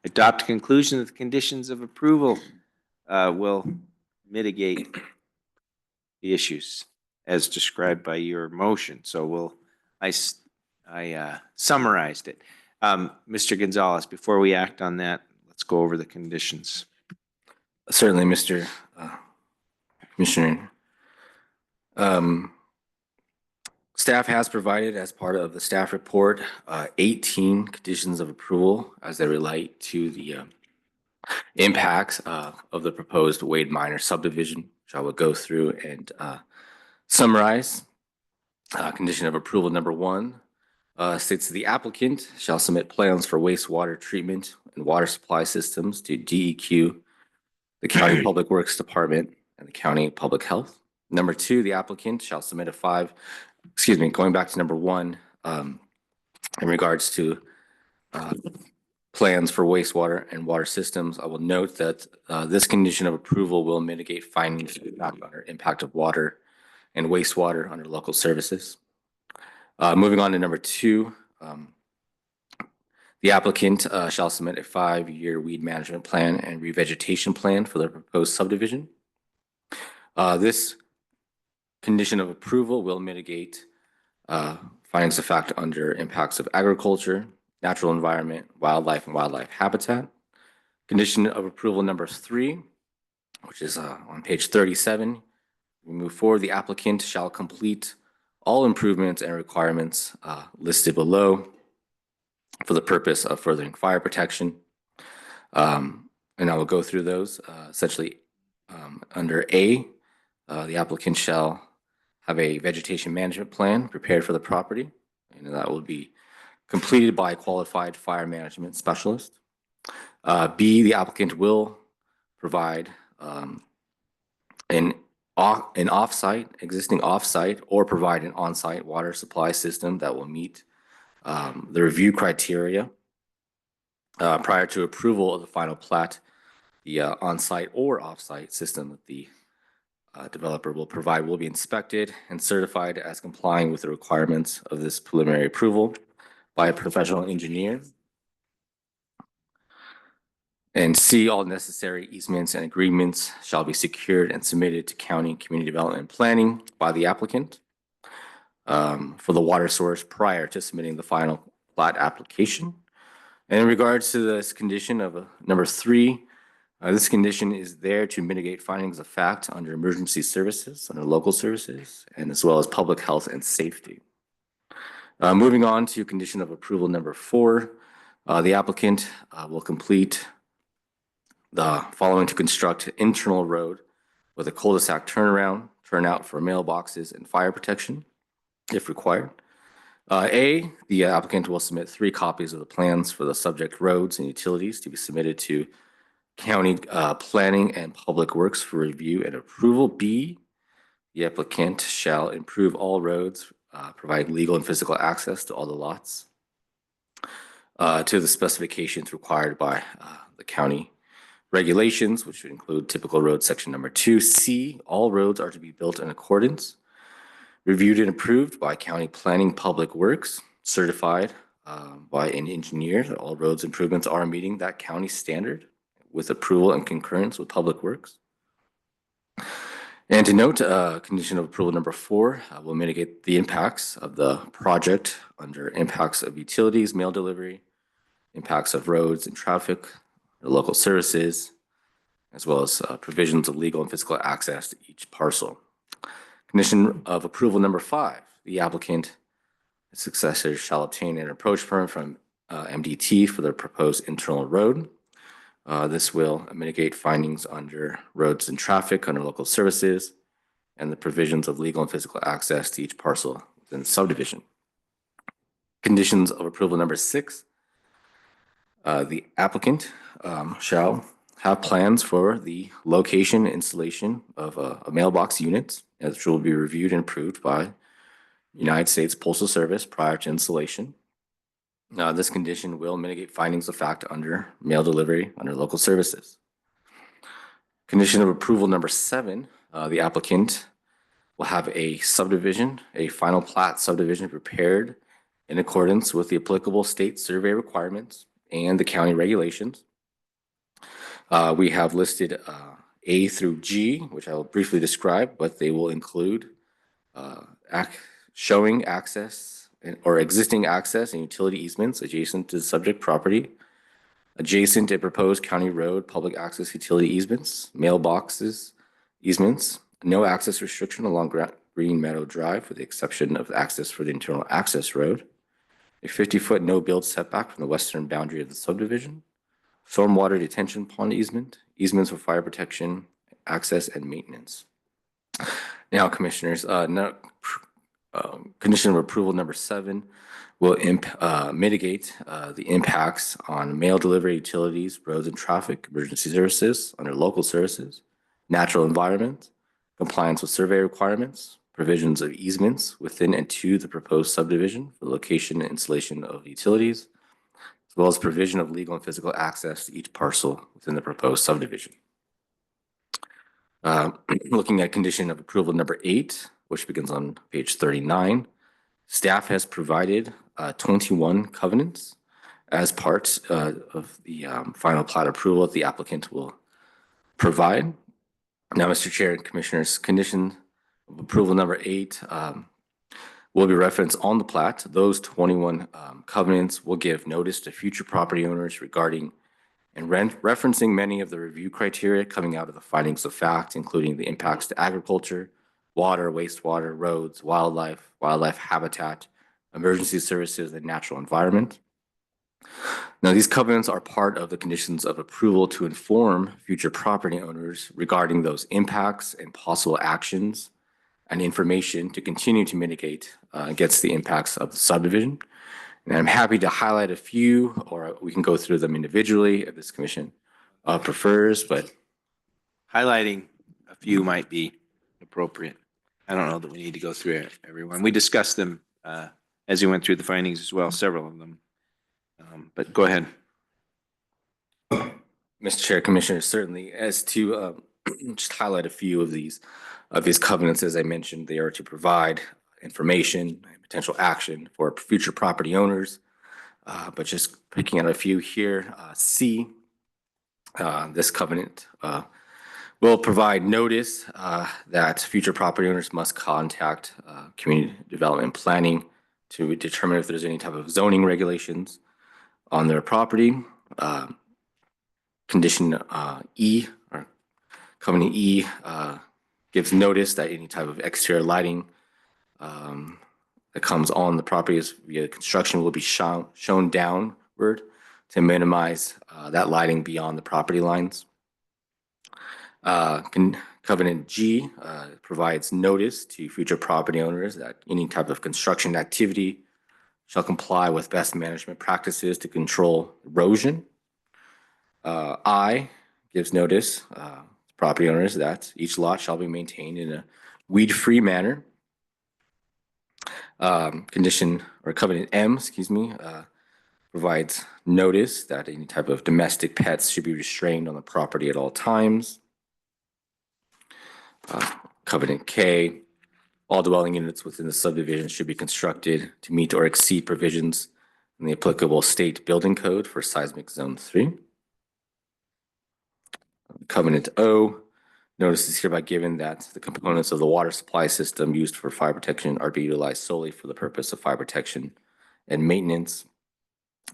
adopt a conclusion that the conditions of approval will mitigate the issues as described by your motion. So I summarized it. Mr. Gonzalez, before we act on that, let's go over the conditions. Certainly, Mr. Commissioner. Staff has provided, as part of the staff report, 18 conditions of approval as they relate to the impacts of the proposed Wade Minor Subdivision, which I will go through and summarize. Condition of approval number 1 states the applicant shall submit plans for wastewater treatment and water supply systems to DEQ, the County Public Works Department, and the County Public Health. Number 2, the applicant shall submit going back to number 1, in regards to plans for wastewater and water systems, I will note that this condition of approval will mitigate findings under impact of water and wastewater under local services. Moving on to number 2, the applicant shall submit a 5-year weed management plan and revegetation plan for the proposed subdivision. This condition of approval will mitigate findings of fact under impacts of agriculture, natural environment, wildlife, and wildlife habitat. Condition of approval number 3, which is on page 37. We move forward. The applicant shall complete all improvements and requirements listed below for the purpose of furthering fire protection. And I will go through those essentially under A. The applicant shall have a vegetation management plan prepared for the property, and that will be completed by a qualified fire management specialist. B, the applicant will provide an existing offsite or provide an on-site water supply system that will meet the review criteria. Prior to approval of the final plat, the on-site or off-site system that the developer will provide will be inspected and certified as complying with the requirements of this preliminary approval by a professional engineer. And C, all necessary easements and agreements shall be secured and submitted to County Community Development Planning by the applicant for the water source prior to submitting the final plat application. And in regards to this condition of number 3, This condition is there to mitigate findings of fact under emergency services, under local services, and as well as public health and safety. Moving on to condition of approval number 4, the applicant will complete the following to construct an internal road with a cul-de-sac turnout for mailboxes and fire protection if required. The applicant will submit 3 copies of the plans for the subject roads and utilities to be submitted to County Planning and Public Works for review and approval. B, the applicant shall improve all roads, provide legal and physical access to all the lots to the specifications required by the county regulations, which would include typical road section number 2. C, all roads are to be built in accordance, reviewed and approved by County Planning Public Works, certified by an engineer that all roads improvements are meeting that county standard with approval and concurrence with Public Works. And to note, condition of approval number 4 will mitigate the impacts of the project under impacts of utilities, mail delivery, impacts of roads and traffic, local services, as well as provisions of legal and physical access to each parcel. Condition of approval number 5, the applicant and successor shall obtain an approach permit from MDT for the proposed internal road. This will mitigate findings under roads and traffic under local services and the provisions of legal and physical access to each parcel within the subdivision. Conditions of approval number 6, the applicant shall have plans for the location and installation of a mailbox units, which will be reviewed and approved by United States Postal Service prior to installation. This condition will mitigate findings of fact under mail delivery under local services. Condition of approval number 7, the applicant will have a final plat subdivision prepared in accordance with the applicable state survey requirements and the county regulations. We have listed A through G, which I will briefly describe, but they will include showing access or existing access and utility easements adjacent to the subject property, adjacent to proposed county road, public access utility easements, mailboxes, easements, no access restriction along Green Meadow Drive for the exception of access for the internal access road, a 50-foot no-build setback from the western boundary of the subdivision, stormwater detention pond easement, easements for fire protection, access and maintenance. Now, commissioners, condition of approval number 7 will mitigate the impacts on mail delivery, utilities, roads and traffic, emergency services under local services, natural environment, compliance with survey requirements, provisions of easements within and to the proposed subdivision for location and installation of utilities, as well as provision of legal and physical access to each parcel within the proposed subdivision. Looking at condition of approval number 8, which begins on page 39, staff has provided 21 covenants as part of the final plat approval that the applicant will provide. Now, Mr. Chair and Commissioners, condition of approval number 8 will be referenced on the plat. Those 21 covenants will give notice to future property owners regarding and referencing many of the review criteria coming out of the findings of fact, including the impacts to agriculture, water, wastewater, roads, wildlife habitat, emergency services, and natural environment. Now, these covenants are part of the conditions of approval to inform future property owners regarding those impacts and possible actions and information to continue to mitigate against the impacts of the subdivision. And I'm happy to highlight a few, or we can go through them individually if this commission prefers, but Highlighting a few might be appropriate. I don't know that we need to go through everyone. We discussed them as we went through the findings as well, several of them. But go ahead. Mr. Chair, Commissioners, certainly as to just highlight a few of these covenants, as I mentioned, they are to provide information and potential action for future property owners. But just picking out a few here, C, this covenant will provide notice that future property owners must contact community development planning to determine if there's any type of zoning regulations on their property. Condition E, or covenant E, gives notice that any type of exterior lighting that comes on the property is via construction will be shown downward to minimize that lighting beyond the property lines. Covenant G provides notice to future property owners that any type of construction activity shall comply with best management practices to control erosion. I gives notice to property owners that each lot shall be maintained in a weed-free manner. Condition or covenant M, provides notice that any type of domestic pets should be restrained on the property at all times. Covenant K, all dwelling units within the subdivision should be constructed to meet or exceed provisions in the applicable state building code for seismic zone 3. Covenant O, notice is hereby given that the components of the water supply system used for fire protection are to be utilized solely for the purpose of fire protection and maintenance.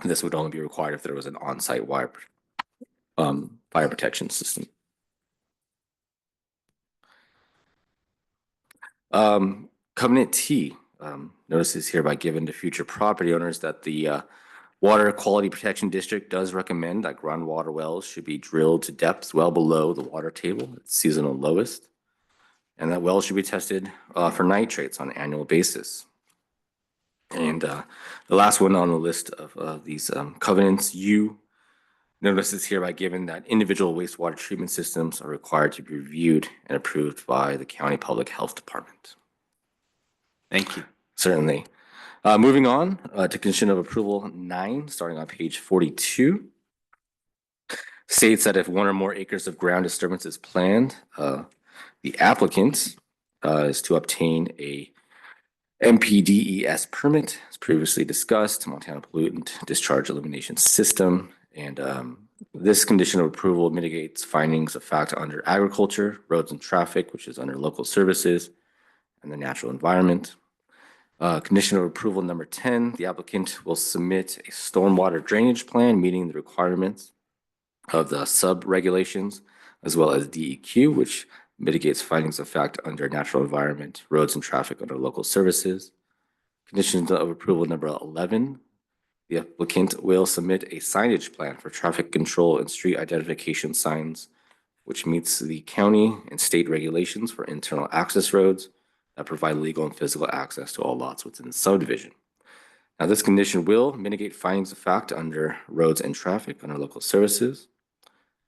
This would only be required if there was an on-site fire protection system. Covenant T, notice is hereby given to future property owners that the Water Quality Protection District does recommend that groundwater wells should be drilled to depths well below the water table at seasonal lowest, and that wells should be tested for nitrates on an annual basis. And the last one on the list of these covenants, U, notice is hereby given that individual wastewater treatment systems are required to be reviewed and approved by the County Public Health Department. Thank you. Certainly. Moving on to condition of approval 9, starting on page 42, states that if 1 or more acres of ground disturbance is planned, the applicant is to obtain a MPDES permit, as previously discussed, Montana Pollutant Discharge Elimination System. And this condition of approval mitigates findings of fact under agriculture, roads and traffic, which is under local services, and the natural environment. Condition of approval number 10, the applicant will submit a stormwater drainage plan meeting the requirements of the sub-regulations, as well as DEQ, which mitigates findings of fact under natural environment, roads and traffic under local services. Conditions of approval number 11, the applicant will submit a signage plan for traffic control and street identification signs, which meets the county and state regulations for internal access roads that provide legal and physical access to all lots within the subdivision. Now, this condition will mitigate findings of fact under roads and traffic under local services.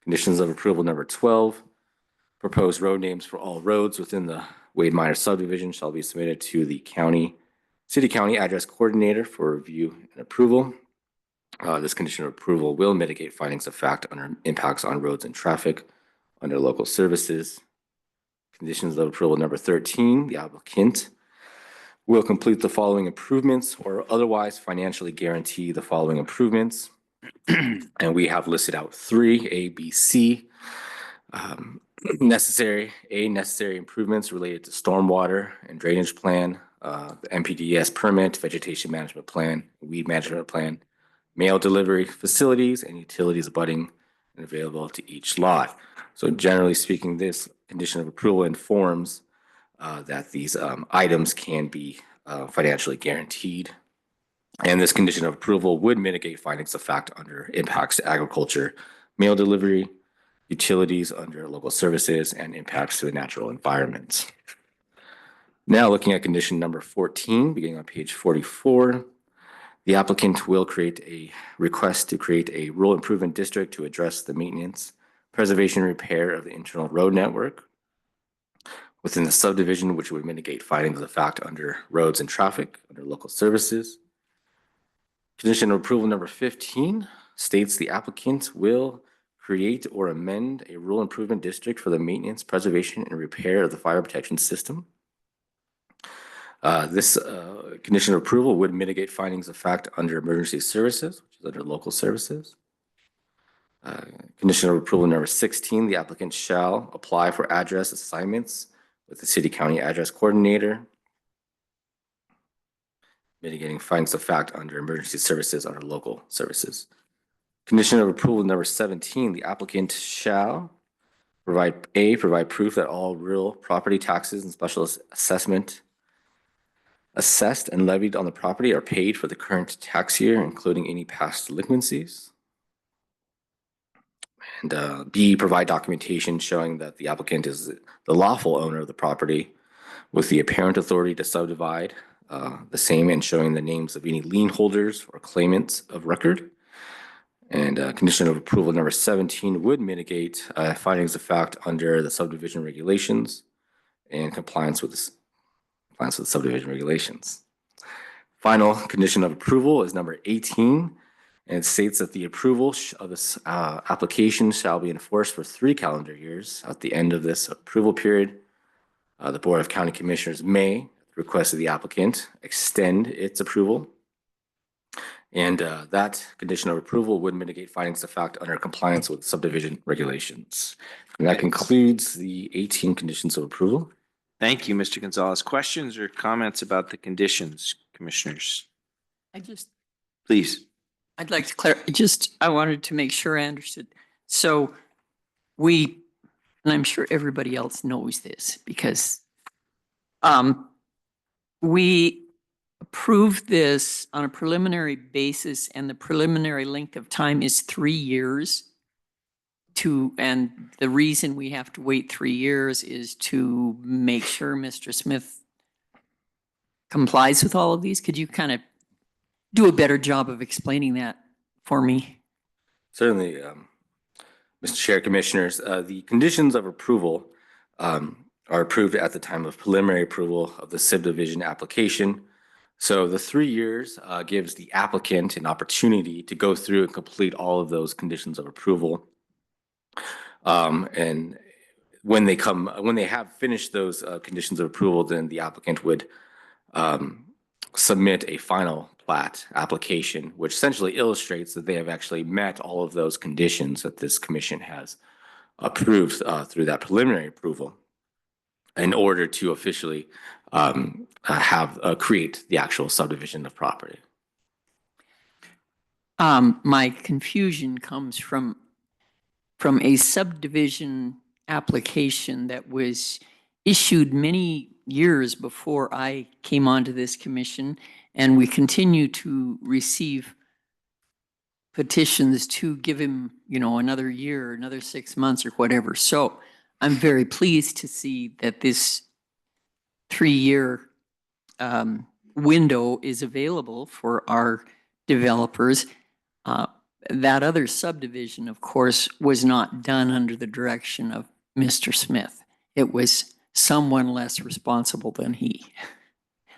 Conditions of approval number 12, proposed road names for all roads within the Wade Minor Subdivision shall be submitted to the City County Address Coordinator for review and approval. This condition of approval will mitigate findings of fact under impacts on roads and traffic under local services. Conditions of approval number 13, the applicant will complete the following improvements or otherwise financially guarantee the following improvements. And we have listed out 3, A, B, C. Necessary improvements related to stormwater and drainage plan, the MPDES permit, vegetation management plan, weed management plan, mail delivery facilities, and utilities abutting and available to each lot. So generally speaking, this condition of approval informs that these items can be financially guaranteed. And this condition of approval would mitigate findings of fact under impacts to agriculture, mail delivery, utilities under local services, and impacts to the natural environment. Now looking at condition number 14, beginning on page 44, the applicant will create a request to create a rural improvement district to address the maintenance, preservation, and repair of the internal road network within the subdivision, which would mitigate findings of fact under roads and traffic under local services. Condition of approval number 15 states the applicant will create or amend a rural improvement district for the maintenance, preservation, and repair of the fire protection system. This condition of approval would mitigate findings of fact under emergency services, which is under local services. Condition of approval number 16, the applicant shall apply for address assignments with the City County Address Coordinator, mitigating findings of fact under emergency services under local services. Condition of approval number 17, the applicant shall provide proof that all real property taxes and special assessment assessed and levied on the property are paid for the current tax year, including any past delinquencies. And B, provide documentation showing that the applicant is the lawful owner of the property with the apparent authority to subdivide the same, and showing the names of any lien holders or claimants of record. And condition of approval number 17 would mitigate findings of fact under the subdivision regulations and compliance with the subdivision regulations. Final condition of approval is number 18, and it states that the approval of this application shall be enforced for 3 calendar years. At the end of this approval period, the Board of County Commissioners may, at the request of the applicant, extend its approval. And that condition of approval would mitigate findings of fact under compliance with subdivision regulations. And that concludes the 18 conditions of approval. Thank you, Mr. Gonzalez. Questions or comments about the conditions, commissioners? Please. I'd like to I wanted to make sure I understood. So and I'm sure everybody else knows this because we approved this on a preliminary basis, and the preliminary length of time is 3 years. And the reason we have to wait 3 years is to make sure Mr. Smith complies with all of these. Could you kind of do a better job of explaining that for me? Certainly, Mr. Chair, Commissioners, the conditions of approval are approved at the time of preliminary approval of the subdivision application. So the 3 years gives the applicant an opportunity to go through and complete all of those conditions of approval. And when they have finished those conditions of approval, then the applicant would submit a final plat application, which essentially illustrates that they have actually met all of those conditions that this commission has approved through that preliminary approval in order to officially create the actual subdivision of property. My confusion comes from a subdivision application that was issued many years before I came onto this commission, and we continue to receive petitions to give him, another year, another 6 months or whatever. So I'm very pleased to see that this 3-year window is available for our developers. That other subdivision, of course, was not done under the direction of Mr. Smith. It was someone less responsible than he.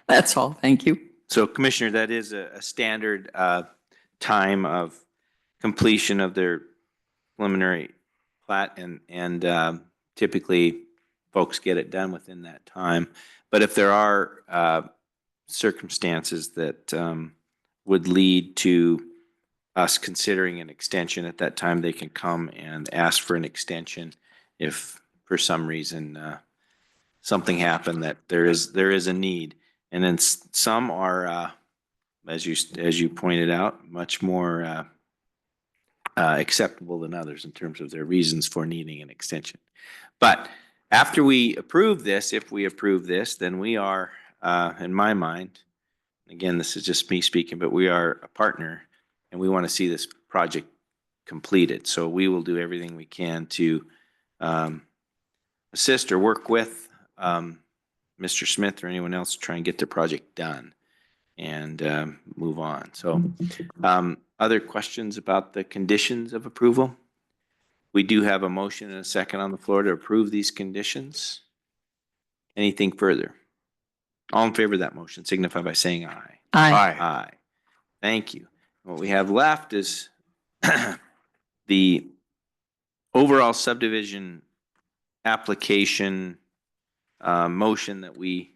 That's all. Thank you. So, Commissioner, that is a standard time of completion of their preliminary plat, and typically folks get it done within that time. But if there are circumstances that would lead to us considering an extension at that time, they can come and ask for an extension if for some reason something happened that there is a need. And then some are, as you pointed out, much more acceptable than others in terms of their reasons for needing an extension. But after we approve this, if we approve this, then we are, in my mind, again, this is just me speaking, but we are a partner and we want to see this project completed. So we will do everything we can to assist or work with Mr. Smith or anyone else to try and get the project done and move on. So other questions about the conditions of approval? We do have a motion and a second on the floor to approve these conditions. Anything further? All in favor of that motion signify by saying aye. Aye. Aye. Thank you. What we have left is the overall subdivision application motion that we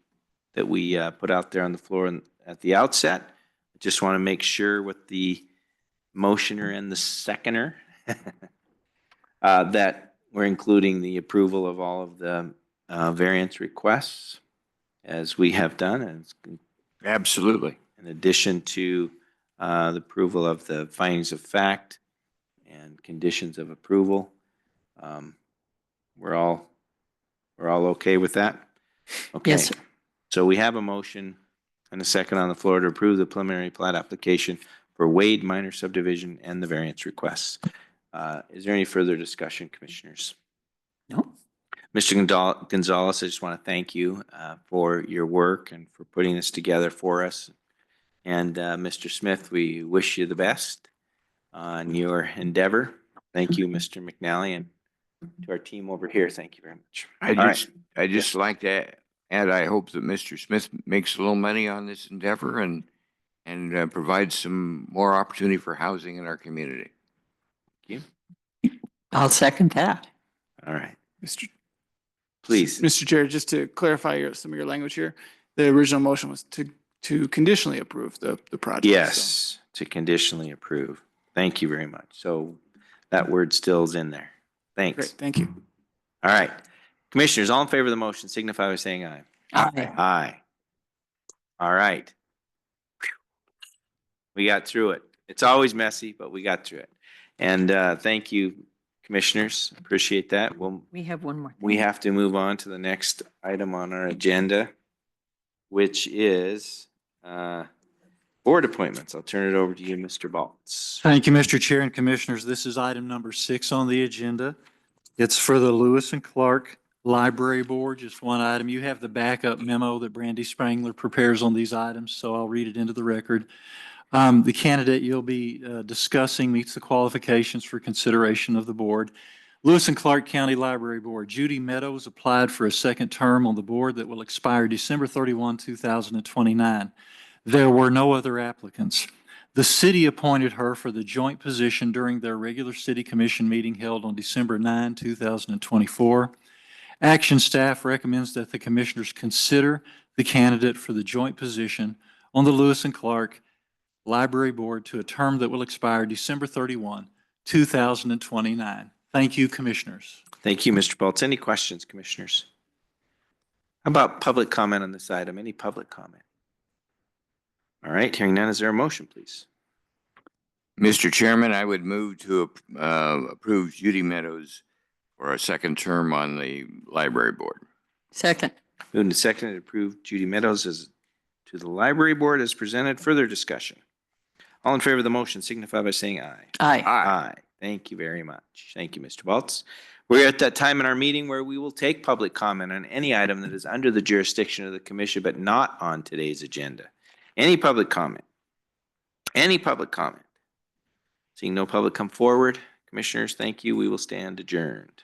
put out there on the floor at the outset. I just want to make sure with the motioner and the seconder that we're including the approval of all of the variance requests as we have done. And Absolutely. in addition to the approval of the findings of fact and conditions of approval. We're all okay with that? Okay. Yes, sir. So we have a motion and a second on the floor to approve the preliminary plat application for Wade Minor Subdivision and the variance requests. Is there any further discussion, commissioners? No? Mr. Gonzalez, I just want to thank you for your work and for putting this together for us. And Mr. Smith, we wish you the best on your endeavor. Thank you, Mr. McNally, and to our team over here, thank you very much. I just like to add, I hope that Mr. Smith makes a little money on this endeavor and provides some more opportunity for housing in our community. Thank you. I'll second that. All right, Mr. please. Mr. Chair, just to clarify some of your language here, the original motion was to conditionally approve the project. Yes, to conditionally approve. Thank you very much. So that word still is in there. Thanks. Great, thank you. All right. Commissioners, all in favor of the motion signify by saying aye. Aye. Aye. All right. We got through it. It's always messy, but we got through it. And thank you, commissioners. Appreciate that. Well, We have one more. we have to move on to the next item on our agenda, which is board appointments. I'll turn it over to you, Mr. Baltz. Thank you, Mr. Chair and Commissioners. This is item number 6 on the agenda. It's for the Lewis and Clark Library Board, just one item. You have the backup memo that Brandy Spangler prepares on these items, so I'll read it into the record. The candidate you'll be discussing meets the qualifications for consideration of the board. Lewis and Clark County Library Board. Judy Meadows applied for a second term on the board that will expire December 31, 2029. There were no other applicants. The city appointed her for the joint position during their regular city commission meeting held on December 9, 2024. Action staff recommends that the commissioners consider the candidate for the joint position on the Lewis and Clark Library Board to a term that will expire December 31, 2029. Thank you, commissioners. Thank you, Mr. Baltz. Any questions, commissioners? How about public comment on this item? Any public comment? All right, hearing none, is there a motion, please? Mr. Chairman, I would move to approve Judy Meadows for a second term on the library board. Second. Moved and seconded to approve Judy Meadows as to the library board as presented. Further discussion. All in favor of the motion signify by saying aye. Aye. Aye. Thank you very much. Thank you, Mr. Baltz. We're at that time in our meeting where we will take public comment on any item that is under the jurisdiction of the commission, but not on today's agenda. Any public comment? Any public comment? Seeing no public come forward, commissioners, thank you. We will stand adjourned.